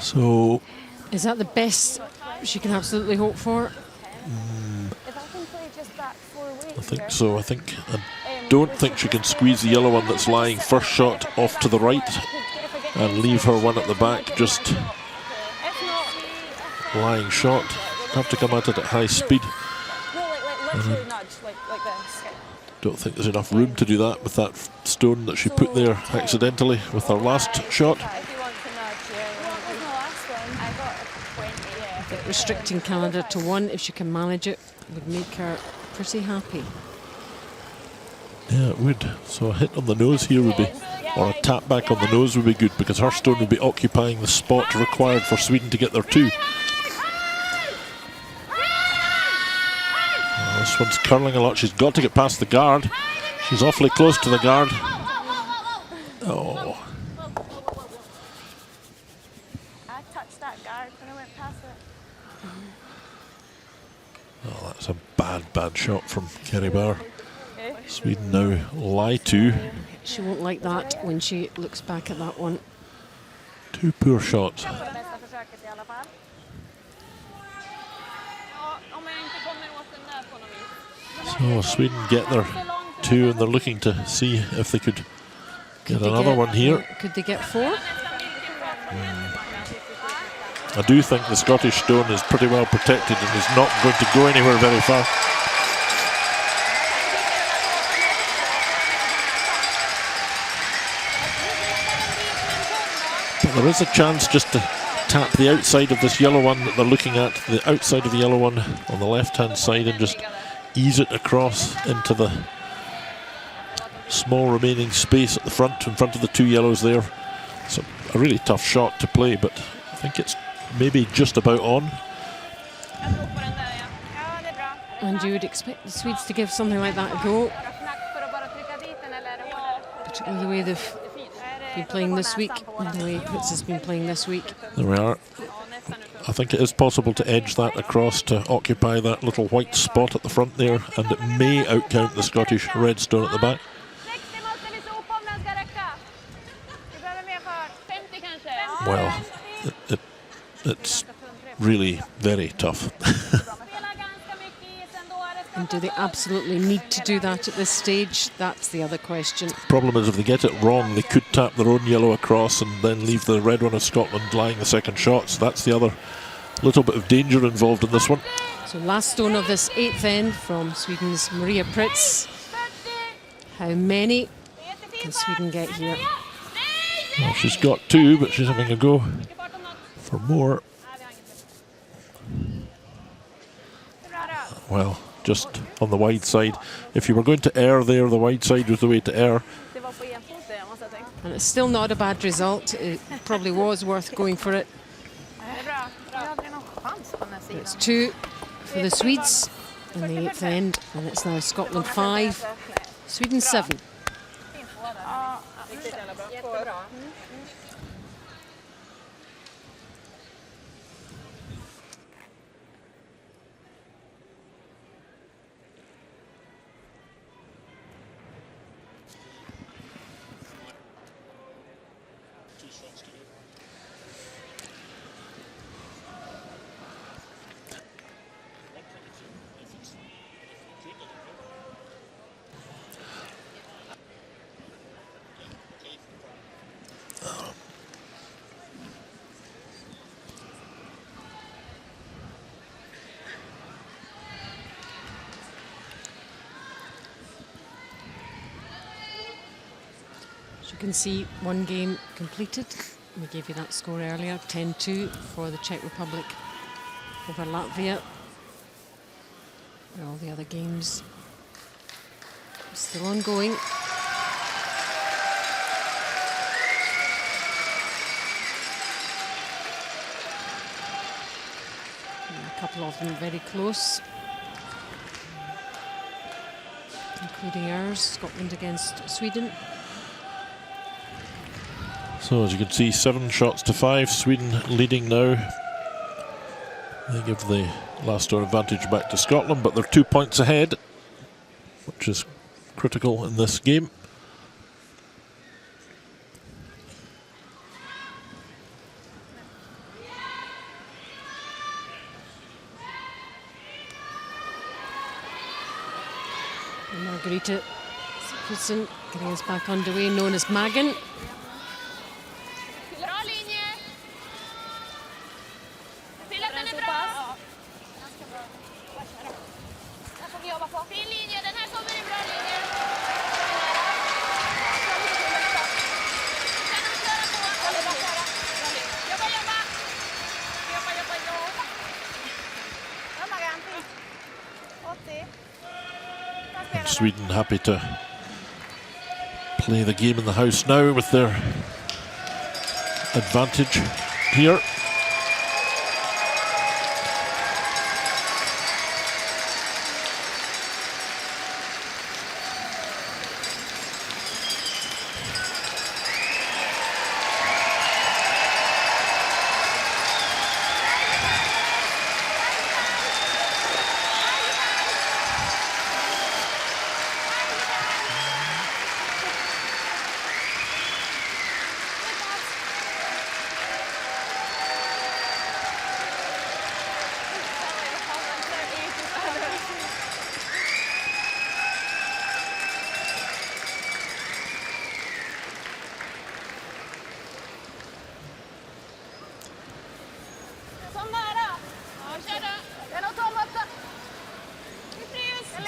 So, is that the best she can absolutely hope for? I think so. I don't think she can squeeze the yellow one that's lying first shot off to the right and leave her one at the back just lying short. Have to come at it at high speed. Don't think there's enough room to do that with that stone that she put there accidentally with her last shot. I think restricting Canada to 1, if she can manage it, would make her pretty happy. Yeah, it would. So a hit on the nose here would be or a tap back on the nose would be good, because her stone would be occupying the spot required for Sweden to get their 2. Well, this one's curling a lot. She's got to get past the guard. She's awfully close to the guard. Oh. I touched that guard when I went past it. Oh, that's a bad shot from Kerry Bauer. Sweden now lie to. She won't like that when she looks back at that one. 2 poor shots. Bästa försöket i alla fall. Ja, om jag inte kommer åt den där på något vis. So Sweden get their 2, and they're looking to see if they could get another one here. Could they get 4? I do think the Scottish stone is pretty well protected and is not going to go anywhere very far. But there is a chance just to tap the outside of this yellow one that they're looking at, the outside of the yellow one on the left-hand side, and just ease it across into the small remaining space at the front, in front of the 2 yellows there. It's a really tough shot to play, but I think it's maybe just about on. And you would expect the Swedes to give something like that a go, particularly the way they've been playing this week, and the way Pritz has been playing this week. There we are. I think it is possible to edge that across to occupy that little white spot at the front there, and it may outcount the Scottish red stone at the back. Well, it's really very tough. And do they absolutely need to do that at this stage? That's the other question. Problem is, if they get it wrong, they could tap their own yellow across and then leave the red one of Scotland lying the second shot. So that's the other little bit of danger involved in this one. So last stone of this 8th end from Sweden's Maria Pritz. How many can Sweden get here? Well, she's got 2, but she's having a go for more. Well, just on the wide side. If you were going to err there, the wide side was the way to err. And it's still not a bad result. It probably was worth going for it. It's 2 for the Swedes in the 8th end, and it's now Scotland 5, Sweden 7. You can see one game completed. We gave you that score earlier, 10-2 for the Czech Republic over Latvia. And all the other games are still ongoing. And a couple of them very close, including ours, Scotland against Sweden. So as you can see, 7 shots to 5, Sweden leading now. They give the last door advantage back to Scotland, but they're 2 points ahead, which is critical in this game. And Margarita Sigfridsson getting us back underway, known as Magan. And Sweden happy to play the game in the house now with their advantage here.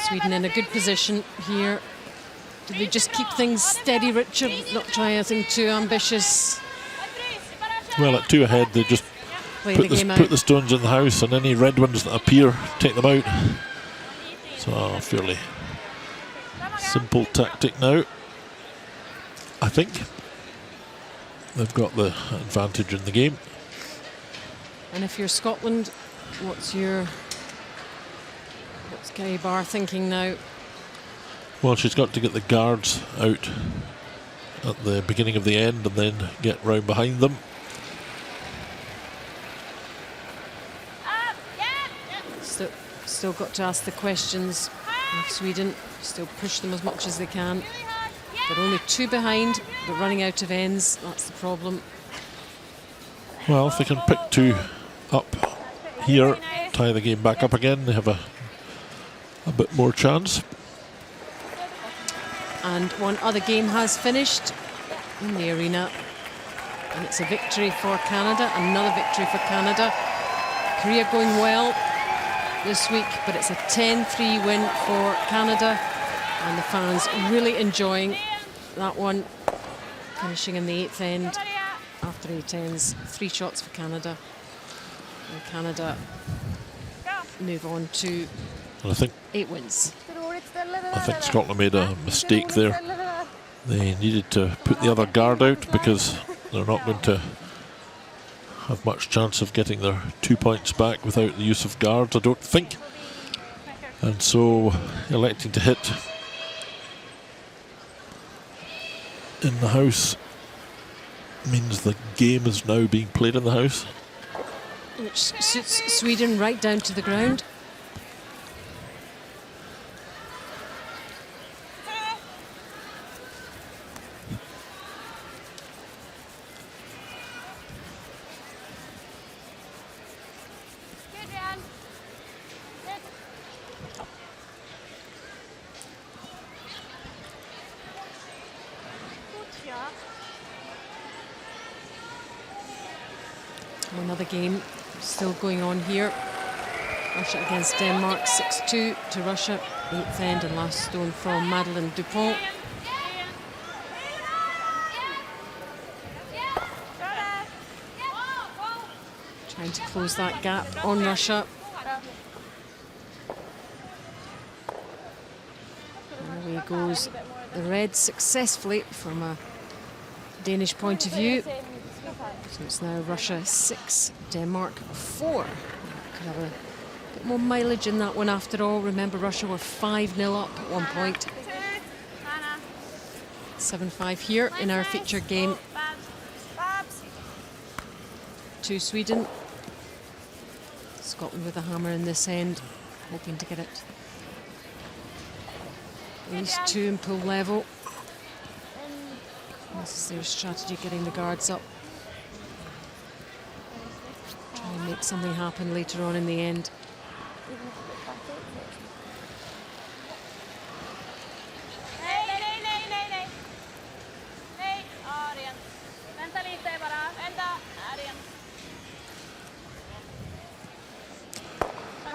Sweden in a good position here. Do they just keep things steady, Richard? Not try anything too ambitious? Well, at 2 ahead, they just put the stones in the house, and any red ones that appear, take them out. So a fairly simple tactic now. I think they've got the advantage in the game. And if you're Scotland, what's Gary Barr thinking now? Well, she's got to get the guards out at the beginning of the end and then get round behind them. Still got to ask the questions of Sweden. Still push them as much as they can. They're only 2 behind, but running out of ends, that's the problem. Well, if they can pick 2 up here, tie the game back up again, they have a bit more chance. And one other game has finished in the arena, and it's a victory for Canada, another victory for Canada. Korea going well this week, but it's a 10-3 win for Canada, and the fans really enjoying that one, finishing in the 8th end after 8 ends. 3 shots for Canada, and Canada move on to 8 wins. I think Scotland made a mistake there. They needed to put the other guard out because they're not going to have much chance of getting their 2 points back without the use of guards, I don't think. And so electing to hit in the house means the game is now being played in the house, which suits Sweden right down to the ground. Another game still going on here. Russia against Denmark, 6-2 to Russia, 8th end and last stone from Madeleine Dupont. Trying to close that gap on Russia. And away goes the Reds successfully from a Danish point of view. So it's now Russia 6, Denmark 4. Could have a bit more mileage in that one after all. Remember, Russia were 5-0 up at one point. 7-5 here in our feature game to Sweden. Scotland with a hammer in this end, hoping to get it at least 2 in pool level. This is their strategy, getting the guards up. Try and make something happen later on in the end.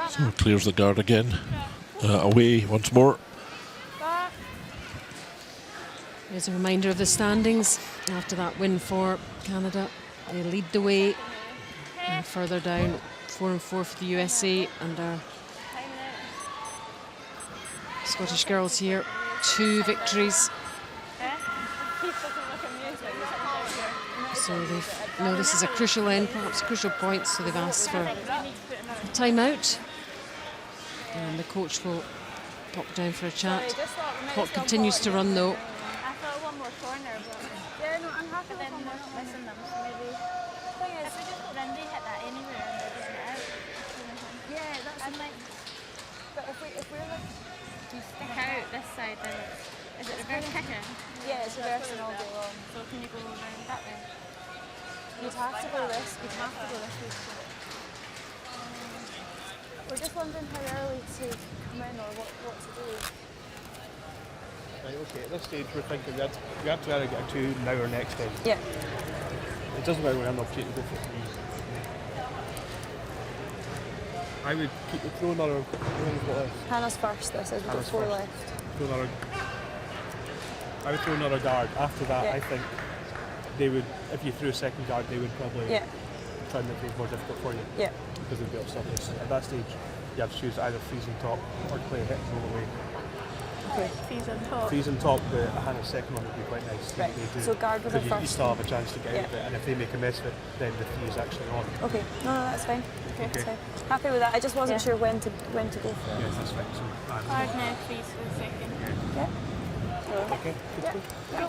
So clears the guard again. Away once more. Here's a reminder of the standings after that win for Canada. They lead the way. And further down, 4-4 for the USA, and our Scottish girls here, 2 victories. So this is a crucial end, perhaps a crucial point, so they've asked for a timeout. And the coach will pop down for a chat. Clock continues to run though. I thought one more corner, but Yeah, no, I'm happy then with we're one not more. missing them, so maybe Thing is, if we just go round, they hit that anywhere and they're just out. yeah, that's And like, but if we're like, you stick out this side, then is it reverse kicking? yeah, it's reversing all day long. So can you go around that way? You'd have to go this. You'd have to go this way. We're just wondering how early to come in or what to do. Right, okay, at this stage we're thinking we have to either get a 2 now or next time. Yeah. It doesn't matter when I'm not to go for 3. I would throw another. Hannah's first. This is. We've got Hannah's 4 first. left. I would throw another guard. After that, Yeah. I think they would. If you threw a second guard, they would probably Yeah. try and make things more difficult for you Yeah. because they'd be obstacles. At that stage, you have to choose either freeze on top or play a hit and roll away. Okay. Fees on top. Freeze on top, the Hannah's second one would be quite nice. Right. They do. So guard with Because her you first. still have a chance to get Yeah. out of it, and if they make a mess of it, then the fee is actually on. Okay. No, that's fine. Okay. That's fine. Happy with that. I just wasn't sure when to go for it. Yes, that's fine. So, Hard now, fees for the second. Yeah. okay, good to go.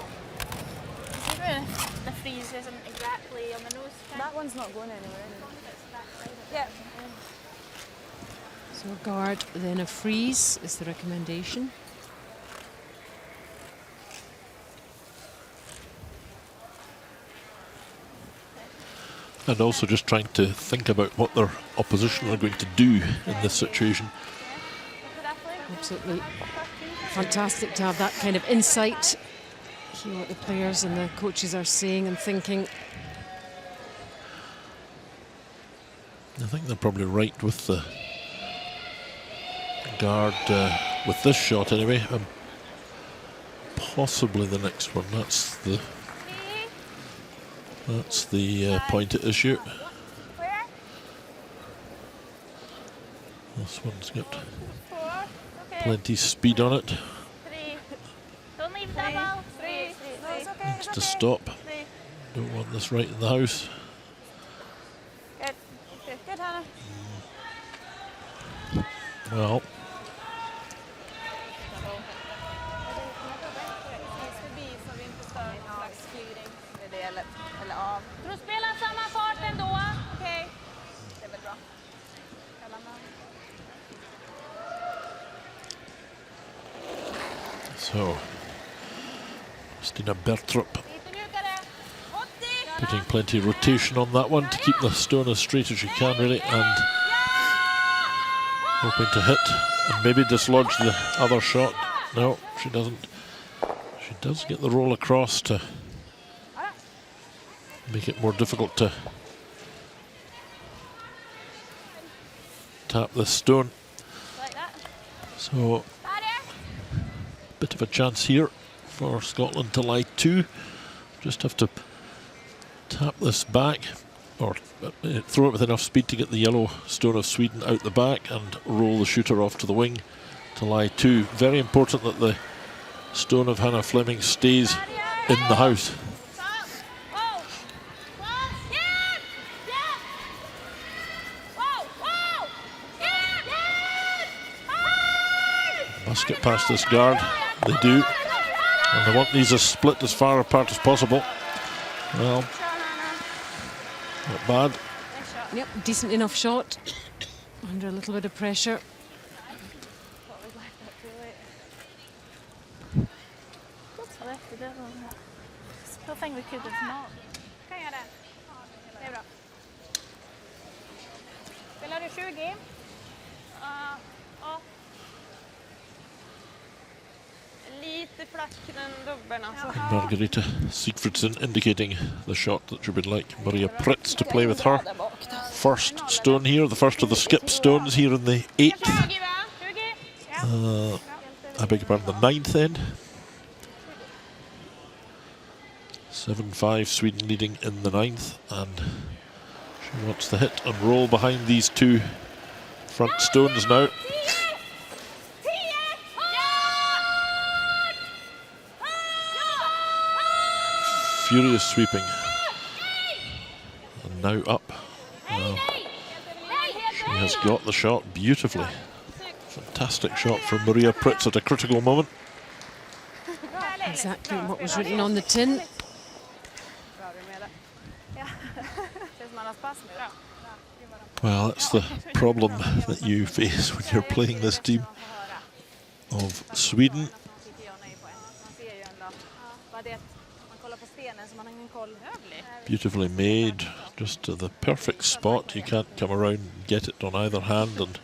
See where the freeze isn't exactly on the nose? That one's not going anywhere. It's that side. Yeah. So a guard, then a freeze is the recommendation. And also just trying to think about what their opposition are going to do in this situation. Absolutely fantastic to have that kind of insight. Hear what the players and the coaches are saying and thinking. I think they're probably right with the guard with this shot anyway, and possibly the next one. That's the point at issue. Where? This one's got 4. Okay. plenty speed on it. 3. Don't leave double. 3. No, it's okay. Needs to stop. 3. Don't want this right in the house. Good. Good, Hannah. Well, Eller av. Du spelar samma fart ändå. Okej. Det är väl bra. so Stina Bertrup Lite mjukare. 80. putting plenty of rotation on that one to keep the stone as straight as she can really, and hoping to hit and maybe dislodge the other shot. No, she doesn't. She does get the roll across to make it more difficult to tap this stone. Like that. So Där. bit of a chance here for Scotland to lie 2. Just have to tap this back, or throw it with enough speed to get the yellow stone of Sweden out the back and roll the shooter off to the wing to lie 2. Very important that the stone of Hannah Fleming stays in the house. Must get past this guard. They do. And they want these as split as far apart as possible. Well, not bad. Yep, decent enough shot. Under a little bit of pressure. I left it on. Still think we could have not. Kan jag det? Det är bra. Spelar du 20? Ja. Lite flack den dubbeln alltså. Margarita Sigfridsson indicating the shot that she would like Maria Pritz to play with her. First stone here, the first of the skip stones here in the 8th. 20 va? 20? I beg your pardon, the 9th end. 7-5 Sweden leading in the 9th, and she wants the hit and roll behind these 2 front stones now. Furious sweeping. now up. She has got the shot beautifully. Fantastic shot from Maria Pritz at a critical moment. Exactly what was written on the tin. Well, that's the problem that you face when you're playing this team of Sweden. Beautifully made, just to the perfect spot. You can't come around and get it on either hand, and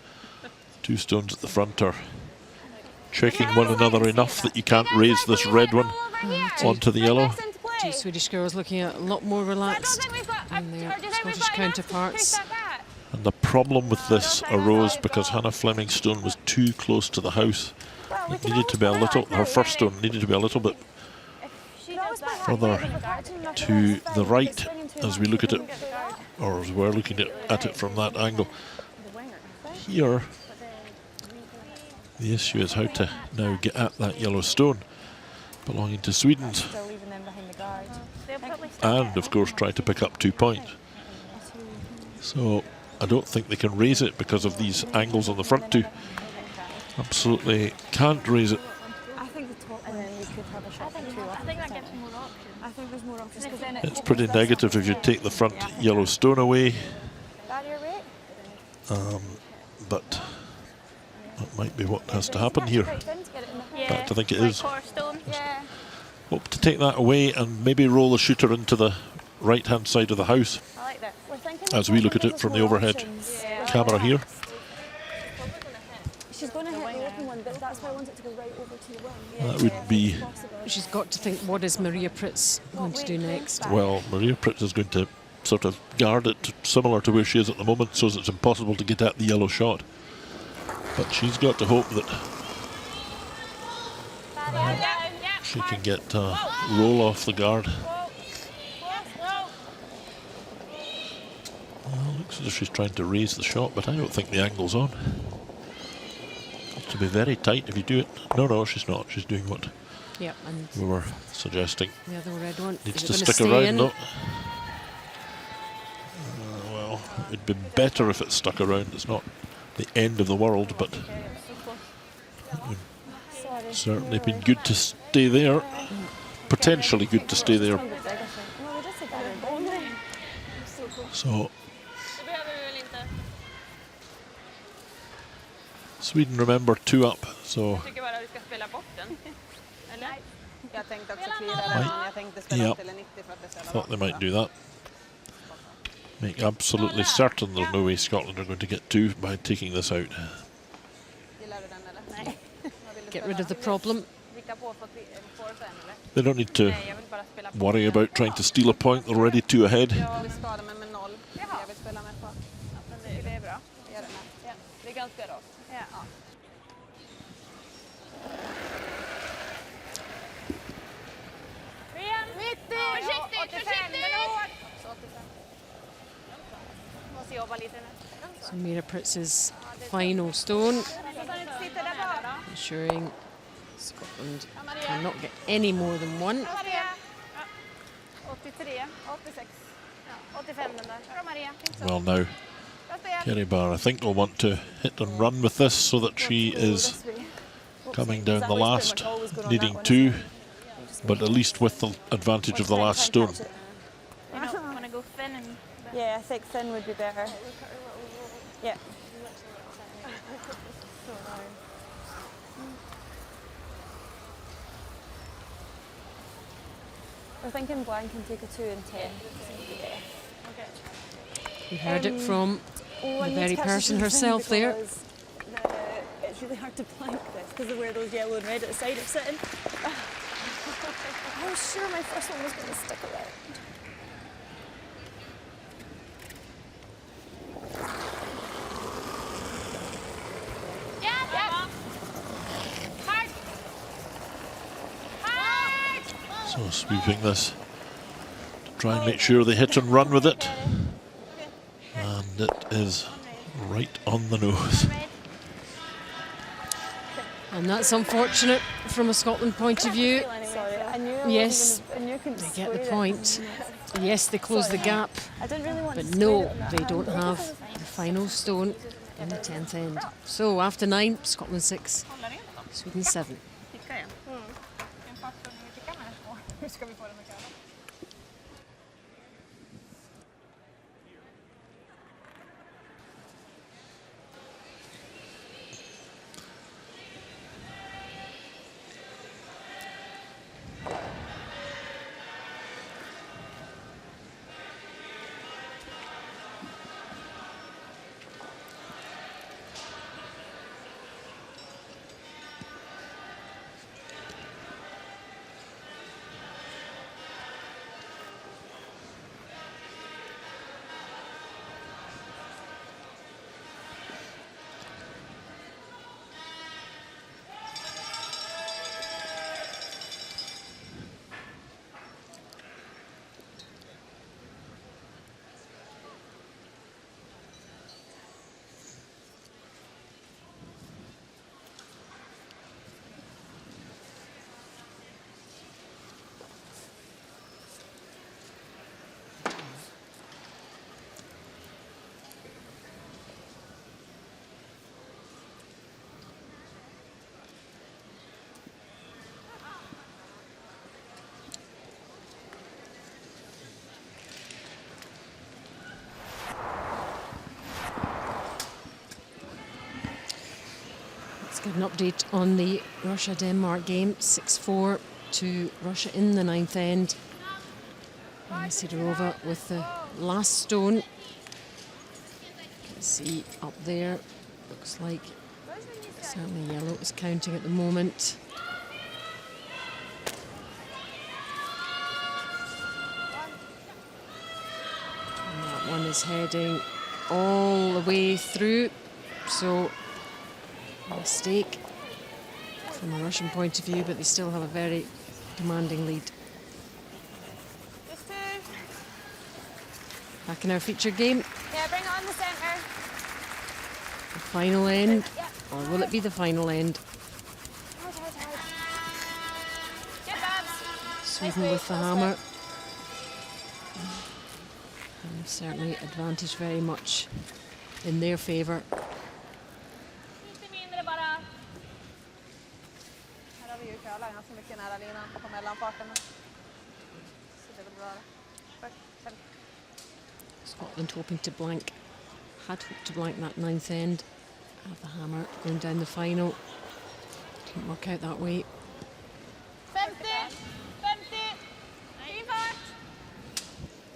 two stones at the front are checking one another enough that you can't raise this red one onto the yellow. Two Swedish girls looking a lot more relaxed than their Scottish counterparts. And the problem with this arose because Hannah Fleming's stone was too close to the house. It needed to be a little, her first stone needed to be a little bit further to the right as we look at it, or as we're looking at it from that angle. Here, the issue is how to now get at that yellow stone belonging to Sweden, and of course try to pick up 2 points. So I don't think they can raise it because of these angles on the front two. Absolutely can't raise it. I think the top one, and then we could have a shot for two. I think that gives more options. I think there's more options because then It's pretty negative if you take the front yellow stone away. Barrier weight. But that might be what has to happen here. In fact, I think it is. Hope to take that away and maybe roll the shooter into the right-hand side of the house as we look at it from the overhead camera here. She's going to hit the open one, but that's why I want it to go right over to the wing. That would be... She's got to think, what is Maria Pritz going to do next? Well, Maria Pritz is going to sort of guard it similar to where she is at the moment, so it's impossible to get at the yellow shot. But she's got to hope that she can get a roll off the guard. Well, looks as if she's trying to raise the shot, but I don't think the angle's on. To be very tight if you do it. No, she's not. She's doing what and we were suggesting. the other red one Needs is to it gonna stick stay around in? though. Well, it would be better if it stuck around. It's not the end of the world, but it would certainly been good to stay there. Potentially good to stay there. So Sweden, remember, 2 up, so thought they might do that. Make absolutely certain there's no way Scotland are going to get 2 by taking this out. Get rid of the problem. They don't need to worry about trying to steal a point. They're already 2 ahead. So Maria Pritz's final stone, ensuring Scotland cannot get any more than 1. Well, now Kerry Barr, I think, will want to hit and run with this so that she is coming down the last, needing 2, but at least with the advantage of the last stone. Yeah, I think thin would be better. Yeah. We're thinking blank can take a 2 and 10. You heard it from the very person herself there. It's really hard to blank this because of where those yellow and red at the side are sitting. I was sure my first one was going to stick around. So sweeping this to try and make sure they hit and run with it. And it is right on the nose. And that's unfortunate from a Scotland point of view. Sorry, I knew Yes, I knew I couldn't they get the square it. point. Yes, they close the gap, I didn't really want but to no, square it on they that don't hand. have the final stone in the 10th end. So after 9, Scotland 6, Sweden 7. Ticka igen. En faktor när vi tickar med. Hur ska vi få den att kalla? Let's get an update on the Russia-Denmark game. 6-4 to Russia in the 9th end. And Sidorova with the last stone. You can see up there, looks like certainly yellow is counting at the moment. And that one is heading all the way through, so a mistake from a Russian point of view, but they still have a very demanding lead. Back in our feature game, Yeah, bring it on the centre. the final end, or will it be the final end? Get Babs. Sweden with the hammer. And certainly advantage very much in their favour. Lite mindre bara. Här har vi ju curlar ganska mycket nära linan på mellanfarten. Så det är bra. Scotland hoping to blank, had hoped to blank that 9th end. Have the hammer going down the final. Didn't work out that way. 50, 50. Fin fart.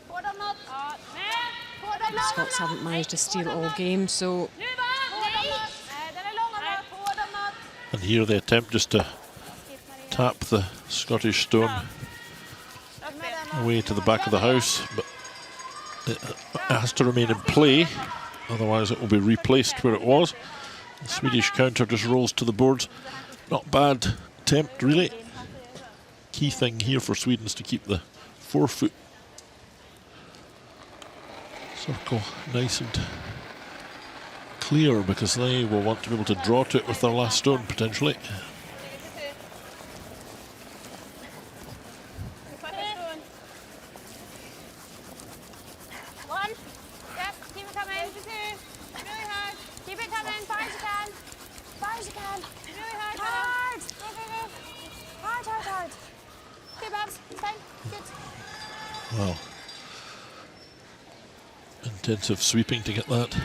Får de något? Ja. Nej. Får de något? Scots haven't managed to steal all game, so Nu va? Nej. Nej, den är lång och något. Får de något? And here they attempt just to tap the Scottish stone away to the back of the house, but it has to remain in play, otherwise it will be replaced where it was. The Swedish counter just rolls to the boards. Not bad attempt, really. Key thing here for Sweden is to keep the forefoot circle nice and clear, because they will want to be able to draw to it with their last stone potentially. One. Yep. Keep it coming. Really hard. Keep it coming. Far as you can. Far as you can. Really hard. Hard. Go, go, go. Hard, hard, hard. Okay, Babs. It's fine. Good. Wow. Intensive sweeping to get that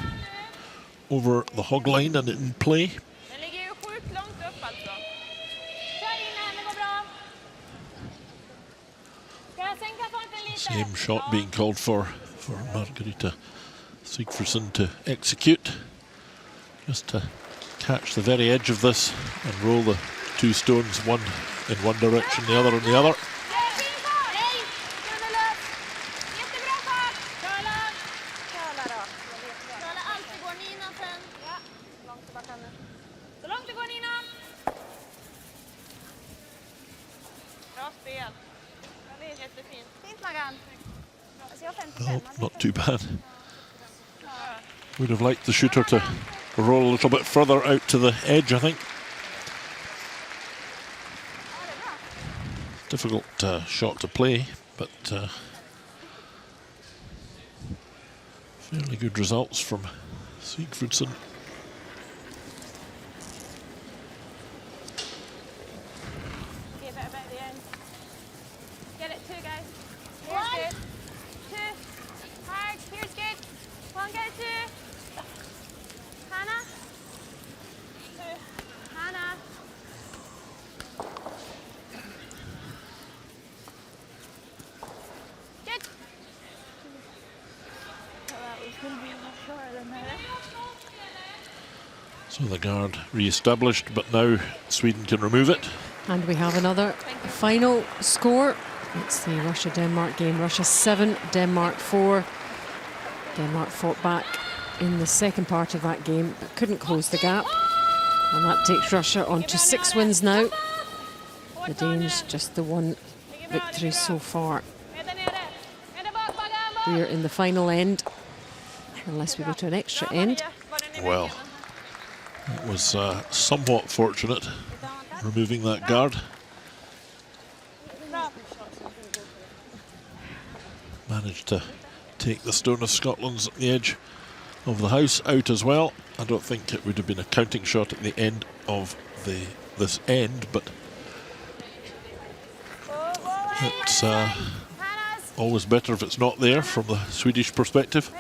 over the hog line and in play. Den ligger ju sjukt långt upp alltså. Kör in den. Det går bra. Ska jag sänka farten lite? Same shot being called for Margarita Sigfridsson to execute. Just to catch the very edge of this and roll the two stones, one in one direction, the other in the other. Fin fart. Nej. Den är lös. Jättebra fart. Curla. Curla då. Curla alltid. Går ni innanför? Ja. Långt tillbaka nu. Så långt det går Nina. Bra spel. Jättefint. Fint Maggan. Alltså jag har 55. No, not too bad. Would have liked the shooter to roll a little bit further out to the edge, I think. Difficult shot to play, but Fairly good results from Sigfridsson. Give it about the end. Get it, 2 guys. Here's good. 2. Hard. Here's good. 1, get it, 2. Hannah. 2. Hannah. Good. Well, that was going to be a lot shorter than that. So the guard re-established, but now Sweden can remove it. And we have another final score. It's the Russia-Denmark game. Russia 7, Denmark 4. Denmark fought back in the second part of that game, but couldn't close the gap. And that takes Russia on to 6 wins now. The Danes just the 1 victory so far. We're in the final end, unless we go to an extra end. Well, it was somewhat fortunate removing that guard. Managed to take the Stone of Scotland's at the edge of the house out as well. I don't think it would have been a counting shot at the end of this end, but it's always better if it's not there from the Swedish perspective.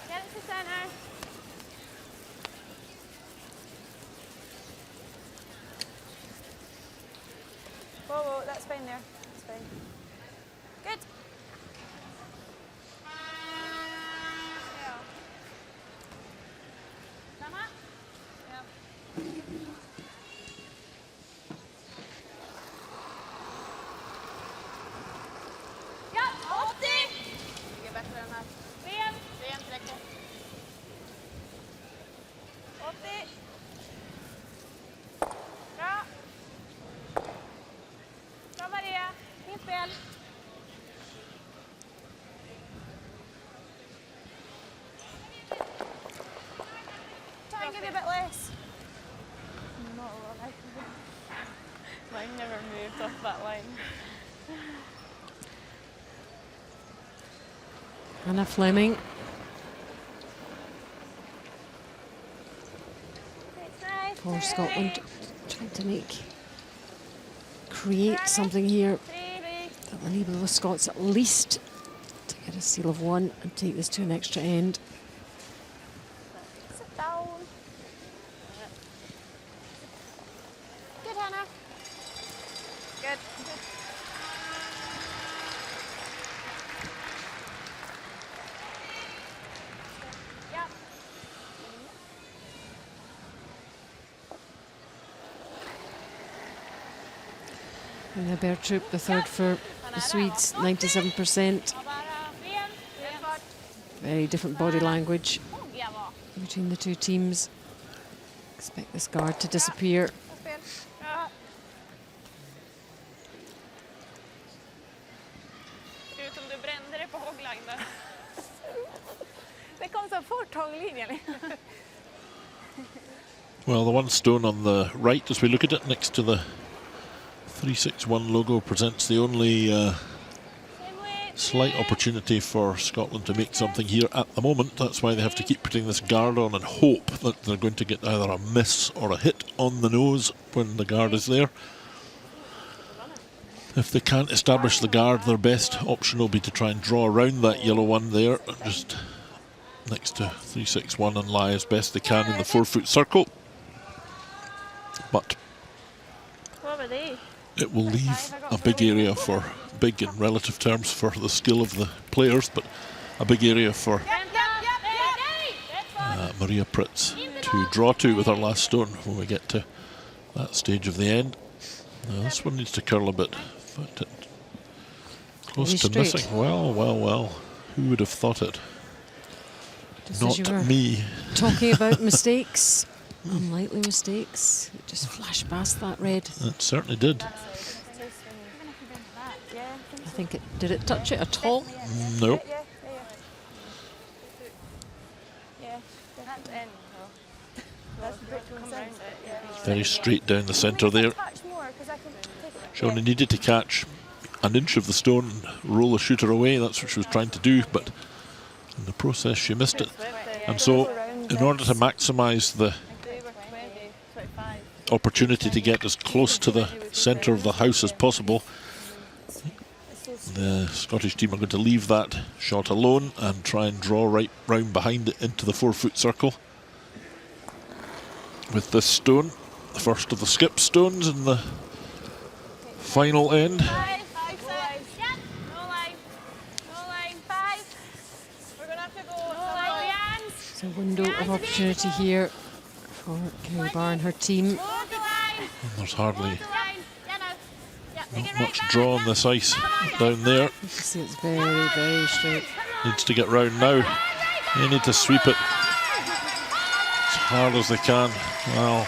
Get it to center. Whoa, that's fine there. That's fine. Good. Samma? Ja. Ja, 80! Ligger bättre än här. Ren. Rent räcker. 80. Bra. Bra Maria. Fint spel. Try and give you a bit less. Not a lot like Mine never moved off that line. Anna Fleming. For Scotland, trying to create something here that will enable the Scots at least to get a seal of 1 and take this to an extra end. Sit down. Good, Hannah. Good. Yep. And the Bertrup, the third for the Swedes, 97%. Bara ren. Very different body language Hugga var. between the two teams. Expect this guard to disappear. Spel. Bra. Ser ut som du brände dig på hoggline där. Det kom så fort, hånglinjen. Well, the 1 stone on the right, as we look at it, next to the 361 logo, presents the only slight opportunity for Scotland to make something here at the moment. That's why they have to keep putting this guard on and hope that they're going to get either a miss or a hit on the nose when the guard is there. If they can't establish the guard, their best option will be to try and draw around that yellow one there, just next to 361, and lie as best they can in the 4-foot circle. But Vad var det? it will leave a big area for, big in relative terms for the skill of the players, but a big area for Maria Pritz to draw to with her last stone when we get to that stage of the end. Now this one needs to curl a bit. In fact, close Really to straight. missing. Well, well, well. Who would have thought it? Just as you were Not me. talking about mistakes, unlikely mistakes. It just flashed past that red. It certainly did. I think it did it touch it at all? No. Yeah, that's end. That's a bit come round it. Yeah. Very straight down the centre there. Touch more, 'cause I can take it. She only needed to catch an inch of the stone and roll the shooter away. That's what she was trying to do, but In the process, she missed it. And so, in order to maximise the opportunity to get as close to the centre of the house as possible, the Scottish team are going to leave that shot alone and try and draw right round behind it into the 4-foot circle. With this stone, the first of the skip stones in the final end. It's a window of opportunity here for Kerry Barr and her team. And there's hardly not much draw on this ice down there. You can see it's very, very straight. Needs to get round now. They need to sweep it as hard as they can. Well,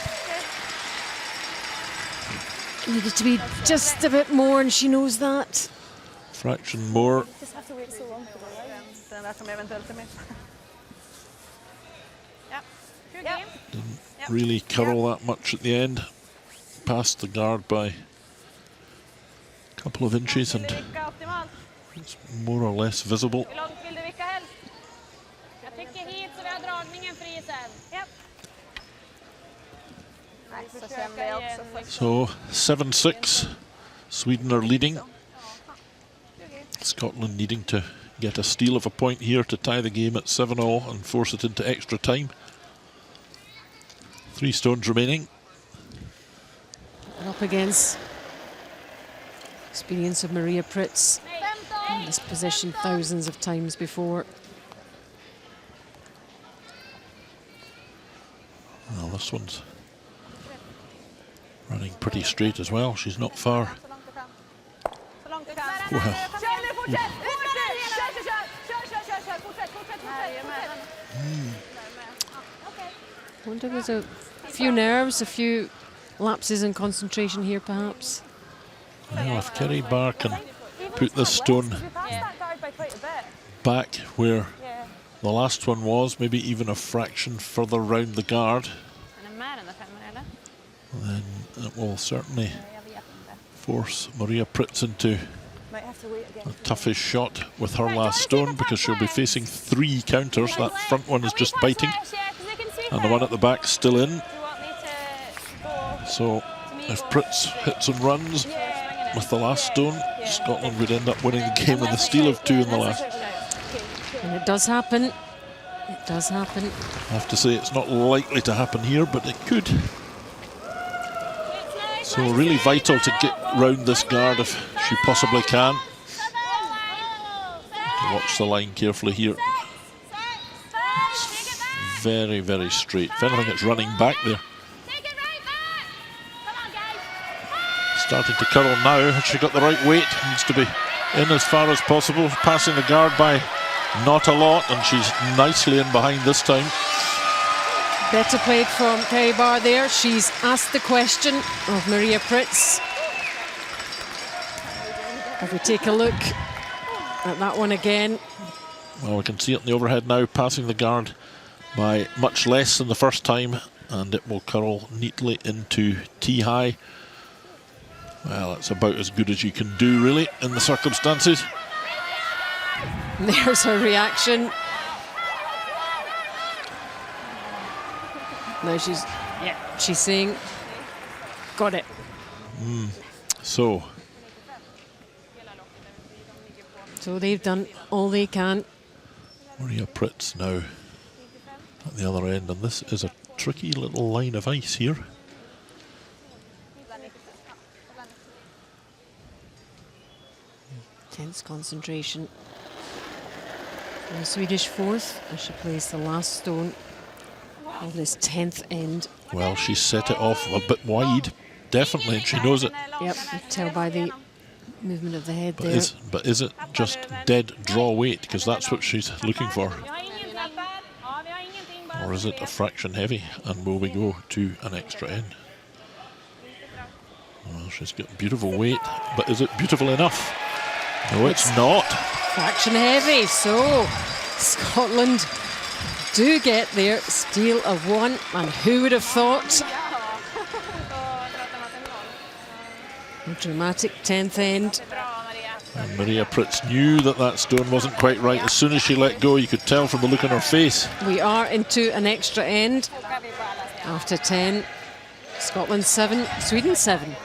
Needed to be just a bit more, and she knows that. fraction more. Just have to wait so long for the line. Den där som eventuellt är miss. Didn't really curl that much at the end. Passed the guard by a couple of inches, and it's more or less visible. So 7-6, Sweden are leading. Scotland needing to get a steal of a point here to tie the game at 7-all and force it into extra time. 3 stones remaining. Up against experience of Maria Pritz in this position thousands of times before. Well, this one's running pretty straight as well. She's not far. Well, I wonder if there's a few nerves, a few lapses in concentration here perhaps. well, if Kerry Barr can put this stone back where the last one was, maybe even a fraction further round the guard, then it will certainly force Maria Pritz into a toughish shot with her last stone, because she'll be facing 3 counters. That front one is just biting, and the one at the back still in. So if Pritz hits and runs with the last stone, Scotland would end up winning the game with a steal of 2 in the last. And it does happen. It does happen. I have to say it's not likely to happen here, but it could. So really vital to get round this guard if she possibly can. To watch the line carefully here. It's very, very straight. If anything, it's running back there. Starting to curl now. Has she got the right weight? Needs to be in as far as possible. Passing the guard by not a lot, and she's nicely in behind this time. Better played from Kerry Barr there. She's asked the question of Maria Pritz. If we take a look at that one again. Well, we can see it in the overhead now, passing the guard by much less than the first time, and it will curl neatly into tee-high. Well, that's about as good as you can do, really, in the circumstances. There's her reaction. Now she's saying, got it. So they've done all they can. Maria Pritz now at the other end, and this is a tricky little line of ice here. Tense concentration. The Swedish fourth as she plays the last stone of this 10th end. Well, she set it off a bit wide, definitely, and she knows it. Yep, you can tell by the movement of the head But there. is it just dead draw weight? Because that's what she's looking for. Or is it a fraction heavy? And will we go to an extra end? Well, she's got beautiful weight, but is it beautiful enough? No, it's not. Fraction heavy, so Scotland do get their steal of 1, and who would have thought? A dramatic 10th end. And Maria Pritz knew that that stone wasn't quite right. As soon as she let go, you could tell from the look on her face. We are into an extra end after 10. Scotland 7, Sweden 7.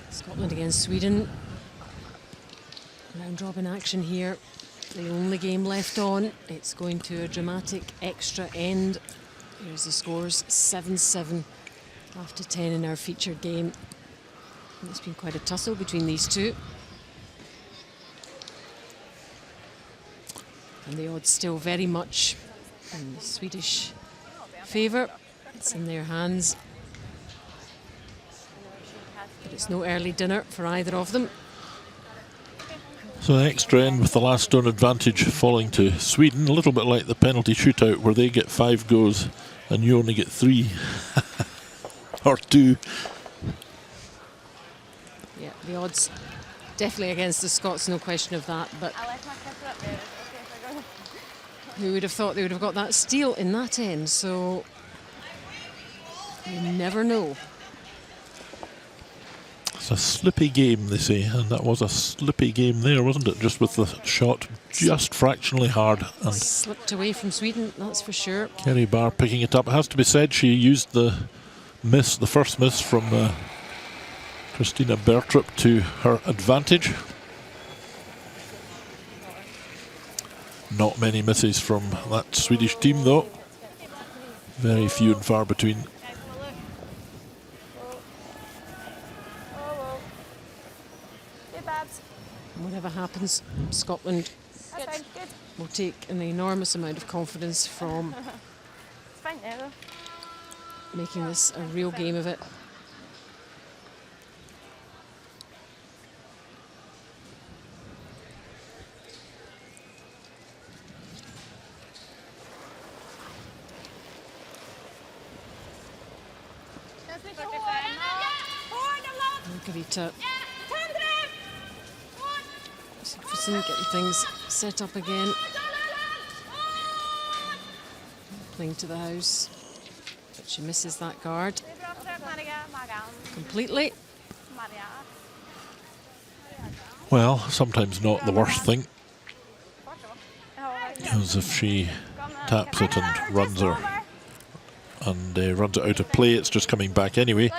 Scotland against Sweden. Round robin action here. The only game left on. It's going to a dramatic extra end. Here's the scores, 7-7 after 10 in our featured game. And it's been quite a tussle between these two. And the odds still very much in the Swedish favour. It's in their hands. But it's no early dinner for either of them. So the extra end with the last stone advantage falling to Sweden, a little bit like the penalty shootout where they get 5 goes and you only get 3 or 2. Yeah, the odds definitely against the Scots, no question of that. But who would have thought they would have got that steal in that end? So you never know. It's a slippy game, they say, and that was a slippy game there, wasn't it? Just with the shot just fractionally hard. And slipped away from Sweden, that's for sure. Kerry Barr picking it up. It has to be said, she used the miss, the first miss from Christina Bertrup to her advantage. Not many misses from that Swedish team, though. Very few and far between. Whatever happens, Scotland will take an enormous amount of confidence from making this a real game of it. Margarita getting things set up again. Playing to the house, but she misses that guard completely. Well, sometimes not the worst thing. As if she taps it and runs her and runs it out of play, it's just coming back anyway.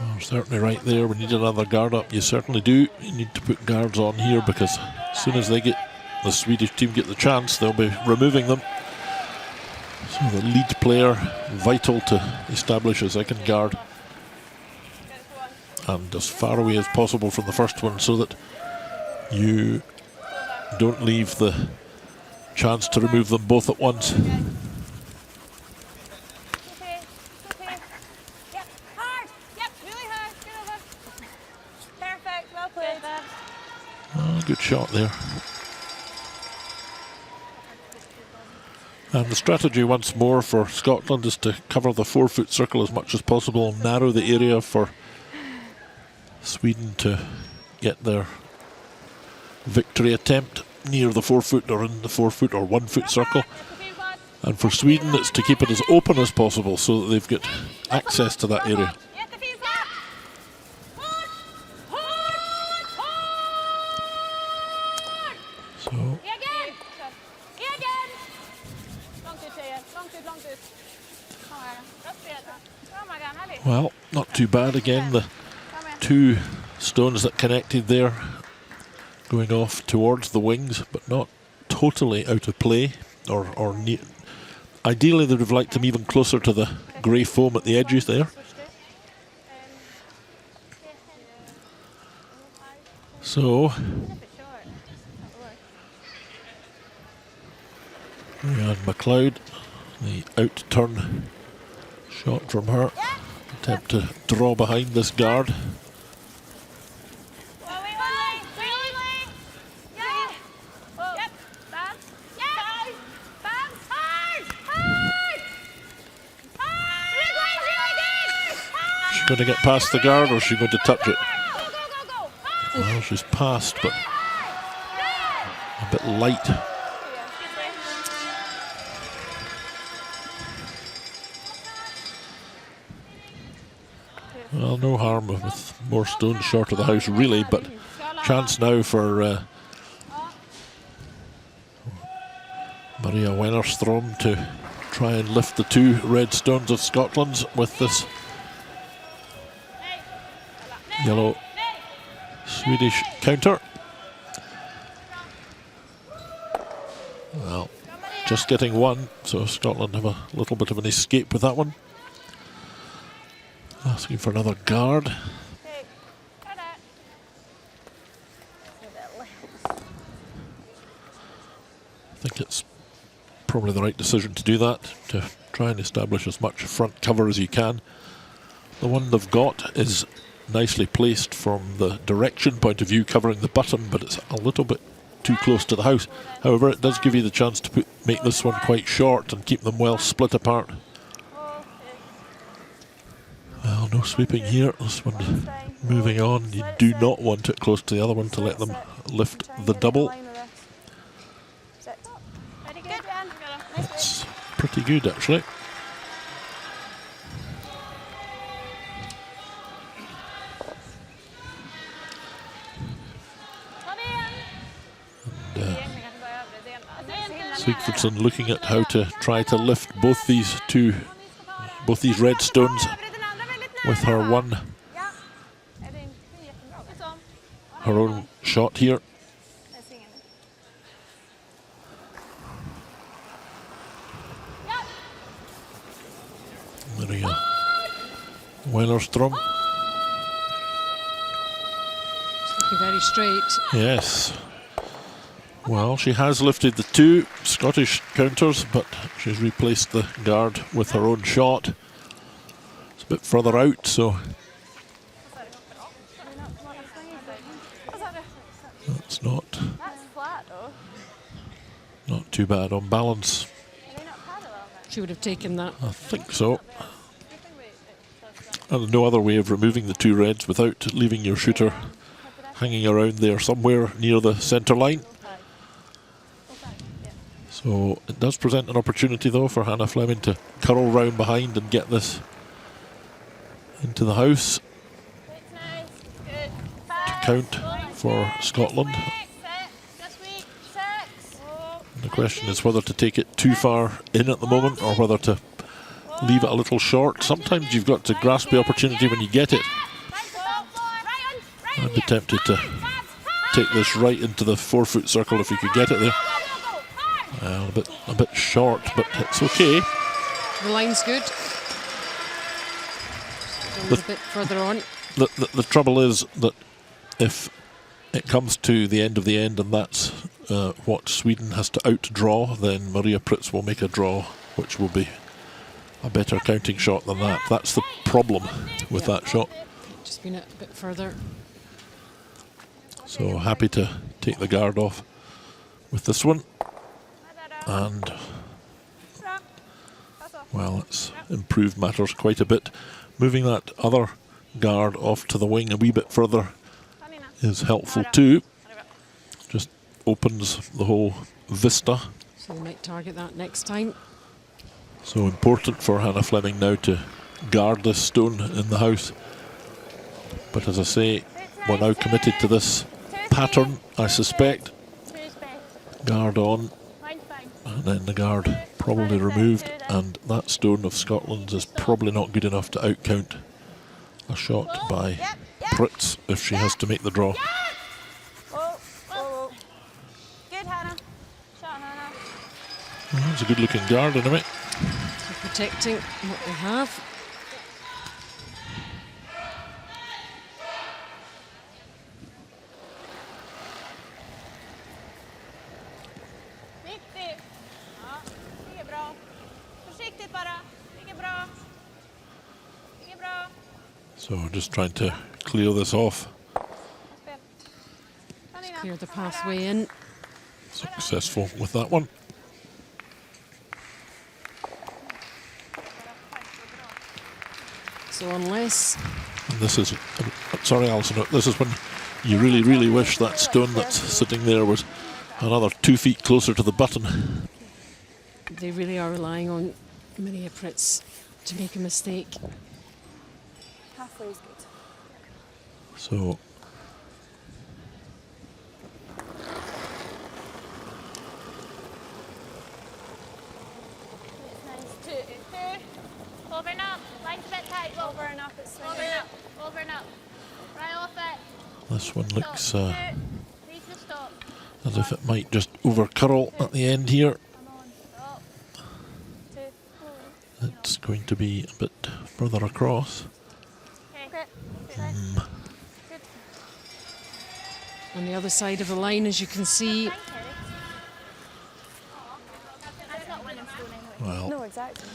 Oh, certainly right there, we need another guard up. You certainly do. You need to put guards on here because as soon as they get the Swedish team get the chance, they'll be removing them. So the lead player, vital to establish a second guard. And as far away as possible from the first one so that you don't leave the chance to remove them both at once. Okay. Okay. Yep. Hard. Yep. Really hard. Get over. Perfect. Well played. Oh, good shot there. And the strategy once more for Scotland is to cover the 4-foot circle as much as possible, narrow the area for Sweden to get their victory attempt near the 4-foot or in the 4-foot or 1-foot circle. And for Sweden, it's to keep it as open as possible so that they've got access to that area. So well, not too bad again. The 2 stones that connected there going off towards the wings, but not totally out of play. Or ideally, they would have liked them even closer to the grey foam at the edges there. So and McLeod, the out-turn shot from her. Attempt to draw behind this guard. She's going to get past the guard, or is she going to touch it? Well, she's passed, but a bit light. Well, no harm with more stones short of the house, really, but chance now for Maria Wennerstrom to try and lift the 2 red stones of Scotland's with this yellow Swedish counter. Well, just getting 1, so Scotland have a little bit of an escape with that one. Asking for another guard. I think it's probably the right decision to do that, to try and establish as much front cover as you can. The one they've got is nicely placed from the direction point of view, covering the button, but it's a little bit too close to the house. However, it does give you the chance to make this one quite short and keep them well split apart. Well, no sweeping here. This one moving on. You do not want it close to the other one to let them lift the double. That's pretty good, actually. Sigfridsson looking at how to try to lift both these red stones with her own shot here. Maria Wennerstrom. It's looking very straight. Yes. Well, she has lifted the 2 Scottish counters, but she's replaced the guard with her own shot. It's a bit further out, so that's not too bad on balance. She would have taken that. I think so. And there's no other way of removing the 2 reds without leaving your shooter hanging around there somewhere near the centre line. So it does present an opportunity, though, for Hannah Fleming to curl round behind and get this into the house to count for Scotland. And the question is whether to take it too far in at the moment or whether to leave it a little short. Sometimes you've got to grasp the opportunity when you get it. I'd be tempted to take this right into the 4-foot circle if you could get it there. Well, a bit short, but it's okay. The line's good. A little bit further on. The trouble is that if it comes to the end of the end and that's what Sweden has to outdraw, then Maria Prytz will make a draw, which will be a better counting shot than that. That's the problem with that shot. Just been a bit further. So happy to take the guard off with this one. And, well, it's improved matters quite a bit. Moving that other guard off to the wing a wee bit further is helpful too. Just opens the whole vista. So we might target that next time. So important for Hannah Fleming now to guard this stone in the house. But as I say, we're now committed to this pattern, I suspect. Guard on, and then the guard probably removed, and that stone of Scotland's is probably not good enough to outcount a shot by Prytz if she has to make the draw. Good, Hannah. Shot, Hannah. Well, that's a good looking guard anyway. So protecting what they have. Viktigt. Ja, det är bra. Försiktigt bara. Det är bra. Det är bra. So just trying to clear this off. Clear the pathway in. Successful with that one. So unless... And this is, sorry Alison, this is when you really, really wish that stone that's sitting there was another 2 feet closer to the button. They really are relying on Maria Prytz to make a mistake. Halfway is good. So Over and up. Line's a bit tight. Over and up, it's Over and up. Over and up. Right off it. this one looks Stop. Needs to stop. as if it might just over curl at the end here. Come on. Stop. It's going to be a bit further across. Okay. On the other side of the line, as you can see, That's not winning stone anyway. Well, No, exactly.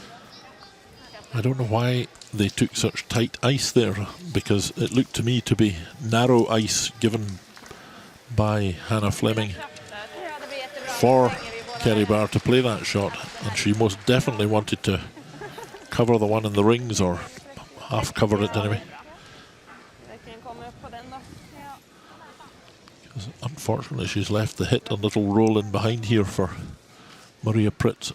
I don't know why they took such tight ice there, because it looked to me to be narrow ice given by Hannah Fleming for Kerry Barr to play that shot, and she most definitely wanted to cover the one in the rings, or half cover it anyway. Because unfortunately she's left the hit a little roll in behind here for Maria Prytz.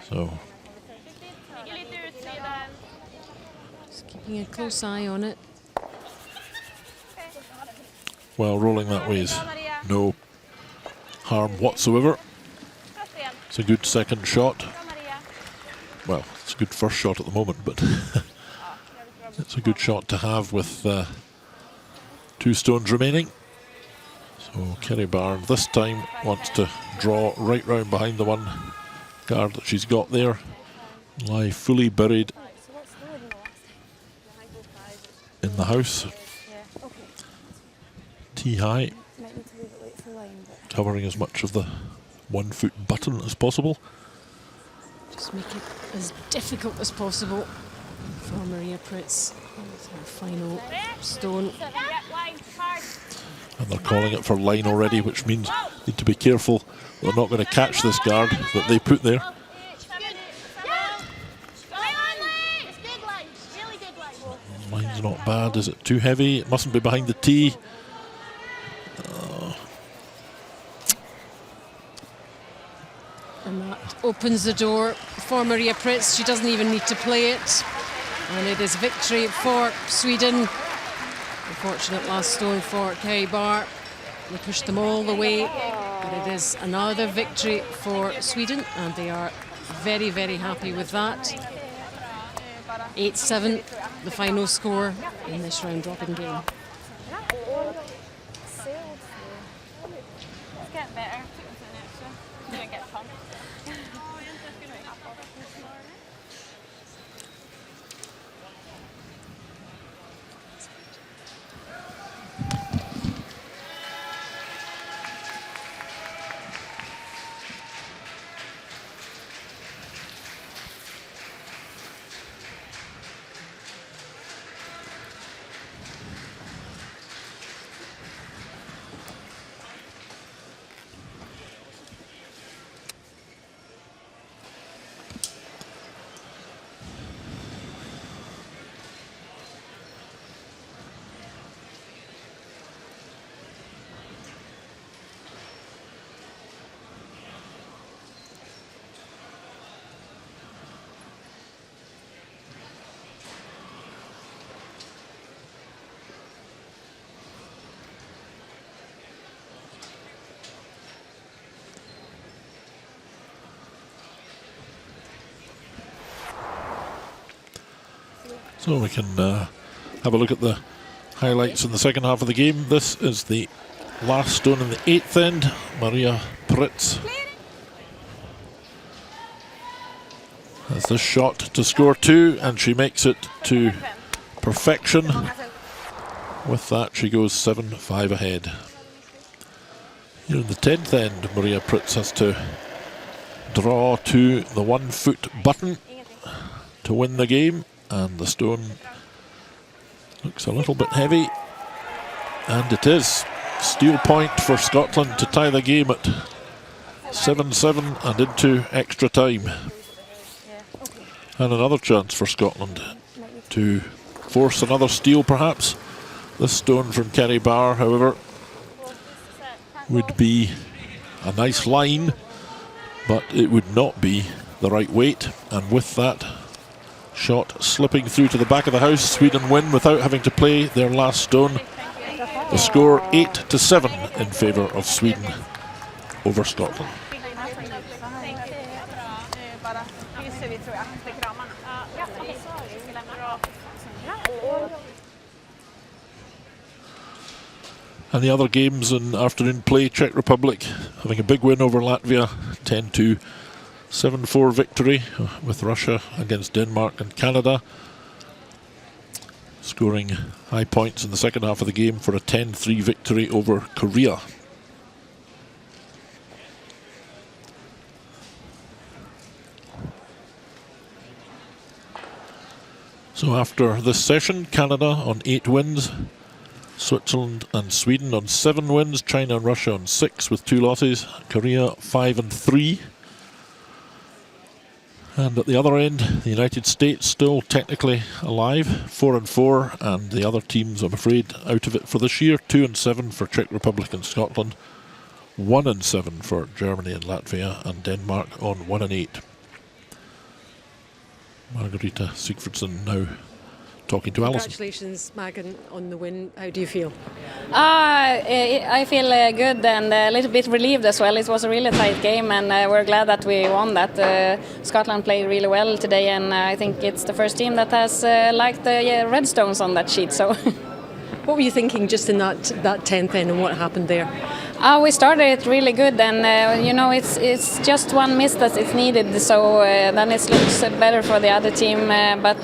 So just keeping a close eye on it. well, rolling that way is no harm whatsoever. It's a good second shot. Well, it's a good first shot at the moment, but it's a good shot to have with 2 stones remaining. So Kerry Barr this time wants to draw right round behind the one guard that she's got there, lie fully buried in the house, tee high, covering as much of the 1 foot button as possible. Just make it as difficult as possible for Maria Prytz with her final stone. And they're calling it for line already, which means need to be careful they're not going to catch this guard that they put there. Line's not bad. Is it too heavy? It mustn't be behind the tee. And that opens the door for Maria Prytz. She doesn't even need to play it. And it is victory for Sweden. Unfortunate last stone for Kerry Barr. They pushed them all the way. But it is another victory for Sweden. And they are very, very happy with that. 8-7, the final score in this round-robin game. better. You don't get pumped. So we can have a look at the highlights in the second half of the game. This is the last stone in the 8th end. Maria Pritz has this shot to score 2, and she makes it to perfection. With that, she goes 7-5 ahead. Here in the 10th end, Maria Pritz has to draw to the 1-foot button to win the game, and the stone looks a little bit heavy, and it is. Steel point for Scotland to tie the game at 7-7 and into extra time. And another chance for Scotland to force another steal perhaps. This stone from Kerry Barr, however, would be a nice line, but it would not be the right weight, and with that shot slipping through to the back of the house, Sweden win without having to play their last stone. The score 8-7 in favour of Sweden over Scotland. And the other games in afternoon play, Czech Republic having a big win over Latvia, 10-2, 7-4 victory with Russia against Denmark and Canada, scoring high points in the second half of the game for a 10-3 victory over Korea. So after this session, Canada on 8 wins, Switzerland and Sweden on 7 wins, China and Russia on 6 with 2 losses, Korea 5 and 3. And at the other end, the United States still technically alive, 4 and 4, and the other teams, I'm afraid, out of it for this year, 2 and 7 for Czech Republic and Scotland, 1 and 7 for Germany and Latvia, and Denmark on 1 and 8. Margarita Sigfridsson now talking to Alison. Congratulations, Megan, on the win. How do you feel? I feel good and a little bit relieved as well. It was a really tight game, and we're glad that we won that. Scotland played really well today, and I think it's the first team that has liked the red stones on that sheet. So, what were you thinking just in that 10th end, and what happened there? We started it really good, and you know it's just one miss that is needed, so then it looks better for the other team. But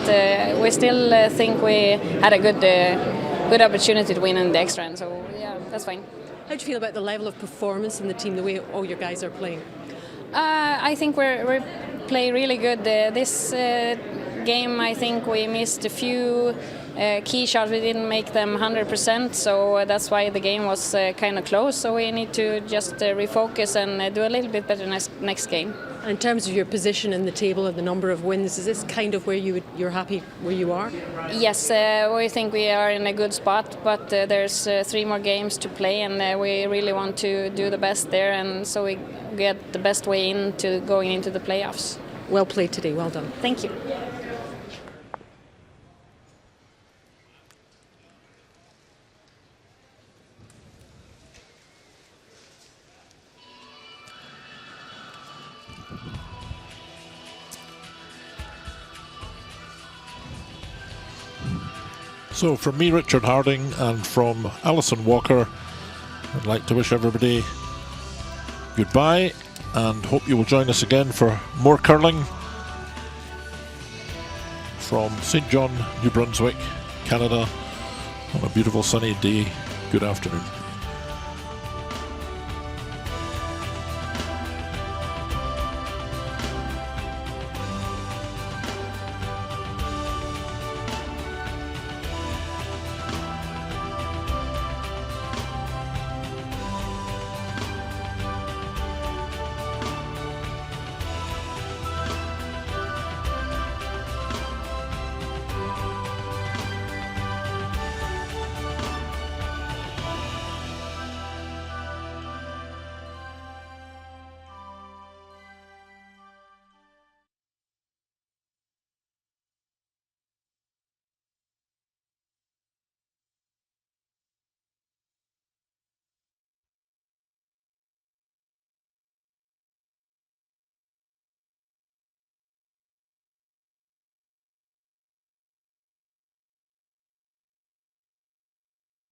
we still think we had a good opportunity to win in the extra end. So yeah, that's fine. How do you feel about the level of performance in the team, the way all your guys are playing? I think we play really good. This game, I think we missed a few key shots. We didn't make them 100%, so that's why the game was kind of close. So we need to just refocus and do a little bit better next game. In terms of your position in the table and the number of wins, is this kind of where you're happy where you are? Yes, we think we are in a good spot, but there's 3 more games to play, and we really want to do the best there, and so we get the best way into going into the playoffs. Well played today, well done. Thank you. So from me, Richard Harding, and from Alison Walker, I'd like to wish everybody goodbye, and hope you will join us again for more curling from St. John, New Brunswick, Canada, on a beautiful sunny day. Good afternoon.